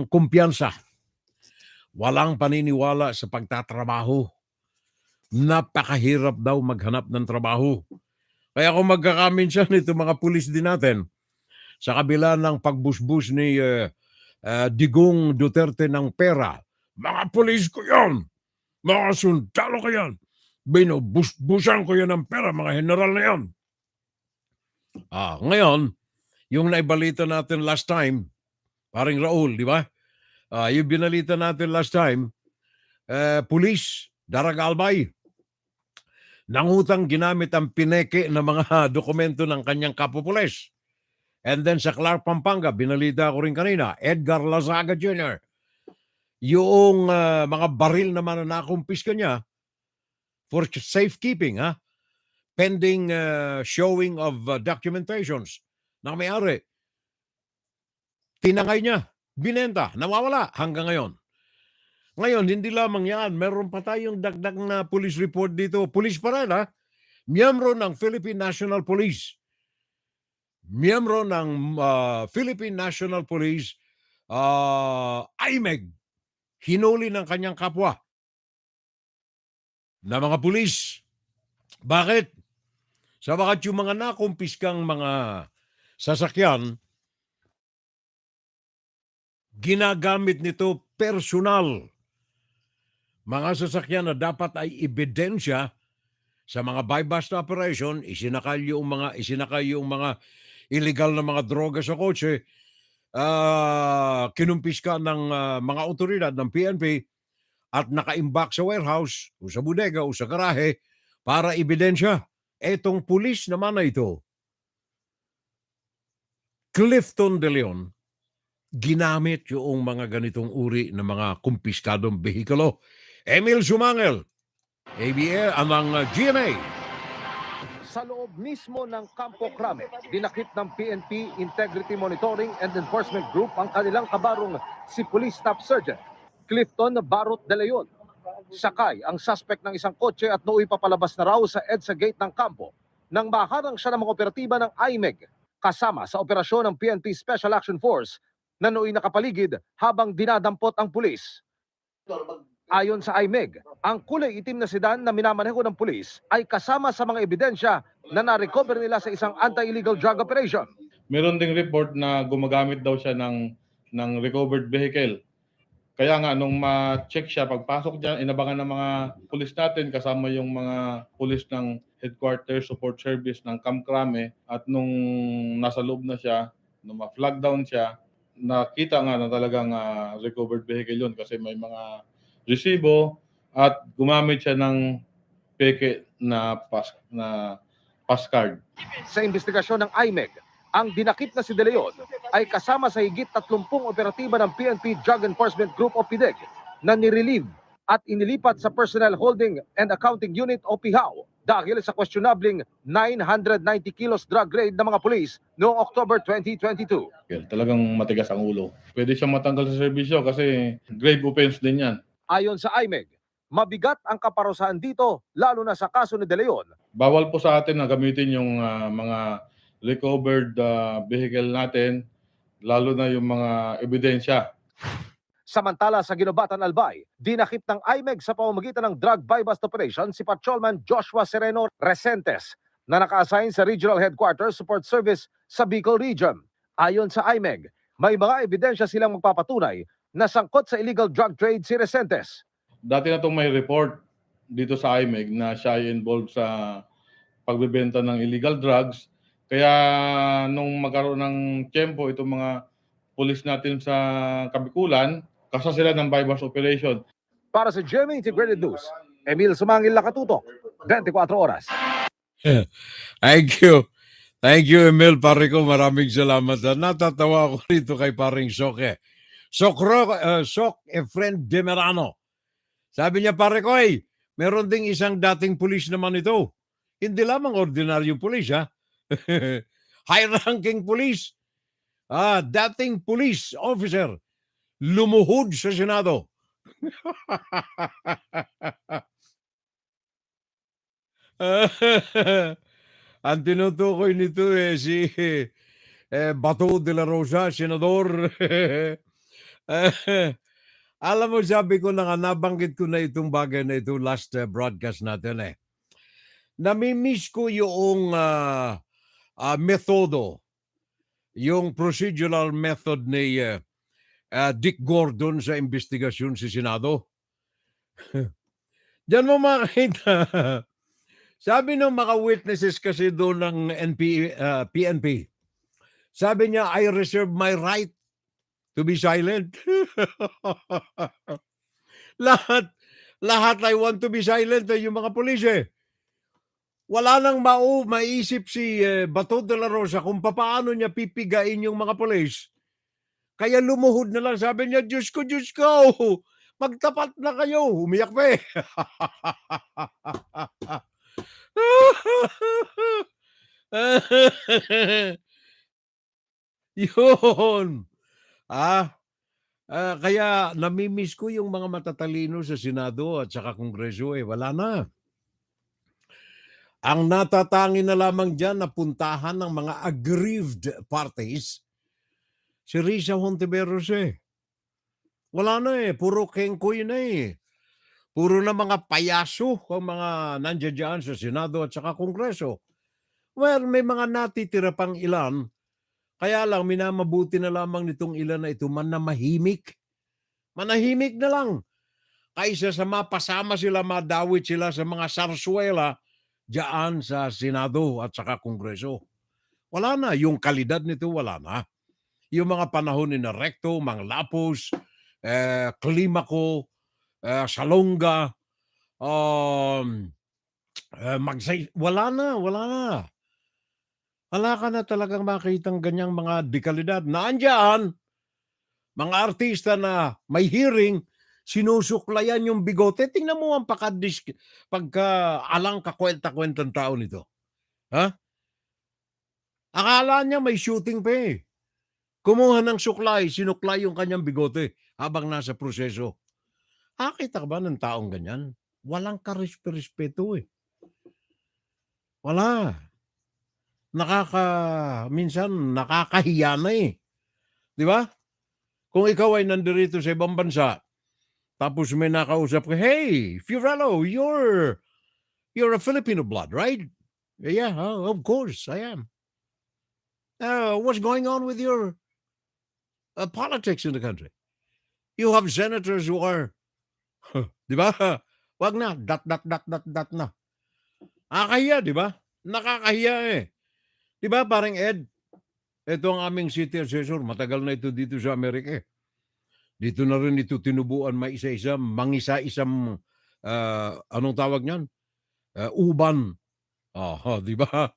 kumpiyansa, walang paniniwala sa pagtatrabaho. Napakahirap daw maghanap ng trabaho. Kaya kung magkakaminsan ito mga pulis din natin, sa kabila ng pagbusbus ni Digong Duterte ng pera, mga pulis ko yan, mga sundalo ko yan, binubusbusan ko yan ng pera, mga general na yan. Ngayon, yung naibalita natin last time, paring Raul, di ba? Yung binalita natin last time, pulis, Daragalbay, nangutang ginamit ang pineke ng mga dokumento ng kanyang kapupulis. And then sa Clark, Pampanga, binalita ko rin kanina, Edgar Lazaga Jr., yung mga baril naman na nakumpiska niya for safekeeping, pending showing of documentations na may-ari. Tinangay niya, binenta, nawawala hanggang ngayon. Ngayon, hindi lamang yan. Meron pa tayong dagdag na police report dito. Police pa rin, miyembro ng Philippine National Police. Miyembro ng Philippine National Police, IMEG, hinuli ng kanyang kapwa na mga pulis. Bakit? Sabagat yung mga nakumpiskang mga sasakyan, ginagamit nito personal. Mga sasakyan na dapat ay ebidensya sa mga buy-bust operation, isinakay yung mga illegal na mga droga sa kotse, kinumpiska ng mga otoridad ng PNP at nakaimbak sa warehouse o sa bodega o sa garahe para ebidensya. Etong pulis naman na ito, Clifton De Leon, ginamit yung mga ganitong uri ng mga kumpiskadong behikulo. Emil Sumangel, ABA, ang GMA. Sa loob mismo ng Campo Crame, dinakip ng PNP Integrity Monitoring and Enforcement Group ang kanilang kabarong si Police Staff Sergeant Clifton Barot de Leon. Sakay ang suspect ng isang kotse at nooy papalabas na raw sa EDSA gate ng kampo nang maharang siya ng mga operatiba ng IMEG kasama sa operasyon ng PNP Special Action Force na nooy nakapaligid habang dinadampot ang pulis. Ayon sa IMEG, ang kulay itim na sedan na minamaneho ng pulis ay kasama sa mga ebidensya na na-recover nila sa isang anti-illegal drug operation. Meron ding report na gumagamit daw siya ng recovered vehicle. Kaya nga, nung ma-check siya, pagpasok dyan, inabangan ng mga pulis natin, kasama yung mga pulis ng Headquarters Support Service ng Camp Crame. At nung nasa loob na siya, nung ma-flag down siya, nakita nga na talagang recovered vehicle yun kasi may mga resibo at gumamit siya ng peke na pass card. Sa investigasyon ng IMEG, ang dinakip na si De Leon ay kasama sa higit 30 operatiba ng PNP Drug Enforcement Group o PIDEG na nirelieve at inilipat sa Personnel Holding and Accounting Unit o PIHAO dahil sa questionabling 990 kilos drug raid ng mga pulis noong October 2022. Talagang matigas ang ulo. Pwede siyang matanggal sa serbisyo kasi grave offense din yan. Ayon sa IMEG, mabigat ang kaparusahan dito lalo na sa kaso ni De Leon. Bawal po sa atin na gamitin yung mga recovered vehicle natin, lalo na yung mga ebidensya. Samantala sa Ginobatan Albay, dinakip ng IMEG sa pamamagitan ng drug buy-bust operation si Patrolman Joshua Sereno Resentes na naka-assign sa Regional Headquarters Support Service sa Bicol Region. Ayon sa IMEG, may mga ebidensya silang magpapatunay na sangkot sa illegal drug trade si Resentes. Dati na itong may report dito sa IMEG na siya ay involved sa pagbebenta ng illegal drugs. Kaya nung magkaroon ng tiyempo itong mga pulis natin sa Kabikulan, kasa sila ng buy-bust operation. Para sa GMA Integrated News, Emil Sumangil Lakatutok, 24 oras. Thank you. Thank you, Emil, pare ko. Maraming salamat. Natatawa ako rito kay paring Soke. Sok Efren Demerano. Sabi niya, pare ko, meron ding isang dating pulis naman ito. Hindi lamang ordinaryong pulis, ha? High-ranking pulis. Dating police officer. Lumuhod sa Senado. Ang tinutukoy nito si Bato de la Rosa, senador. Alam mo, sabi ko na nga, nabanggit ko na itong bagay na ito last broadcast natin Namimiss ko yung metodo, yung procedural method ni Dick Gordon sa investigasyon sa Senado. Diyan mo makita. Sabi ng mga witnesses kasi doon ng PNP, sabi niya, I reserve my right to be silent. lahat I want to be silent yung mga pulis Wala nang maisip si Bato de la Rosa kung paano niya pipigain yung mga pulis. Kaya lumuhod na lang. Sabi niya, Diyos ko, magtapat na kayo. Umiyak pa Yun. Kaya namimiss ko yung mga matatalino sa Senado at saka Kongreso Wala na. Ang natatangi na lamang dyan na puntahan ng mga aggrieved parties, si Risa Hontiveros Wala na puro kengkoy na Puro na mga payaso ang mga nandiyan dyan sa Senado at saka Kongreso. Well, may mga natitira pang ilan, kaya lang minamabuti na lamang nitong ilan na ito manahimik. Manahimik na lang. Kaysa sa mapasama sila, madawit sila sa mga sarswela diyan sa Senado at saka Kongreso. Wala na. Yung kalidad nito, wala na. Yung mga panahon ni Recto, Mang Lapos, Climaco, Salonga, wala na. Wala ka na talagang makitang ganyang mga dekalidad. Naandyan, mga artista na may hearing, sinusuklayan yung bigote. Tingnan mo ang pagka-alang kakwenta-kwentang tao nito. Ha? Akala niya may shooting pa eh. Kumuha ng suklay, sinuklay yung kanyang bigote habang nasa proseso. Kita ka ba ng taong ganyan? Walang karespeto eh. Wala. Minsan nakakahiya na eh. Di ba? Kung ikaw ay nandirito sa ibang bansa, tapos may nakausap ka, hey, Fiorello, you're a Filipino blood, right? Yeah, of course, I am. What's going on with your politics in the country? You have senators who are, di ba? Wag na, dat na. Nakakahiya, di ba? Nakakahiya eh. Di ba, parang Ed? Ito ang aming city assessor. Matagal na ito dito sa Amerika eh. Dito na rin ito tinubuan maisa-isa, mangisa-isang, anong tawag niyan? Uban. Di ba?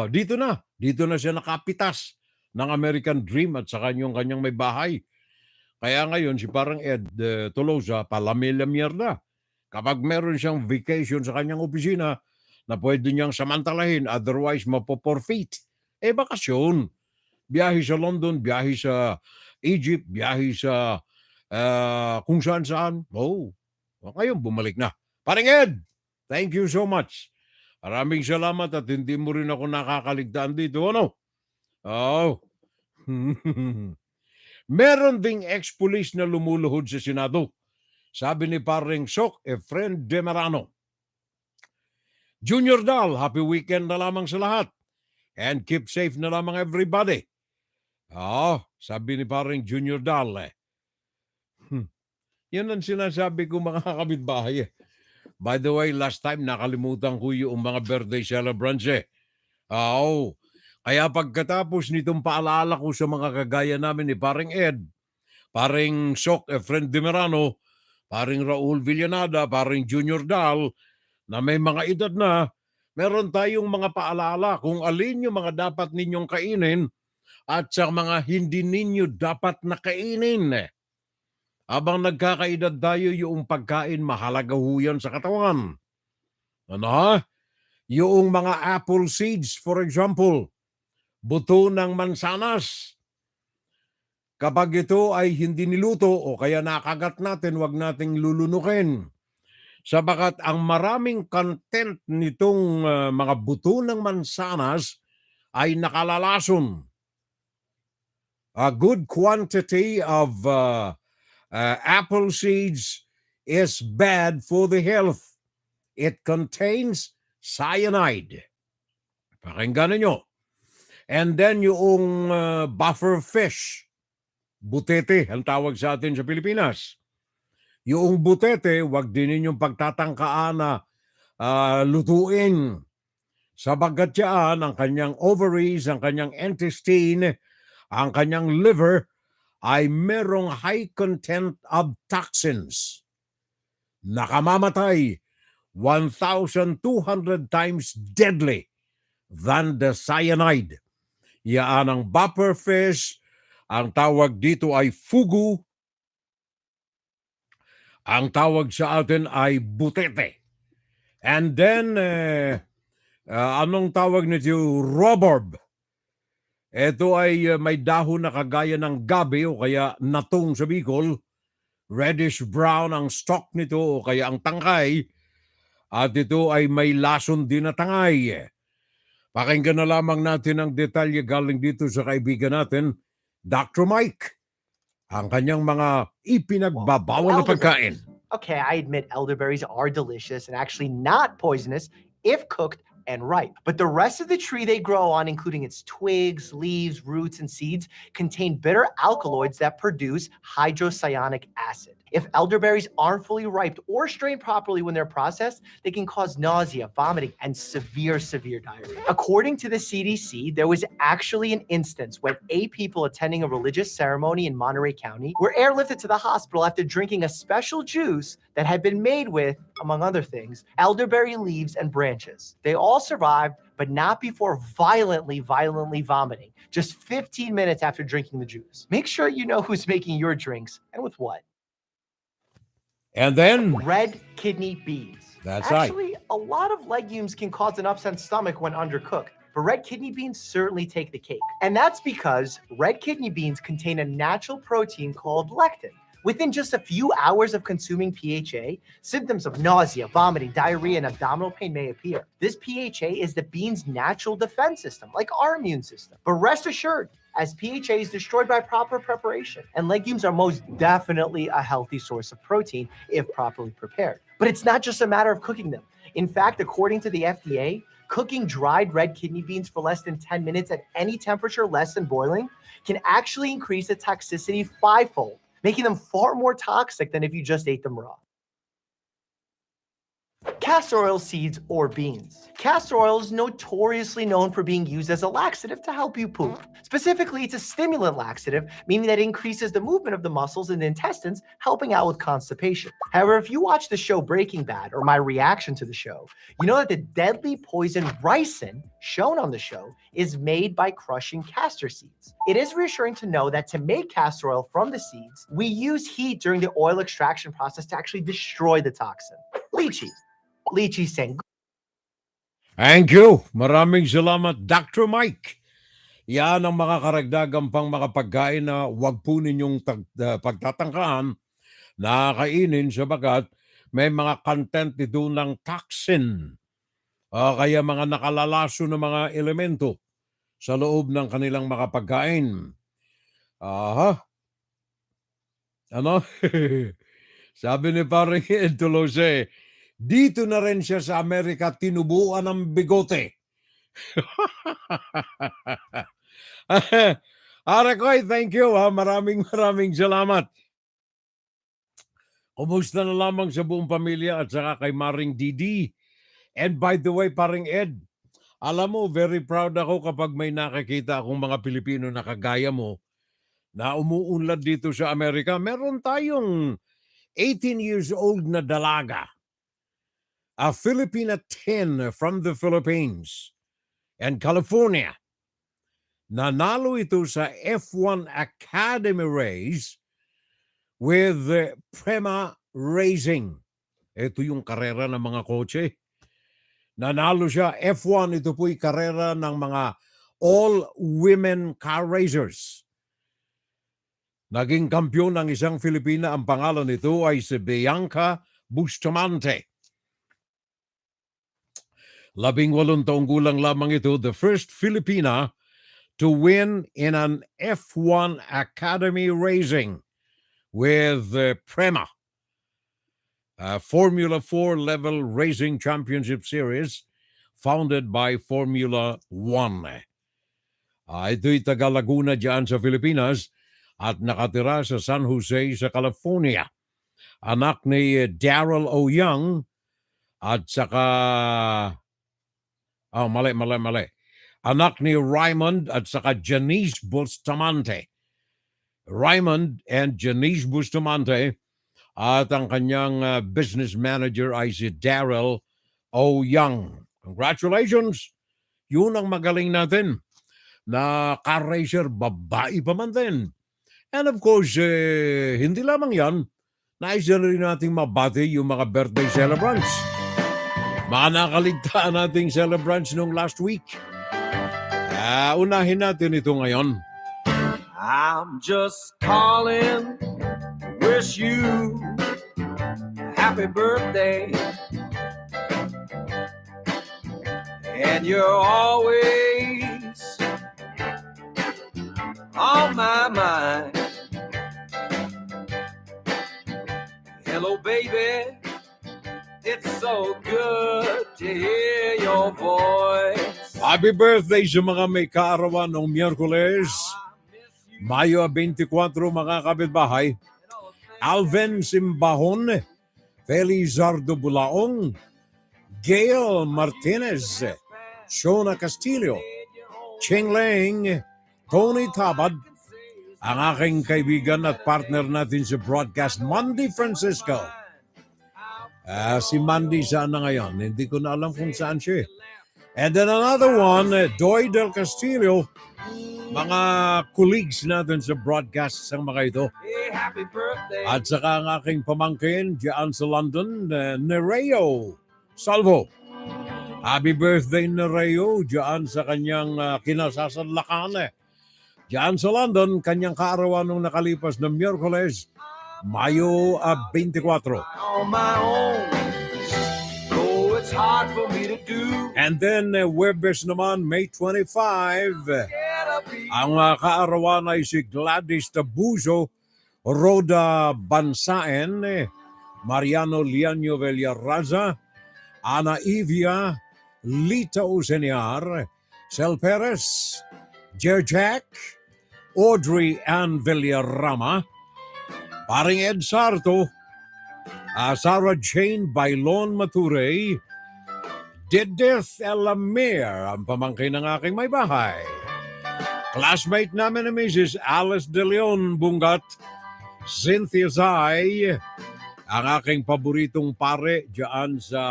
Dito na siya nakapitas ng American Dream at saka yung kanyang may bahay. Kaya ngayon, si parang Ed Tolosa, palamil-lamyer na. Kapag meron siyang vacation sa kanyang opisina, na pwede niyang samantalahin, otherwise mapoporfeit. Bakasyon. Biyahe sa London, biyahe sa Egypt, biyahe sa kung saan-saan. Ngayon bumalik na. Paring Ed, thank you so much. Maraming salamat at hindi mo rin ako nakakaligtaan dito. Ano? Meron ding ex-police na lumuluhod sa Senado. Sabi ni paring Sok Efren Demerano. Junior Dal, happy weekend na lamang sa lahat. And keep safe na lamang everybody. Sabi ni paring Junior Dal. Yan ang sinasabi ko mga kapitbahay. By the way, last time nakalimutan ko yung mga birthday celebrants Kaya pagkatapos nitong paalala ko sa mga kagaya namin ni paring Ed, paring Sok Efren Demerano, paring Raul Villanada, paring Junior Dal, na may mga edad na, meron tayong mga paalala kung alin yung mga dapat ninyong kainin at sa mga hindi ninyo dapat na kainin. Habang nagkakaedad tayo, yung pagkain mahalaga ho yan sa katawan. Yung mga apple seeds, for example, buto ng mansanas. Kapag ito ay hindi niluto o kaya nakagat natin, wag nating lulunukin. Sabagat ang maraming content nitong mga buto ng mansanas ay nakalalason. A good quantity of apple seeds is bad for the health. It contains cyanide. Pakinggan ninyo. And then yung buffer fish, butete, ang tawag sa atin sa Pilipinas. Yung butete, wag din ninyong pagtatangkaan na lutuin. Sabagat yan, ang kanyang ovaries, ang kanyang intestine, ang kanyang liver, ay merong high content of toxins. Nakamamatay 1,200 times deadly than the cyanide. Yan ang buffer fish, ang tawag dito ay fugu, ang tawag sa atin ay butete. And then, anong tawag nito? Rhubarb. Ito ay may dahon na kagaya ng gabi o kaya natong sa Bicol. Reddish brown ang stalk nito o kaya ang tangkay. At ito ay may lason din na tangay. Pakinggan na lamang natin ang detalye galing dito sa kaibigan natin, Dr. Mike. Ang kanyang mga ipinagbabawal na pagkain. Okay, I admit elderberries are delicious and actually not poisonous if cooked and ripe. But the rest of the tree they grow on, including its twigs, leaves, roots, and seeds, contain bitter alkaloids that produce hydrocyanic acid. If elderberries aren't fully ripe or strained properly when they're processed, they can cause nausea, vomiting, and severe diarrhea. According to the CDC, there was actually an instance when 8 people attending a religious ceremony in Monterey County were airlifted to the hospital after drinking a special juice that had been made with, among other things, elderberry leaves and branches. They all survived, but not before violently vomiting, just 15 minutes after drinking the juice. Make sure you know who's making your drinks and with what. And then red kidney beans. That's Actually, right. a lot of legumes can cause an upset stomach when undercooked, but red kidney beans certainly take the cake. And that's because red kidney beans contain a natural protein called lectin. Within just a few hours of consuming PHA, symptoms of nausea, vomiting, diarrhea, and abdominal pain may appear. This PHA is the bean's natural defense system, like our immune system. But rest assured, as PHA is destroyed by proper preparation, and legumes are most definitely a healthy source of protein if properly prepared. But it's not just a matter of cooking them. In fact, according to the FDA, cooking dried red kidney beans for less than 10 minutes at any temperature less than boiling can actually increase the toxicity fivefold, making them far more toxic than if you just ate them raw. Castor oil seeds or beans. Castor oil is notoriously known for being used as a laxative to help you poop. Specifically, it's a stimulant laxative, meaning that it increases the movement of the muscles in the intestines, helping out with constipation. However, if you watch the show Breaking Bad, or my reaction to the show, you know that the deadly poison ricin, shown on the show, is made by crushing castor seeds. It is reassuring to know that to make castor oil from the seeds, we use heat during the oil extraction process to actually destroy the toxin. Lychee. Lychee seng. Thank you. Maraming salamat, Dr. Mike. Yan ang mga karagdagang pang mga pagkain na huwag po ninyong pagtatangkaan na kainin sabagat may mga content ito ng toxin. Kaya mga nakalalaso na mga elemento sa loob ng kanilang mga pagkain. Ano? Sabi ni paring Ed Tolose, dito na rin siya sa Amerika tinubuan ng bigote. Arakoy, thank you. Maraming salamat. Kumusta na lamang sa buong pamilya at saka kay Maring Didi. And by the way, paring Ed, alam mo, very proud ako kapag may nakikita akong mga Pilipino na kagaya mo na umuunlad dito sa Amerika. Meron tayong 18 years old na dalaga. A Filipina 10 from the Philippines and California. Nanalo ito sa F1 Academy race with Prema Racing. Ito yung karera ng mga kotse. Nanalo siya. F1, ito po'y karera ng mga all-women car racers. Naging kampiyon ng isang Filipina. Ang pangalan nito ay si Bianca Bustamante. 18 taong gulang lamang ito, the first Filipina to win in an F1 Academy racing with Prema, Formula 4 level racing championship series founded by Formula 1. Ito'y taga Laguna dyan sa Pilipinas at nakatira sa San Jose sa California. Anak ni Daryl O. Young at saka mali. Anak ni Raymond at saka Janice Bustamante. Raymond and Janice Bustamante at ang kanyang business manager ay si Daryl O. Young. Congratulations! Yun ang magaling natin na car racer, babae pa man din. And of course, hindi lamang yan, nais na rin nating mabati yung mga birthday celebrants. Mga nakaligtaan nating celebrants nung last week. Unahin natin ito ngayon. I'm just calling, wish you happy birthday. And you're always on my mind. Hello, baby. It's so good to hear your voice. Happy birthday sa mga may kaarawan noong Miyerkules, Mayo 24, mga kapitbahay. Alvin Simbahon, Felizardo Bulaong, Gail Martinez, Shona Castillo, Cheng Leng, Tony Tabad, ang aking kaibigan at partner natin sa broadcast, Mandy Francisco. Si Mandy saan na ngayon? Hindi ko na alam kung saan siya. And then another one, Doy Del Castillo, mga colleagues natin sa broadcast ang mga ito. At saka ang aking pamangkin diyan sa London, Nereo Salvo. Happy birthday na Rayo dyan sa kanyang kinasasadlakan. Dyan sa London, kanyang kaarawan nung nakalipas na Miyerkules, Mayo 24. On my own. Oh, it's hard for me to do. And then Webes naman, May 25. Ang kaarawan ay si Gladys Tabuzo, Rhoda Bansaen, Mariano Lianyo Villaraza, Ana Evia, Lita Useniar, Sel Perez, Jack, Audrey Ann Villarama, Paring Ed Sarto, Sarah Jane Bailon Maturey, Didith Elamir, ang pamangkin ng aking may bahay. Classmate namin na Mrs. Alice De Leon Bungat, Cynthia Zay, ang aking paboritong pare dyan sa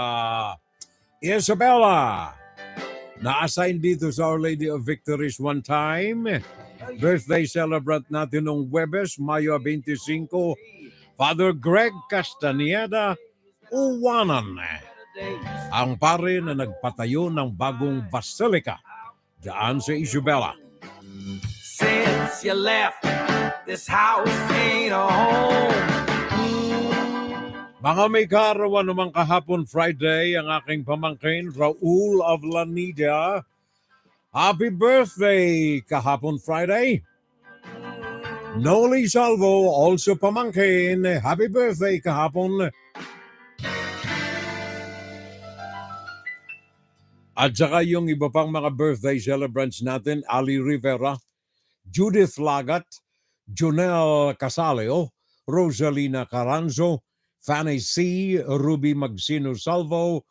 Isabela. Na-assign dito sa Our Lady of Victories one time. Birthday celebrant natin noong Webes, Mayo 25. Father Greg Castaneda Uwanan. Ang pare na nagpatayo ng bagong basilika dyan sa Isabela. Since you left, this house ain't a home. Mga may kaarawan naman kahapon Friday, ang aking pamangkin Raul of Lanida. Happy birthday kahapon Friday. Noli Salvo, also pamangkin. Happy birthday kahapon. At saka yung iba pang mga birthday celebrants natin, Ali Rivera, Judith Lagat, Jonel Casaleo, Rosalina Caranzo, Fanny C., Ruby Magsino Salvo,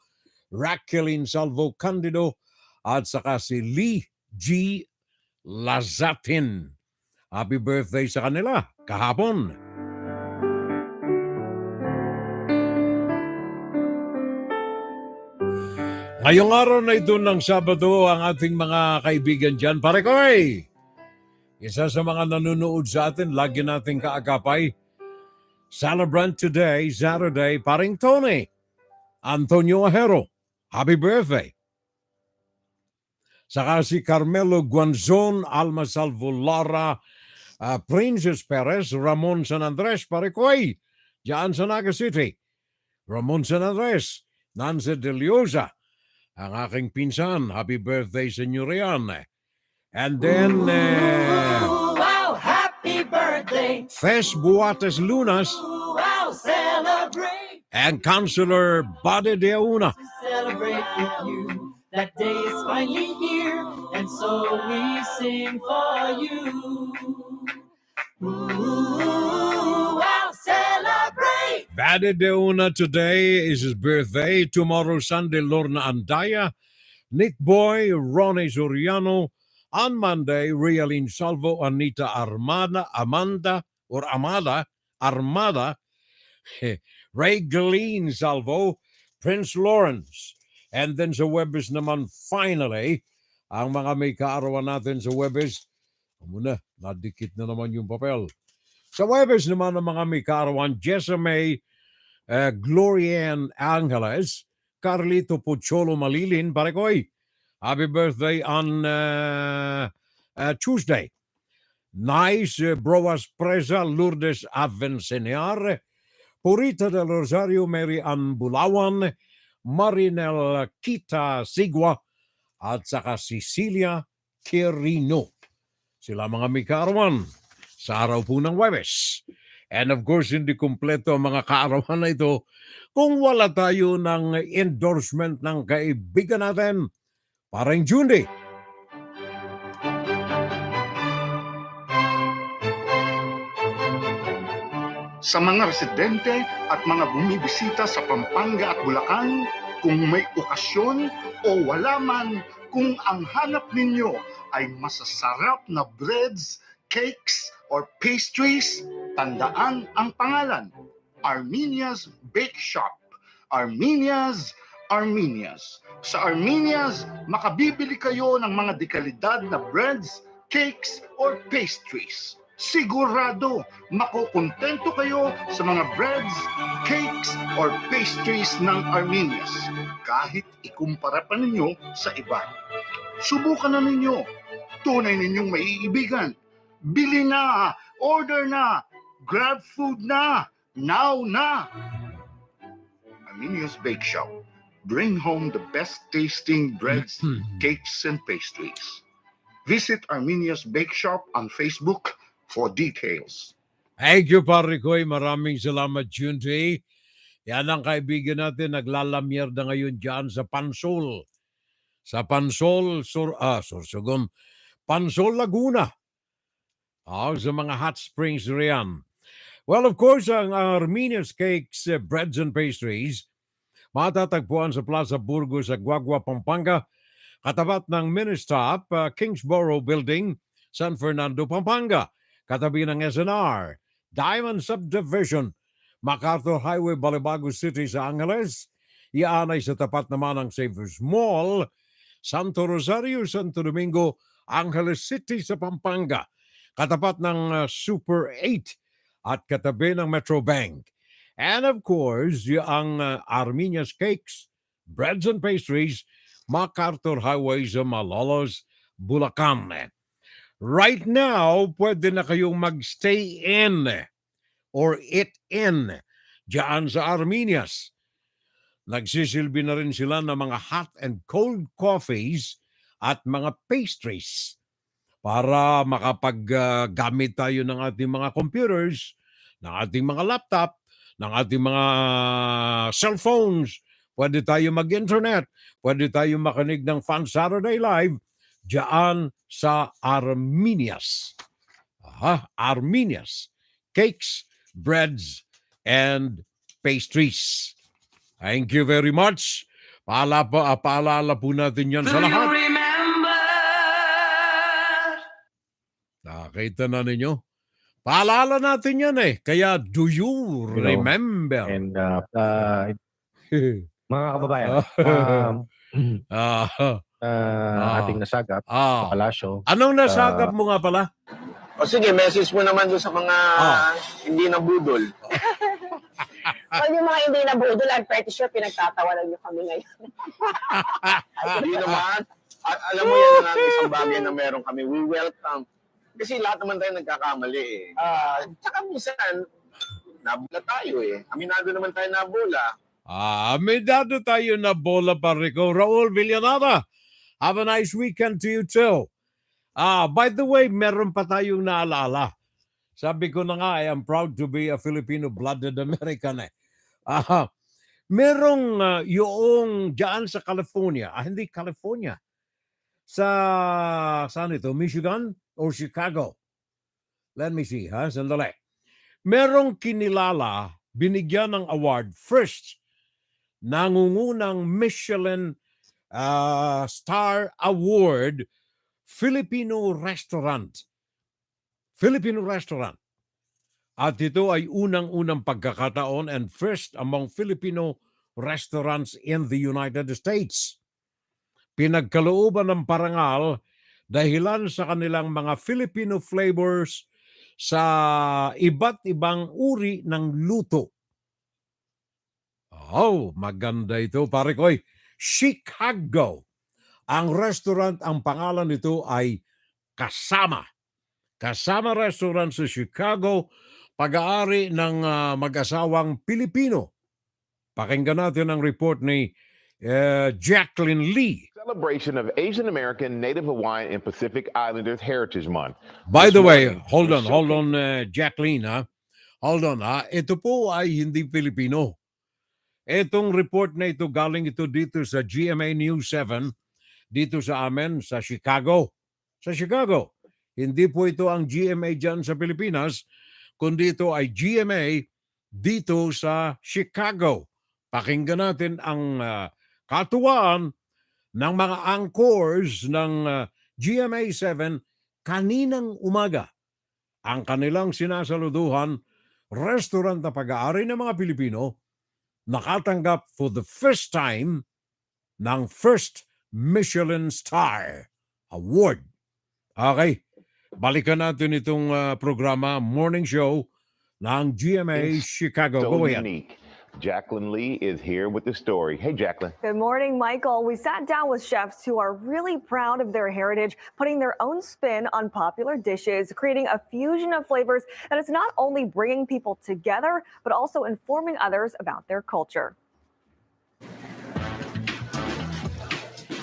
Raquelin Salvo Candido, at saka si Lee G. Lazatin. Happy birthday sa kanila kahapon. Ngayong araw na ito ng Sabado, ang ating mga kaibigan dyan, pare ko isa sa mga nanonood sa atin, lagi nating kaagapay. Celebrant today, Saturday, paring Tony, Antonio Ajero. Happy birthday. Saka si Carmelo Guanzon, Alma Salvo Lara, Princess Perez, Ramon San Andres, pare ko diyan sa Naga City. Ramon San Andres, Nancy De Liosa, ang aking pinsan. Happy birthday sa inyo riyan. And then, Wow, happy birthday. Fes Buates Lunas, Wow, celebrate. and Councilor Bade de Una. Celebrate with you. That day is finally here, and so we sing for you. Ooh, wow, celebrate. Bade de Una today is his birthday. Tomorrow, Sunday, Lorna Andaya, Nick Boy, Ronnie Soriano. On Monday, Realin Salvo, Anita Armada, Ray Galeen Salvo, Prince Lawrence. And then sa Webes naman, finally, ang mga may kaarawan natin sa Webes. Muna, nadikit na naman yung papel. Sa Webes naman ang mga may kaarawan, Jessa May, Glorian Angeles, Carlito Pucholo Malilin, pare ko happy birthday on Tuesday. Nice, Broas Presa, Lourdes Avencinar, Purita del Rosario, Mary Ann Bulawan, Marinel Kita Sigwa, at saka Cecilia Quirino. Sila mga may kaarawan sa araw po ng Webes. And of course, hindi kumpleto ang mga kaarawan na ito kung wala tayo ng endorsement ng kaibigan natin, parang Jundi. Sa mga residente at mga bumibisita sa Pampanga at Bulacan, kung may okasyon o wala man, kung ang hanap ninyo ay masasarap na breads, cakes, or pastries, tandaan ang pangalan, Armenia's Bake Shop. Armenia's. Sa Armenia's, makabibili kayo ng mga dekalidad na breads, cakes, or pastries. Sigurado makukontento kayo sa mga breads, cakes, or pastries ng Armenias kahit ikumpara pa ninyo sa iba. Subukan na ninyo. Tunay ninyong maiibigan. Bili na, order na, grab food na, now na. Armenia's Bake Shop. Bring home the best tasting breads, cakes, and pastries. Visit Armenia's Bake Shop on Facebook for details. Thank you, pare ko'y. Maraming salamat, Junji. Yan ang kaibigan natin, naglalamyerda ngayon dyan sa Pansol. Sa Pansol, Sorsogon, Pansol, Laguna. Sa mga hot springs riyan. Well, of course, ang Armenia's Cakes, Breads and Pastries, matatagpuan sa Plaza Burgos sa Guagua, Pampanga, katapat ng Ministop, Kingsborough Building, San Fernando, Pampanga, katabi ng SNR, Diamond Subdivision, MacArthur Highway, Balibago City sa Angeles, ianay sa tapat naman ng Savers Mall, Santo Rosario, Santo Domingo, Angeles City sa Pampanga, katapat ng Super 8 at katabi ng Metro Bank. And of course, yung Armenia's Cakes, Breads and Pastries, MacArthur Highway sa Malolos, Bulacan. Right now, pwede na kayong magstay in or eat in dyan sa Armenia's. Nagsisilbi na rin sila ng mga hot and cold coffees at mga pastries para makapaggamit tayo ng ating mga computers, ng ating mga laptop, ng ating mga cellphones. Pwede tayo mag-internet, pwede tayo makinig ng Fun Saturday Live dyan sa Armenia's. Armenia's Cakes, Breads, and Pastries. Thank you very much. Paalala po natin yan sa lahat. Nakita na ninyo? Paalala natin yan eh. Kaya do you remember? And mga kababayan, ating nasagap sa palasyo. Anong nasagap mo nga pala? O sige, message mo naman doon sa mga hindi nabudol. Yung mga hindi nabudol, I'm pretty sure pinagtatawanan niyo kami ngayon. Hindi naman. Alam mo yan na isang bagay na meron kami. We welcome. Kasi lahat naman tayo nagkakamali eh. Tsaka minsan, nabula tayo eh. Aminado naman tayo nabula. Aminado tayo na bola, pare ko. Raul Villanada, have a nice weekend to you too. By the way, meron pa tayong naalala. Sabi ko na nga, I am proud to be a Filipino-blooded American eh. Merong yung dyan sa California, hindi California, saan ito? Michigan or Chicago? Let me see, sandali. Merong kinilala, binigyan ng award, first, nangungunang Michelin Star Award, Filipino restaurant. Filipino restaurant. At ito ay unang-unang pagkakataon and first among Filipino restaurants in the United States. Pinagkalooban ng parangal dahilan sa kanilang mga Filipino flavors sa iba't ibang uri ng luto. Maganda ito, pare ko'y Chicago. Ang restaurant, ang pangalan nito ay Kasama. Kasama Restaurant sa Chicago, pag-aari ng mag-asawang Pilipino. Pakinggan natin ang report ni Jacqueline Lee. Celebration of Asian American, Native Hawaiian, and Pacific Islanders Heritage Month. By the way, hold on, Jacqueline, Hold on, Ito po ay hindi Pilipino. Itong report na ito, galing ito dito sa GMA News 7, dito sa amin, sa Chicago. Sa Chicago. Hindi po ito ang GMA dyan sa Pilipinas, kundi ito ay GMA dito sa Chicago. Pakinggan natin ang katuwaan ng mga anchors ng GMA 7 kaninang umaga. Ang kanilang sinasaluduhan, restaurant na pag-aari ng mga Pilipino, nakatanggap for the first time ng first Michelin Star Award. Okay. balikan natin itong programa, morning show ng GMA Chicago. So Go ahead. unique. Jacqueline Lee is here with the story. Hey, Jacqueline. Good morning, Michael. We sat down with chefs who are really proud of their heritage, putting their own spin on popular dishes, creating a fusion of flavors that is not only bringing people together, but also informing others about their culture.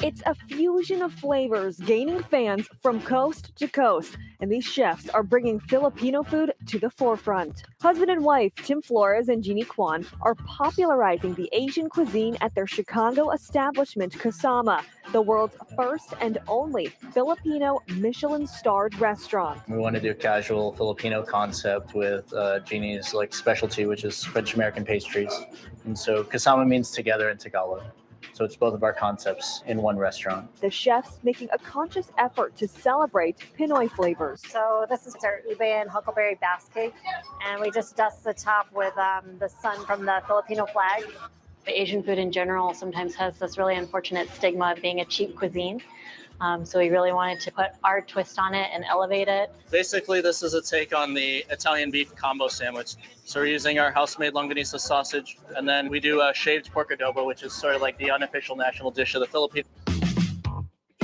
It's a fusion of flavors gaining fans from coast to coast, and these chefs are bringing Filipino food to the forefront. Husband and wife Tim Flores and Jeannie Kwan are popularizing the Asian cuisine at their Chicago establishment, Kasama, the world's first and only Filipino Michelin-starred restaurant. We want to do a casual Filipino concept with Jeannie's specialty, which is French American pastries. And so Kasama means together in Tagalog. So it's both of our concepts in one restaurant. The chefs making a conscious effort to celebrate Pinoy flavors. So this is our ube and huckleberry basket, and we just dust the top with the sun from the Filipino flag. The Asian food in general sometimes has this really unfortunate stigma of being a cheap cuisine. So we really wanted to put our twist on it and elevate it. Basically, this is a take on the Italian beef combo sandwich. So we're using our house-made longanisa sausage, and then we do a shaved pork adobo, which is sort of like the unofficial national dish of the Philippines.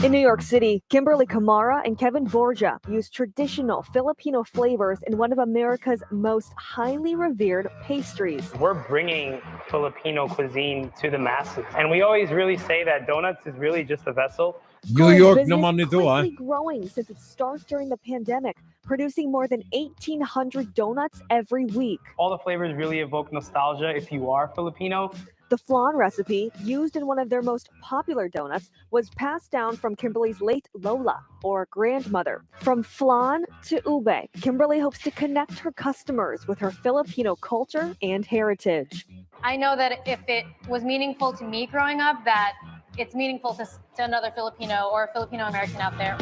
In New York City, Kimberly Camara and Kevin Borja use traditional Filipino flavors in one of America's most highly revered pastries. We're bringing Filipino cuisine to the masses. And we always really say that donuts is really just a vessel. New York Business naman ito, quickly growing since its start during the pandemic, producing more than 1,800 donuts every week. All the flavors really evoke nostalgia if you are Filipino. The flan recipe, used in one of their most popular donuts, was passed down from Kimberly's late Lola, or grandmother. From flan to ube, Kimberly hopes to connect her customers with her Filipino culture and heritage. I know that if it was meaningful to me growing up, that it's meaningful to another Filipino or Filipino American out there.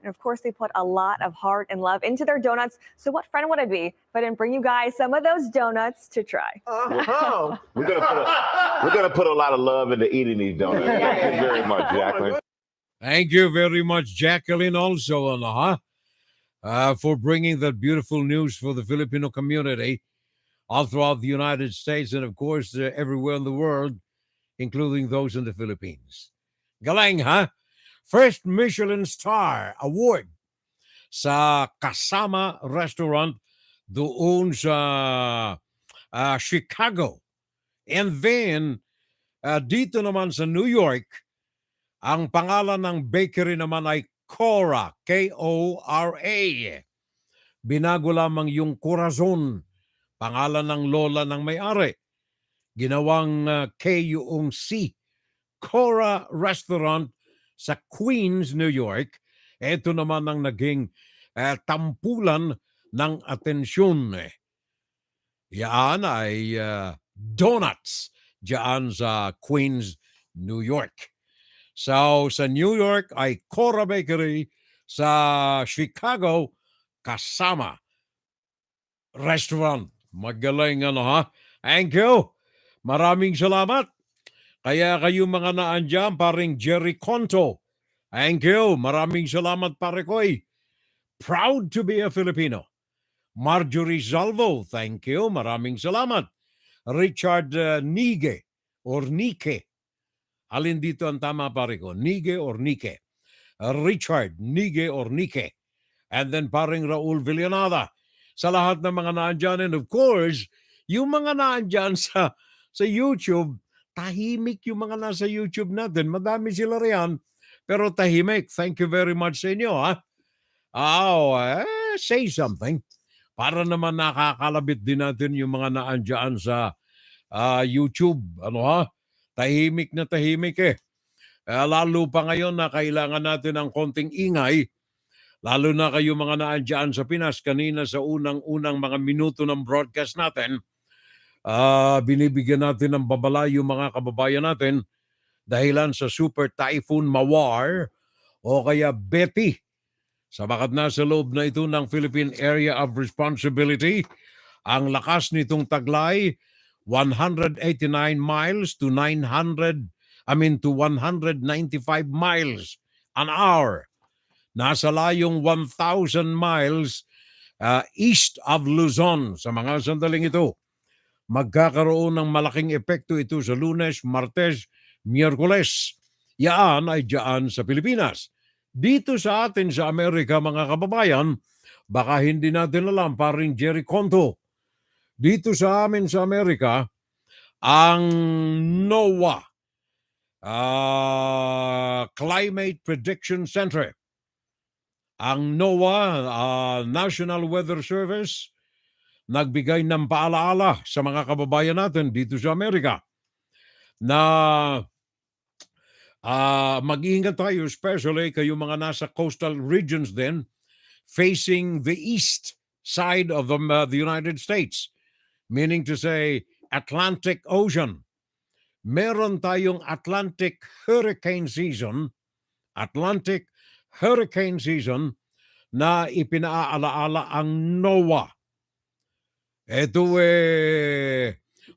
And of course, they put a lot of heart and love into their donuts. So what friend would I be if I didn't bring you guys some of those donuts to try? We're gonna put a lot of love into eating these donuts. Thank you very much, Jacqueline. Thank you very much, Jacqueline, also, for bringing that beautiful news for the Filipino community all throughout the United States and, of course, everywhere in the world, including those in the Philippines. Galing, ha? First Michelin Star Award sa Kasama Restaurant doon sa Chicago. And then, dito naman sa New York, ang pangalan ng bakery naman ay Cora, K-O-R-A. Binago lamang yung Corazon, pangalan ng lola ng may-ari. Ginawang K yung C. Cora Restaurant sa Queens, New York. Ito naman ang naging tampulan ng atensyon. Yan ay donuts diyan sa Queens, New York. So, sa New York ay Cora Bakery, sa Chicago, Kasama Restaurant. Magaling ha? Thank you. Maraming salamat. Kaya kayo mga naandyan, paring Jerry Conto. Thank you. Maraming salamat, pare ko'y. Proud to be a Filipino. Marjorie Salvo, thank you. Maraming salamat. Richard Nige or Nike. Alin dito ang tama, pare ko? Nige or Nike? Richard Nige or Nike. And then paring Raul Villanada. Sa lahat ng mga naandyan. And of course, yung mga naandyan sa YouTube, tahimik yung mga nasa YouTube natin. Madami sila riyan, pero tahimik. Thank you very much sa inyo, ha? Say something. Para naman nakakalabit din natin yung mga naandyan sa YouTube. Tahimik na tahimik eh. Lalo pa ngayon na kailangan natin ng konting ingay. Lalo na kayo mga naandyan sa Pinas. Kanina sa unang-unang mga minuto ng broadcast natin, binibigyan natin ng babala yung mga kababayan natin dahilan sa Super Typhoon Mawar o kaya Betty. Sabagat nasa loob na ito ng Philippine Area of Responsibility, ang lakas nitong taglay 189 miles to 195 miles an hour. nasa layong 1,000 miles east of Luzon. Sa mga sandaling ito, magkakaroon ng malaking epekto ito sa Lunes, Martes, Miyerkules. Yaan ay dyan sa Pilipinas. Dito sa atin sa Amerika, mga kababayan, baka hindi natin alam, paring Jerry Conto. Dito sa amin sa Amerika, ang NOAA, Climate Prediction Center, ang NOAA, National Weather Service, nagbigay ng paalaala sa mga kababayan natin dito sa Amerika na mag-iingat tayo, especially kayo mga nasa coastal regions din, facing the east side of the United States, meaning to say Atlantic Ocean. Meron tayong Atlantic hurricane season na ipinaalaala ang NOAA. Ito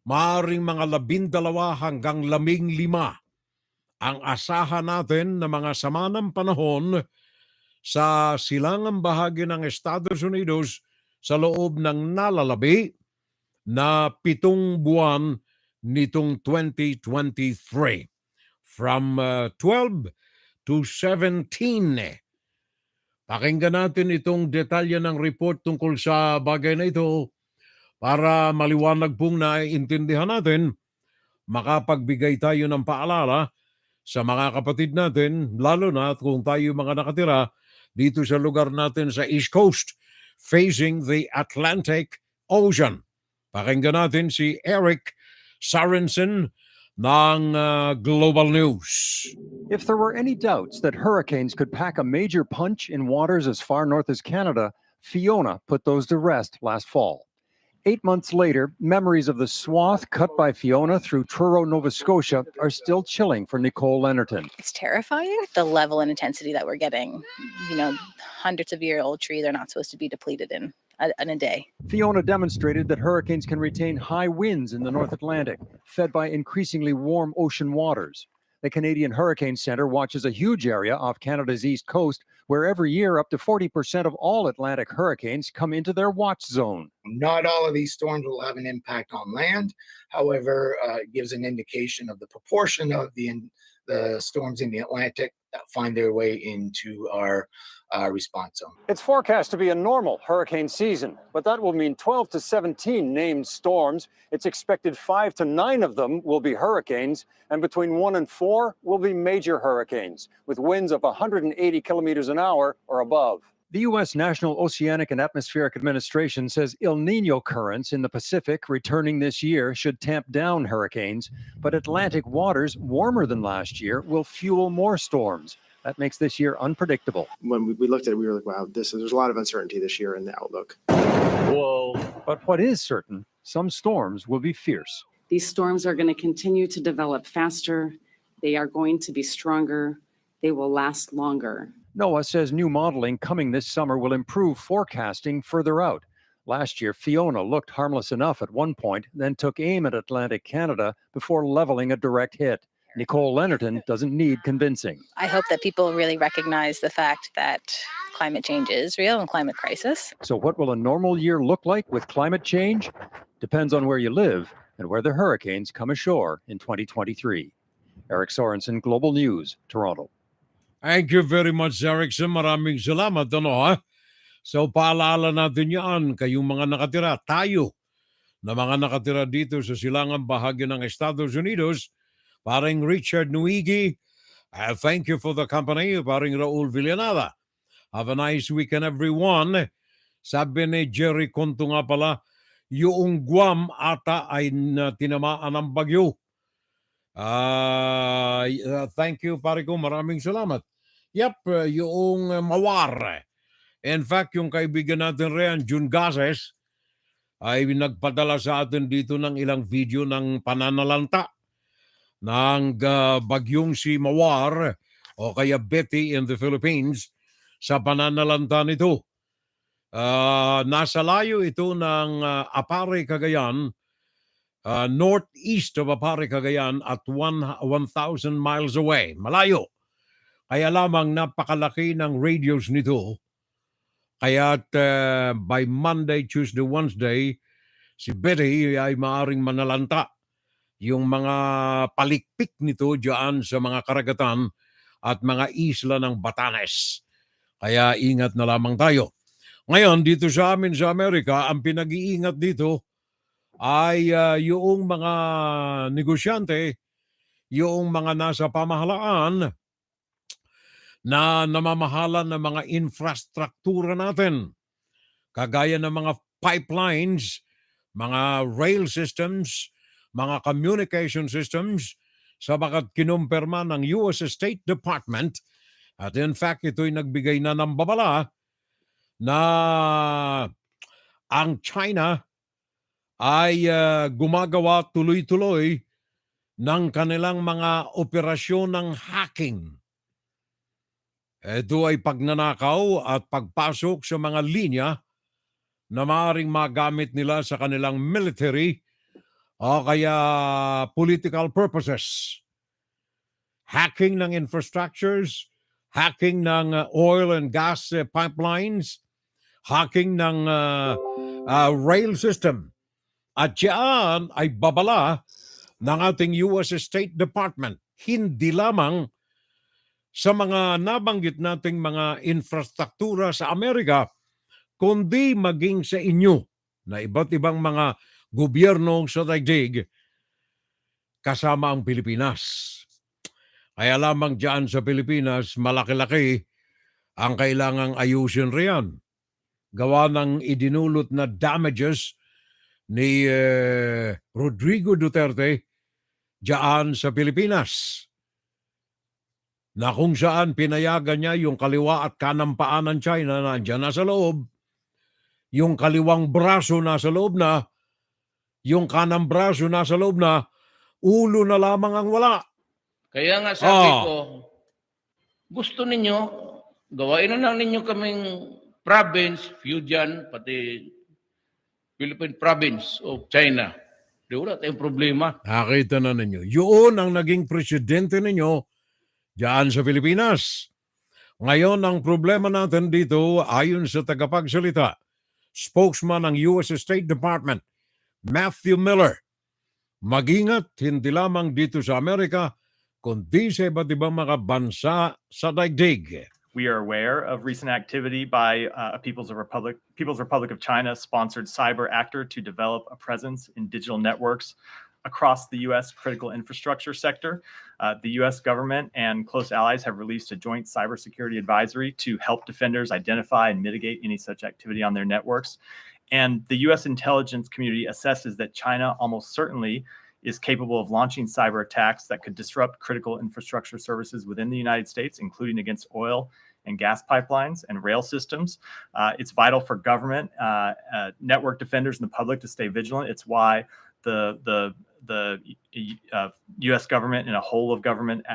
maaaring mga 12 hanggang 15 ang asahan natin na mga sama ng panahon sa silangang bahagi ng Estados Unidos sa loob ng nalalabi na 7 buwan nitong 2023. From 12 to 17. Pakinggan natin itong detalye ng report tungkol sa bagay na ito para maliwanag pong naiintindihan natin, makapagbigay tayo ng paalala sa mga kapatid natin, lalo na kung tayo mga nakatira dito sa lugar natin sa East Coast, facing the Atlantic Ocean. Pakinggan natin si Eric Sorensen ng Global News. If there were any doubts that hurricanes could pack a major punch in waters as far north as Canada, Fiona put those to rest last fall. 8 months later, memories of the swath cut by Fiona through Truro, Nova Scotia are still chilling for Nicole Leonardton. It's terrifying, the level and intensity that we're getting. Hundreds of year-old trees are not supposed to be depleted in a day. Fiona demonstrated that hurricanes can retain high winds in the North Atlantic, fed by increasingly warm ocean waters. The Canadian Hurricane Centre watches a huge area off Canada's east coast, where every year up to 40% of all Atlantic hurricanes come into their watch zone. Not all of these storms will have an impact on land. However, it gives an indication of the proportion of the storms in the Atlantic that find their way into our response zone. It's forecast to be a normal hurricane season, but that will mean 12 to 17 named storms. It's expected 5 to 9 of them will be hurricanes, and between 1 and 4 will be major hurricanes, with winds of 180 kilometers an hour or above. The U.S. National Oceanic and Atmospheric Administration says El Niño currents in the Pacific returning this year should tamp down hurricanes, but Atlantic waters warmer than last year will fuel more storms. That makes this year unpredictable. When we looked at it, we were like, wow, there's a lot of uncertainty this year in the outlook. Whoa. But what is certain, some storms will be fierce. These storms are going to continue to develop faster. They are going to be stronger. They will last longer. NOAA says new modeling coming this summer will improve forecasting further out. Last year, Fiona looked harmless enough at one point, then took aim at Atlantic Canada before leveling a direct hit. Nicole Leonardton doesn't need convincing. I hope that people really recognize the fact that climate change is real and climate crisis. So what will a normal year look like with climate change? Depends on where you live and where the hurricanes come ashore in 2023. Eric Sorensen, Global News, Toronto. Thank you very much, Erickson. Maraming salamat. So, paalala natin yan, kayong mga nakatira, tayo, na mga nakatira dito sa silangang bahagi ng Estados Unidos, paring Richard Nuigi, thank you for the company, paring Raul Villanada. Have a nice weekend, everyone. Sabi ni Jerry Conto nga pala, yung Guam ata ay tinamaan ng bagyo. Thank you, pare ko. Maraming salamat. Yep, yung Mawar. In fact, yung kaibigan natin riyan, June Gases, ay nagpadala sa atin dito ng ilang video ng pananalanta ng bagyong si Mawar o kaya Betty in the Philippines sa pananalanta nito. Nasa layo ito ng Apare, Cagayan, northeast of Apare, Cagayan at 1,000 miles away. Malayo. Kaya lamang napakalaki ng radius nito. Kaya't by Monday, Tuesday, Wednesday, si Betty ay maaring manalanta yung mga palikpik nito diyan sa mga karagatan at mga isla ng Batanes. Kaya ingat na lamang tayo. Ngayon, dito sa amin sa Amerika, ang pinag-iingat dito ay yung mga negosyante, yung mga nasa pamahalaan na namamahala ng mga infrastruktura natin. Kagaya ng mga pipelines, mga rail systems, mga communication systems, sabagat kinumpirma ng US State Department at in fact ito'y nagbigay na ng babala na ang China ay gumagawa tuloy-tuloy ng kanilang mga operasyon ng hacking. Ito ay pagnanakaw at pagpasok sa mga linya na maaaring magamit nila sa kanilang military o kaya political purposes. Hacking ng infrastructures, hacking ng oil and gas pipelines, hacking ng rail system. At yan ay babala ng ating US State Department. Hindi lamang sa mga nabanggit nating mga infrastruktura sa Amerika, kundi maging sa inyo na iba't ibang mga gobyerno sa daigdig kasama ang Pilipinas. Kaya lamang dyan sa Pilipinas, malaki-laki ang kailangang ayusin riyan. Gawa ng idinulot na damages ni Rodrigo Duterte dyan sa Pilipinas, na kung saan pinayagan niya yung kaliwa at kanang paa ng China na andyan na sa loob, yung kaliwang braso nasa loob na, yung kanang braso nasa loob na, ulo na lamang ang wala. Kaya nga sabi ko, gusto ninyo, gawain na lang ninyo kaming province, Fujian, pati Philippine province of China. Di wala tayong problema. Nakita na ninyo. Yun ang naging presidente ninyo diyan sa Pilipinas. Ngayon, ang problema natin dito, ayon sa tagapagsalita, spokesman ng US State Department, Matthew Miller, mag-ingat hindi lamang dito sa Amerika, kundi sa iba't ibang mga bansa sa daigdig. We are aware of recent activity by a People's Republic of China sponsored cyber actor to develop a presence in digital networks across the U.S. critical infrastructure sector. The U.S. government and close allies have released a joint cybersecurity advisory to help defenders identify and mitigate any such activity on their networks. And the U.S. intelligence community assesses that China almost certainly is capable of launching cyber attacks that could disrupt critical infrastructure services within the United States, including against oil and gas pipelines and rail systems. It's vital for government, network defenders, and the public to stay vigilant. It's why the U.S. government and a whole of government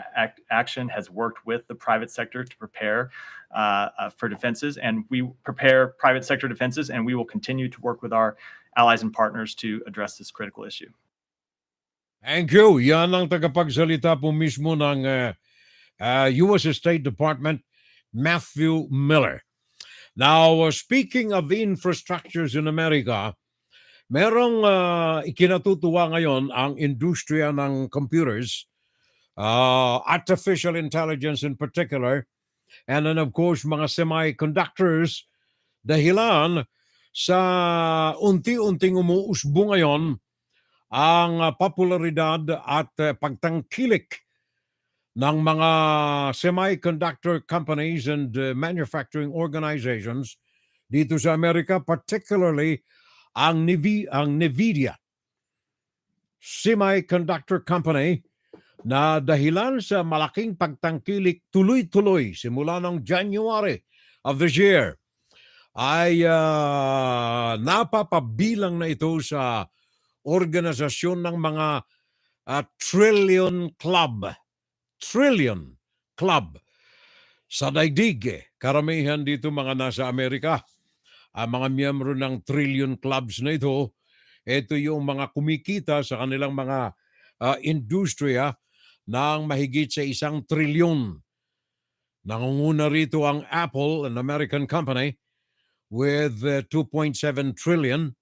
action has worked with the private sector to prepare for defenses, and we prepare private sector defenses, and we will continue to work with our allies and partners to address this critical issue. Thank you. Yan ang tagapagsalita po mismo ng US State Department, Matthew Miller. Now, speaking of the infrastructures in America, merong ikinatutuwa ngayon ang industriya ng computers, artificial intelligence in particular, and then of course mga semiconductors, dahilan sa unti-unting umuusbo ngayon ang popularidad at pagtangkilik ng mga semiconductor companies and manufacturing organizations dito sa Amerika, particularly ang NVIDIA Semiconductor Company, na dahilan sa malaking pagtangkilik tuloy-tuloy simula ng January of this year, ay napapabilang na ito sa organisasyon ng mga trillion club sa daigdig. Karamihan dito mga nasa Amerika. Ang mga miyembro ng trillion clubs na ito yung mga kumikita sa kanilang mga industriya ng mahigit sa 1 trilyon Nangunguna rito ang Apple, an American company, with 2.7 trillion.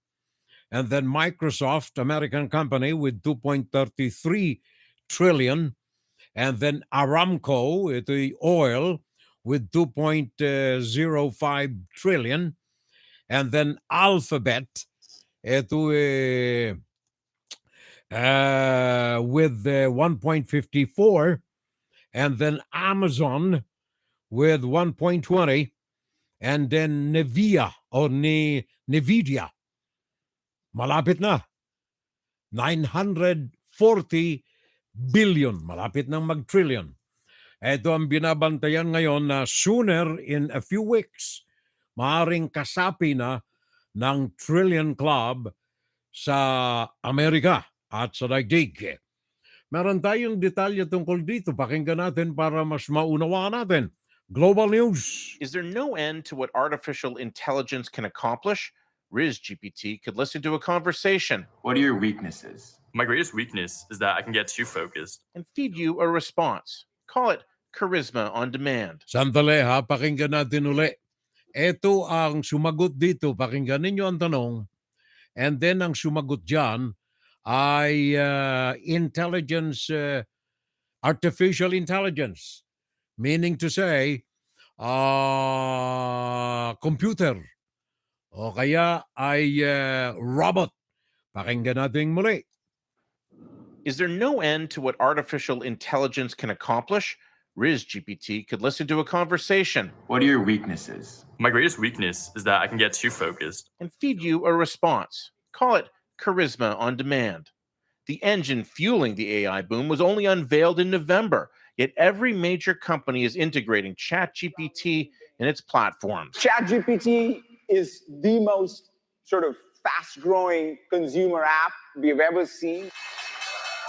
And then Microsoft, American company, with 2.33 trillion. And then Aramco, ito yung oil, with 2.05 trillion. And then Alphabet, ito with 1.54. And then Amazon with 1.20. And then Nvidia, malapit na. 940 billion. Malapit nang mag-trillion. Ito ang binabantayan ngayon na sooner in a few weeks, maaaring kasapi na ng trillion club sa Amerika at sa daigdig. Meron tayong detalye tungkol dito. Pakinggan natin para mas maunawaan natin. Global News. Is there no end to what artificial intelligence can accomplish? Riz GPT could listen to a conversation. What are your weaknesses? My greatest weakness is that I can get too focused. And feed you a response. Call it charisma on demand. Sandali ha, pakinggan natin uli. Ito ang sumagot dito. Pakinggan ninyo ang tanong. And then ang sumagot dyan ay artificial intelligence. Meaning to say, computer. O kaya ay robot. Pakinggan natin muli. Is there no end to what artificial intelligence can accomplish? Riz GPT could listen to a conversation. What are your weaknesses? My greatest weakness is that I can get too focused. And feed you a response. Call it charisma on demand. The engine fueling the AI boom was only unveiled in November, yet every major company is integrating ChatGPT in its platforms. ChatGPT is the most sort of fast-growing consumer app we've ever seen.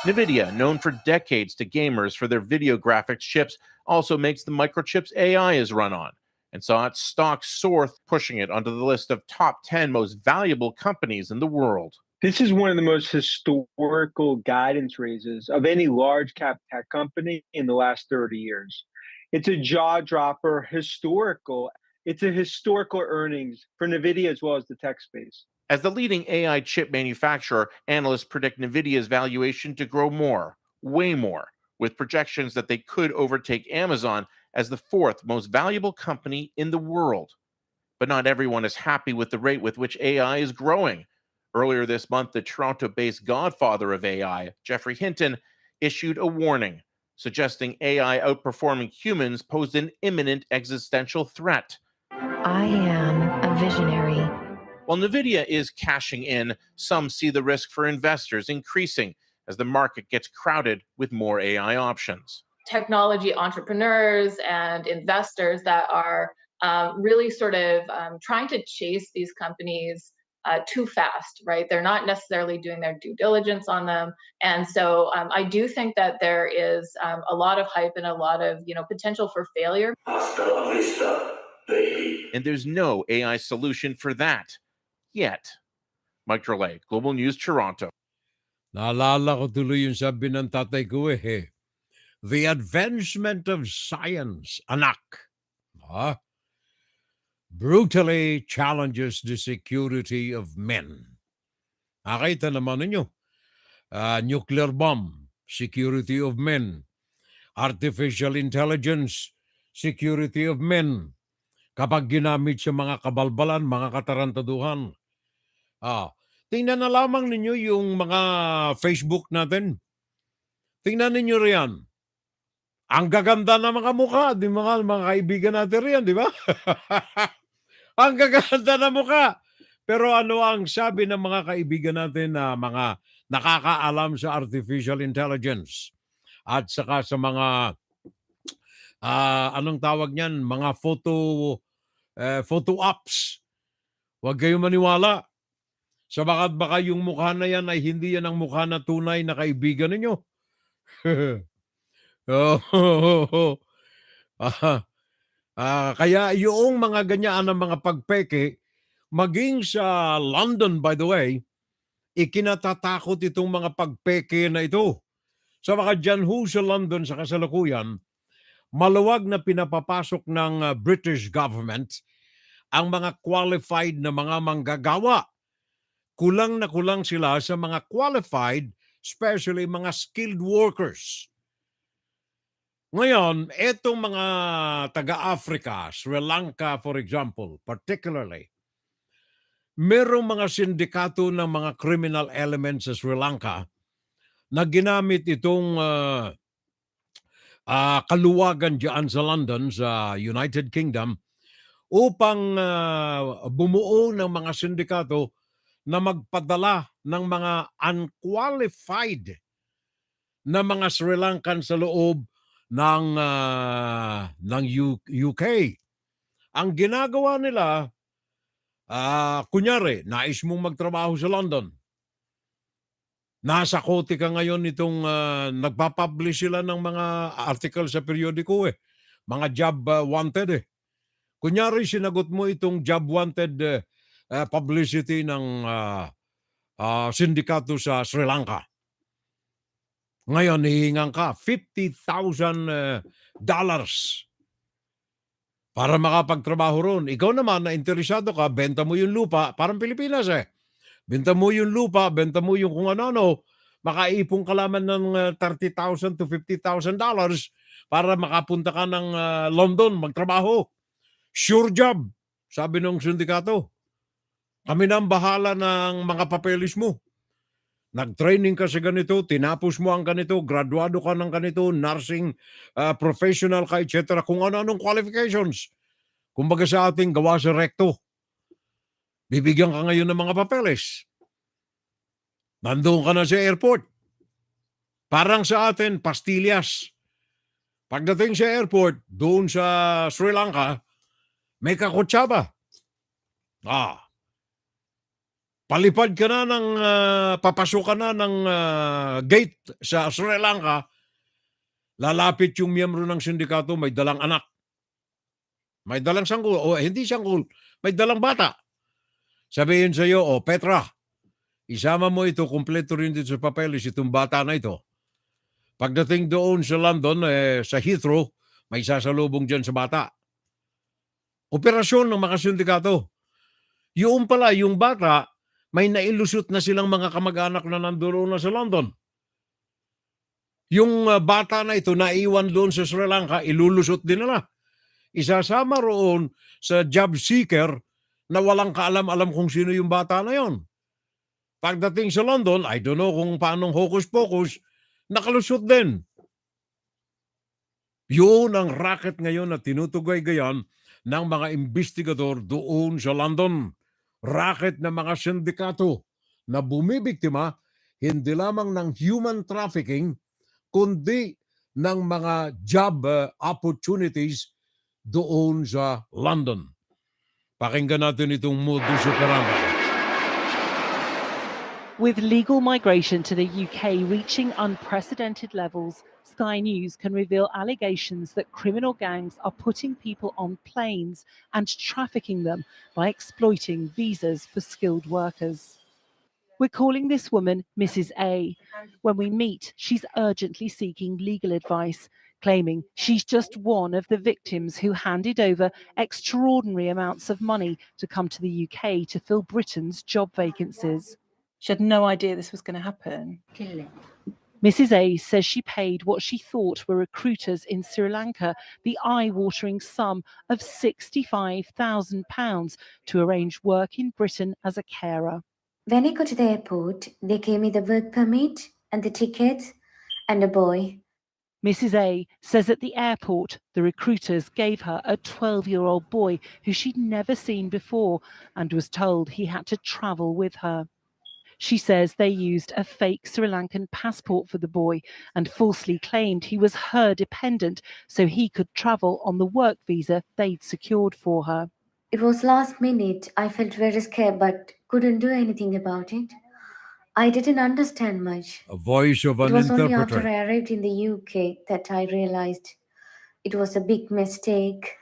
NVIDIA, known for decades to gamers for their video graphics chips, also makes the microchips AI is run on, and saw its stock soar, pushing it onto the list of top 10 most valuable companies in the world. This is one of the most historical guidance raises of any large cap tech company in the last 30 years. It's a jaw-dropper, historical. It's a historical earnings for NVIDIA as well as the tech space. As the leading AI chip manufacturer, analysts predict NVIDIA's valuation to grow more, way more, with projections that they could overtake Amazon as the fourth most valuable company in the world. But not everyone is happy with the rate with which AI is growing. Earlier this month, the Toronto-based godfather of AI, Geoffrey Hinton, issued a warning, suggesting AI outperforming humans posed an imminent existential threat. I am a visionary. While NVIDIA is cashing in, some see the risk for investors increasing as the market gets crowded with more AI options. Technology entrepreneurs and investors that are really sort of trying to chase these companies too fast, right? They're not necessarily doing their due diligence on them. And so I do think that there is a lot of hype and a lot of, potential for failure. Hasta la vista, baby. And there's no AI solution for that yet. Mike Drolet, Global News, Toronto. Naalala ko tuloy yung sabi ng tatay ko the advancement of science, anak, brutally challenges the security of men. Nakita naman ninyo, nuclear bomb, security of men. Artificial intelligence, security of men. Kapag ginamit sa mga kabalbalan, mga katarantaduhan. Tingnan na lamang ninyo yung mga Facebook natin. Tingnan ninyo riyan. Ang gaganda na mga mukha, di mga kaibigan natin riyan, di ba? Ang gaganda na mukha. Pero ano ang sabi ng mga kaibigan natin na mga nakakaalam sa artificial intelligence at saka sa mga anong tawag niyan, mga photo apps. Huwag kayong maniwala. Sabagat baka yung mukha na yan ay hindi yan ang mukha na tunay na kaibigan ninyo. Kaya yung mga ganyan ng mga pagpeke, maging sa London, by the way, ikinatatakot itong mga pagpeke na ito. Sa mga dyan sa London sa kasalukuyan, maluwag na pinapapasok ng British government ang mga qualified na mga manggagawa. Kulang na kulang sila sa mga qualified, especially mga skilled workers. Ngayon, etong mga taga-Africa, Sri Lanka for example, particularly, merong mga sindikato ng mga criminal elements sa Sri Lanka na ginamit itong kaluwagan diyan sa London, sa United Kingdom, upang bumuo ng mga sindikato na magpadala ng mga unqualified na mga Sri Lankan sa loob ng UK. Ang ginagawa nila, kunyari, nais mong magtrabaho sa London. Nasa kote ka ngayon itong nagpapublish sila ng mga article sa periodiko Mga job wanted Kunyari, sinagot mo itong job wanted publicity ng sindikato sa Sri Lanka. Ngayon, hihingan ka $50,000 para makapagtrabaho ron. Ikaw naman na interesado ka, benta mo yung lupa, parang Pilipinas Benta mo yung lupa, benta mo yung kung ano-ano, makaipong ka lamang ng $30,000 to $50,000 para makapunta ka ng London magtrabaho. Sure job, sabi ng sindikato. Kami na ang bahala ng mga papeles mo. Nag-training ka sa ganito, tinapos mo ang ganito, graduado ka ng ganito, nursing professional ka, etc. Kung ano-anong qualifications. Kumbaga sa ating gawa sa rekto. Bibigyan ka ngayon ng mga papeles. Nandoon ka na sa airport. Parang sa atin, pastillas. Pagdating sa airport, doon sa Sri Lanka, may kakutsaba. Palipad ka na ng, papasok ka na ng gate sa Sri Lanka, lalapit yung miyembro ng sindikato, may dalang anak. May dalang sanggol, o hindi sanggol, may dalang bata. Sabihin sa iyo, Petra, isama mo ito, kumpleto rin dito sa papeles, itong bata na ito. Pagdating doon sa London, sa Heathrow, may sasalubong dyan sa bata. Operasyon ng mga sindikato. Yung pala, yung bata, may nailusot na silang mga kamag-anak na nandoon na sa London. Yung bata na ito, naiwan doon sa Sri Lanka, ilulusot din nila. Isasama roon sa job seeker na walang kaalam-alam kung sino yung bata na yon. Pagdating sa London, I don't know kung paanong hocus-pocus, nakalusot din. Yun ang racket ngayon na tinutugay-gayan ng mga investigador doon sa London. Racket ng mga sindikato na bumibiktima hindi lamang ng human trafficking, kundi ng mga job opportunities doon sa London. Pakinggan natin itong modus operandi. With legal migration to the UK reaching unprecedented levels, Sky News can reveal allegations that criminal gangs are putting people on planes and trafficking them by exploiting visas for skilled workers. We're calling this woman Mrs. A. When we meet, she's urgently seeking legal advice, claiming she's just one of the victims who handed over extraordinary amounts of money to come to the UK to fill Britain's job vacancies. She had no idea this was going to happen. Mrs. A says she paid what she thought were recruiters in Sri Lanka the eye-watering sum of £65,000 to arrange work in Britain as a carer. When I got to the airport, they gave me the work permit and the tickets and a boy. Mrs. A says at the airport, the recruiters gave her a 12-year-old boy who she'd never seen before and was told he had to travel with her. She says they used a fake Sri Lankan passport for the boy and falsely claimed he was her dependent so he could travel on the work visa they'd secured for her. It was last minute. I felt very scared but couldn't do anything about it. I didn't understand much. A voice of an It was only interpreter. after I arrived in the UK that I realized it was a big mistake.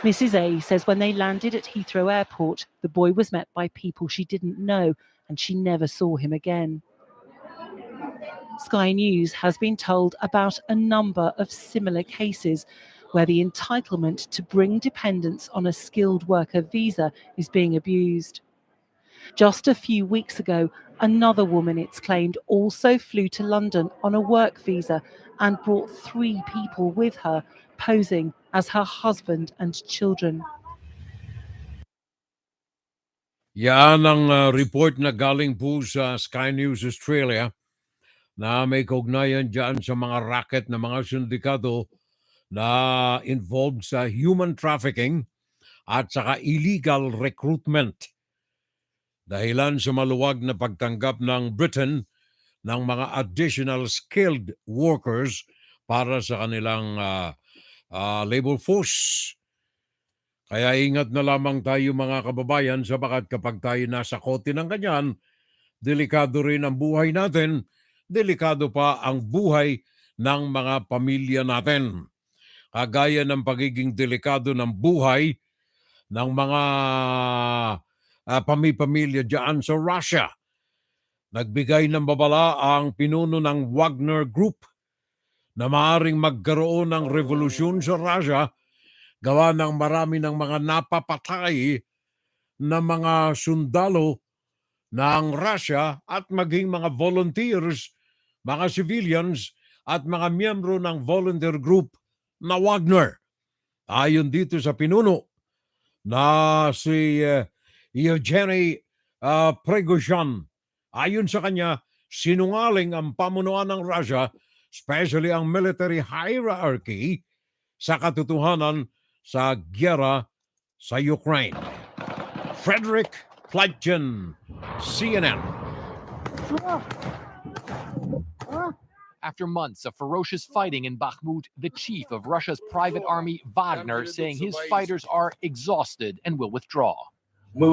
Mrs. A says when they landed at Heathrow Airport, the boy was met by people she didn't know and she never saw him again. Sky News has been told about a number of similar cases where the entitlement to bring dependents on a skilled worker visa is being abused. Just a few weeks ago, another woman, it's claimed, also flew to London on a work visa and brought 3 people with her, posing as her husband and children. Yan ang report na galing po sa Sky News Australia na may kaugnayan dyan sa mga racket na mga sindikato na involved sa human trafficking at saka illegal recruitment. Dahilan sa maluwag na pagtanggap ng Britain ng mga additional skilled workers para sa kanilang labor force. Kaya ingat na lamang tayo mga kababayan sapagat kapag tayo nasa kote ng ganyan, delikado rin ang buhay natin, delikado pa ang buhay ng mga pamilya natin. Kagaya ng pagiging delikado ng buhay ng mga pamilya dyan sa Russia. Nagbigay ng babala ang pinuno ng Wagner Group na maaaring magkaroon ng revolusyon sa Russia gawa ng marami ng mga napapatay na mga sundalo ng Russia at maging mga volunteers, mga civilians at mga miyembro ng volunteer group na Wagner. Ayon dito sa pinuno na si Yevgeny Prigozhin, ayon sa kanya, sinungaling ang pamunuan ng Russia, especially ang military hierarchy, sa katotohanan sa gyera sa Ukraine. Frederick Plotkin, CNN. After months of ferocious fighting in Bakhmut, the chief of Russia's private army, Wagner, saying his fighters are exhausted and will withdraw. We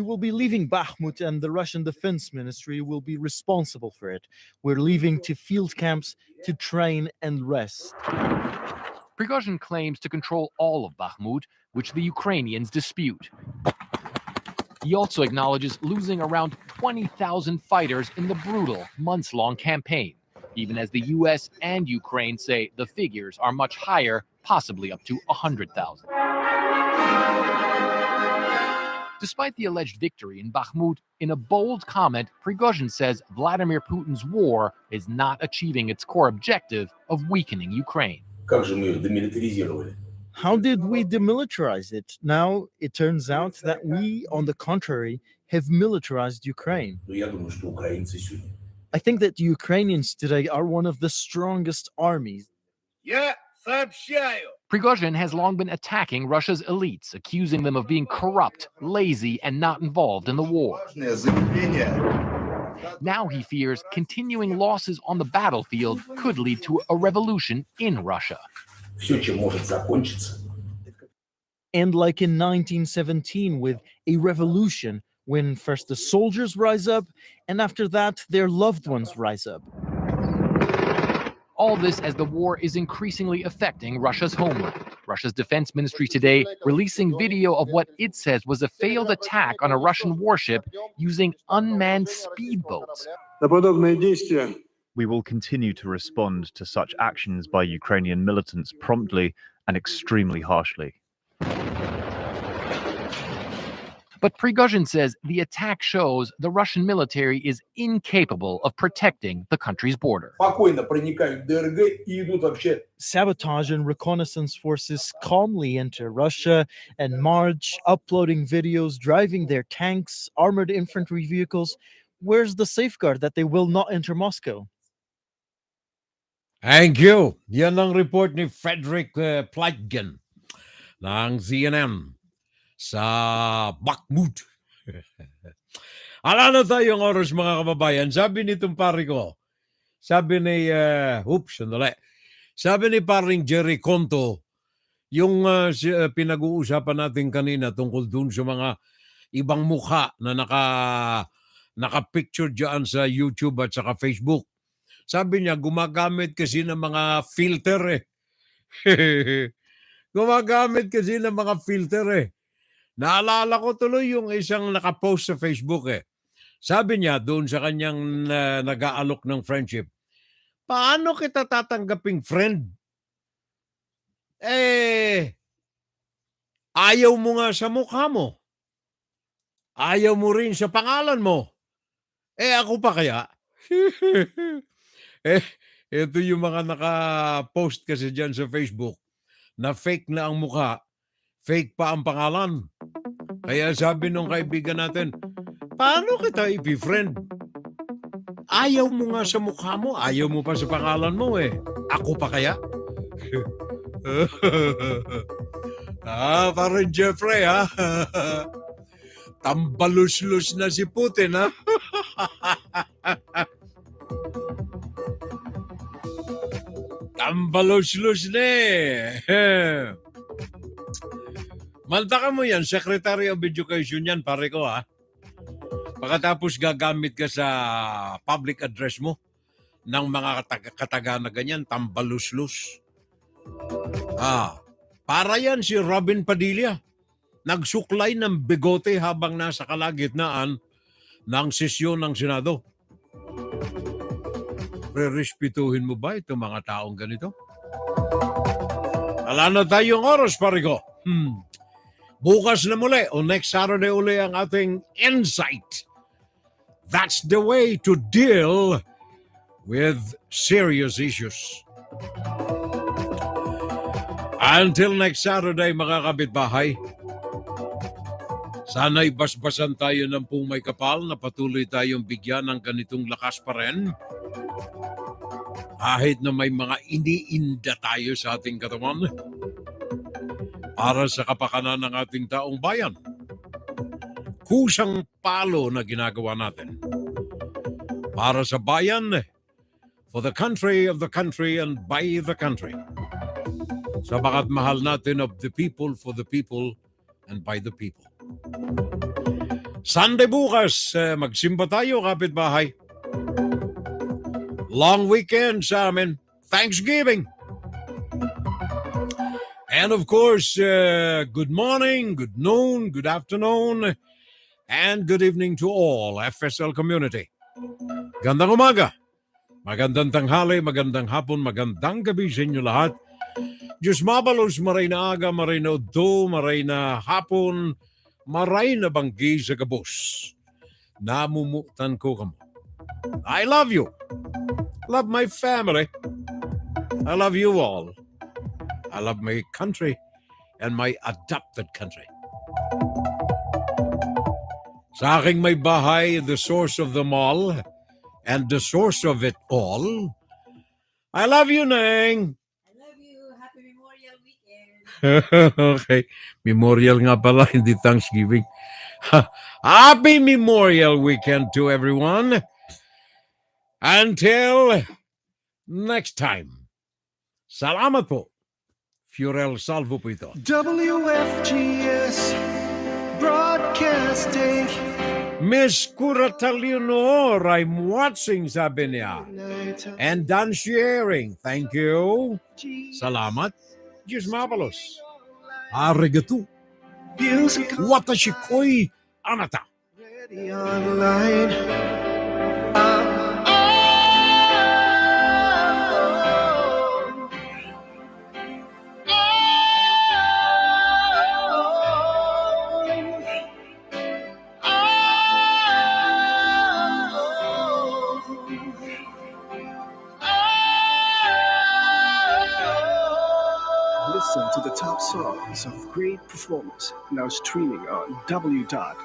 will be leaving Bakhmut and the Russian Defense Ministry will be responsible for it. We're leaving to field camps to train and rest. Prigozhin claims to control all of Bakhmut, which the Ukrainians dispute. He also acknowledges losing around 20,000 fighters in the brutal, months-long campaign, even as the U.S. and Ukraine say the figures are much higher, possibly up to 100,000. Despite the alleged victory in Bakhmut, in a bold comment, Prigozhin says Vladimir Putin's war is not achieving its core objective of weakening Ukraine. How did we demilitarize it? Now it turns out that we, on the contrary, have militarized Ukraine. I think that the Ukrainians today are one of the strongest armies. Prigozhin has long been attacking Russia's elites, accusing them of being corrupt, lazy, and not involved in the war. Now he fears continuing losses on the battlefield could lead to a revolution in Russia. And like in 1917 with a revolution, when first the soldiers rise up, and after that their loved ones rise up. All this as the war is increasingly affecting Russia's homeland. Russia's defense ministry today releasing video of what it says was a failed attack on a Russian warship using unmanned speedboats. We will continue to respond to such actions by Ukrainian militants promptly and extremely harshly. But Prigozhin says the attack shows the Russian military is incapable of protecting the country's border. Sabotage and reconnaissance forces calmly enter Russia and march, uploading videos, driving their tanks, armored infantry vehicles. Where's the safeguard that they will not enter Moscow? Thank you. Yan ang report ni Frederick Plotkin ng CNN sa Bakhmut. Ala na tayong oras mga kababayan. Sabi nitong pari ko, sabi ni, sabi ni paring Jerry Conto, yung pinag-uusapan natin kanina tungkol dun sa mga ibang mukha na naka-picture dyan sa YouTube at saka Facebook. Sabi niya, gumagamit kasi ng mga filter eh. Gumagamit kasi ng mga filter eh. Naalala ko tuloy yung isang nakapost sa Facebook eh. Sabi niya doon sa kanyang nag-aalok ng friendship, paano kita tatanggaping friend? Ayaw mo nga sa mukha mo. Ayaw mo rin sa pangalan mo. Ako pa kaya? Ito yung mga naka-post kasi dyan sa Facebook na fake na ang mukha, fake pa ang pangalan. Kaya sabi nung kaibigan natin, paano kita i-friend? Ayaw mo nga sa mukha mo, ayaw mo pa sa pangalan mo Ako pa kaya? Parang Jeffrey Tambalus-lus na si Putin Tambalus-lus na Malta mo yan, Secretary of Education yan, pare ko Pagkatapos gagamit ka sa public address mo ng mga kataga na ganyan, tambalus-lus. Para yan si Robin Padilla. Nagsuklay ng bigote habang nasa kalagitnaan ng sesyon ng Senado. Re-respetuhin mo ba itong mga taong ganito? Wala na tayong oras, pare ko. Bukas na muli o next Saturday uli ang ating insight. That's the way to deal with serious issues. Until next Saturday, mga kapitbahay, sana'y basbasan tayo ng pumay kapal na patuloy tayong bigyan ng ganitong lakas pa rin. Kahit na may mga iniinda tayo sa ating katawan. Para sa kapakanan ng ating taong bayan. Kusang palo na ginagawa natin. Para sa bayan, for the country, of the country, and by the country. Sabagat mahal natin of the people, for the people, and by the people. Sunday bukas, magsimba tayo, kapitbahay. Long weekend sa amin. Thanksgiving. And of course, good morning, good noon, good afternoon, and good evening to all FSL community. Gandang umaga, magandang tanghali, magandang hapon, magandang gabi sa inyo lahat. Diyos mabalos, maray na aga, maray na udo, maray na hapon, maray na banggi sa gabos. Namumutan ko kamo. I love you. Love my family. I love you all. I love my country and my adopted country. Sa aking may bahay, the source of them all, and the source of it all, I love you, Neng. I love you. Happy Memorial Weekend. Okay. Memorial nga pala, hindi Thanksgiving. Happy Memorial Weekend to everyone. Until next time. Salamat po. Fiorel Salvo po ito. WFGS Broadcasting. Miss Curata Leonor, I'm watching, sabi niya. And done sharing. Thank you. Salamat. Diyos mabalos. Arigato. Watashi koi anata. Ready online. Listen to the top songs of great performers now streaming on w.fgs.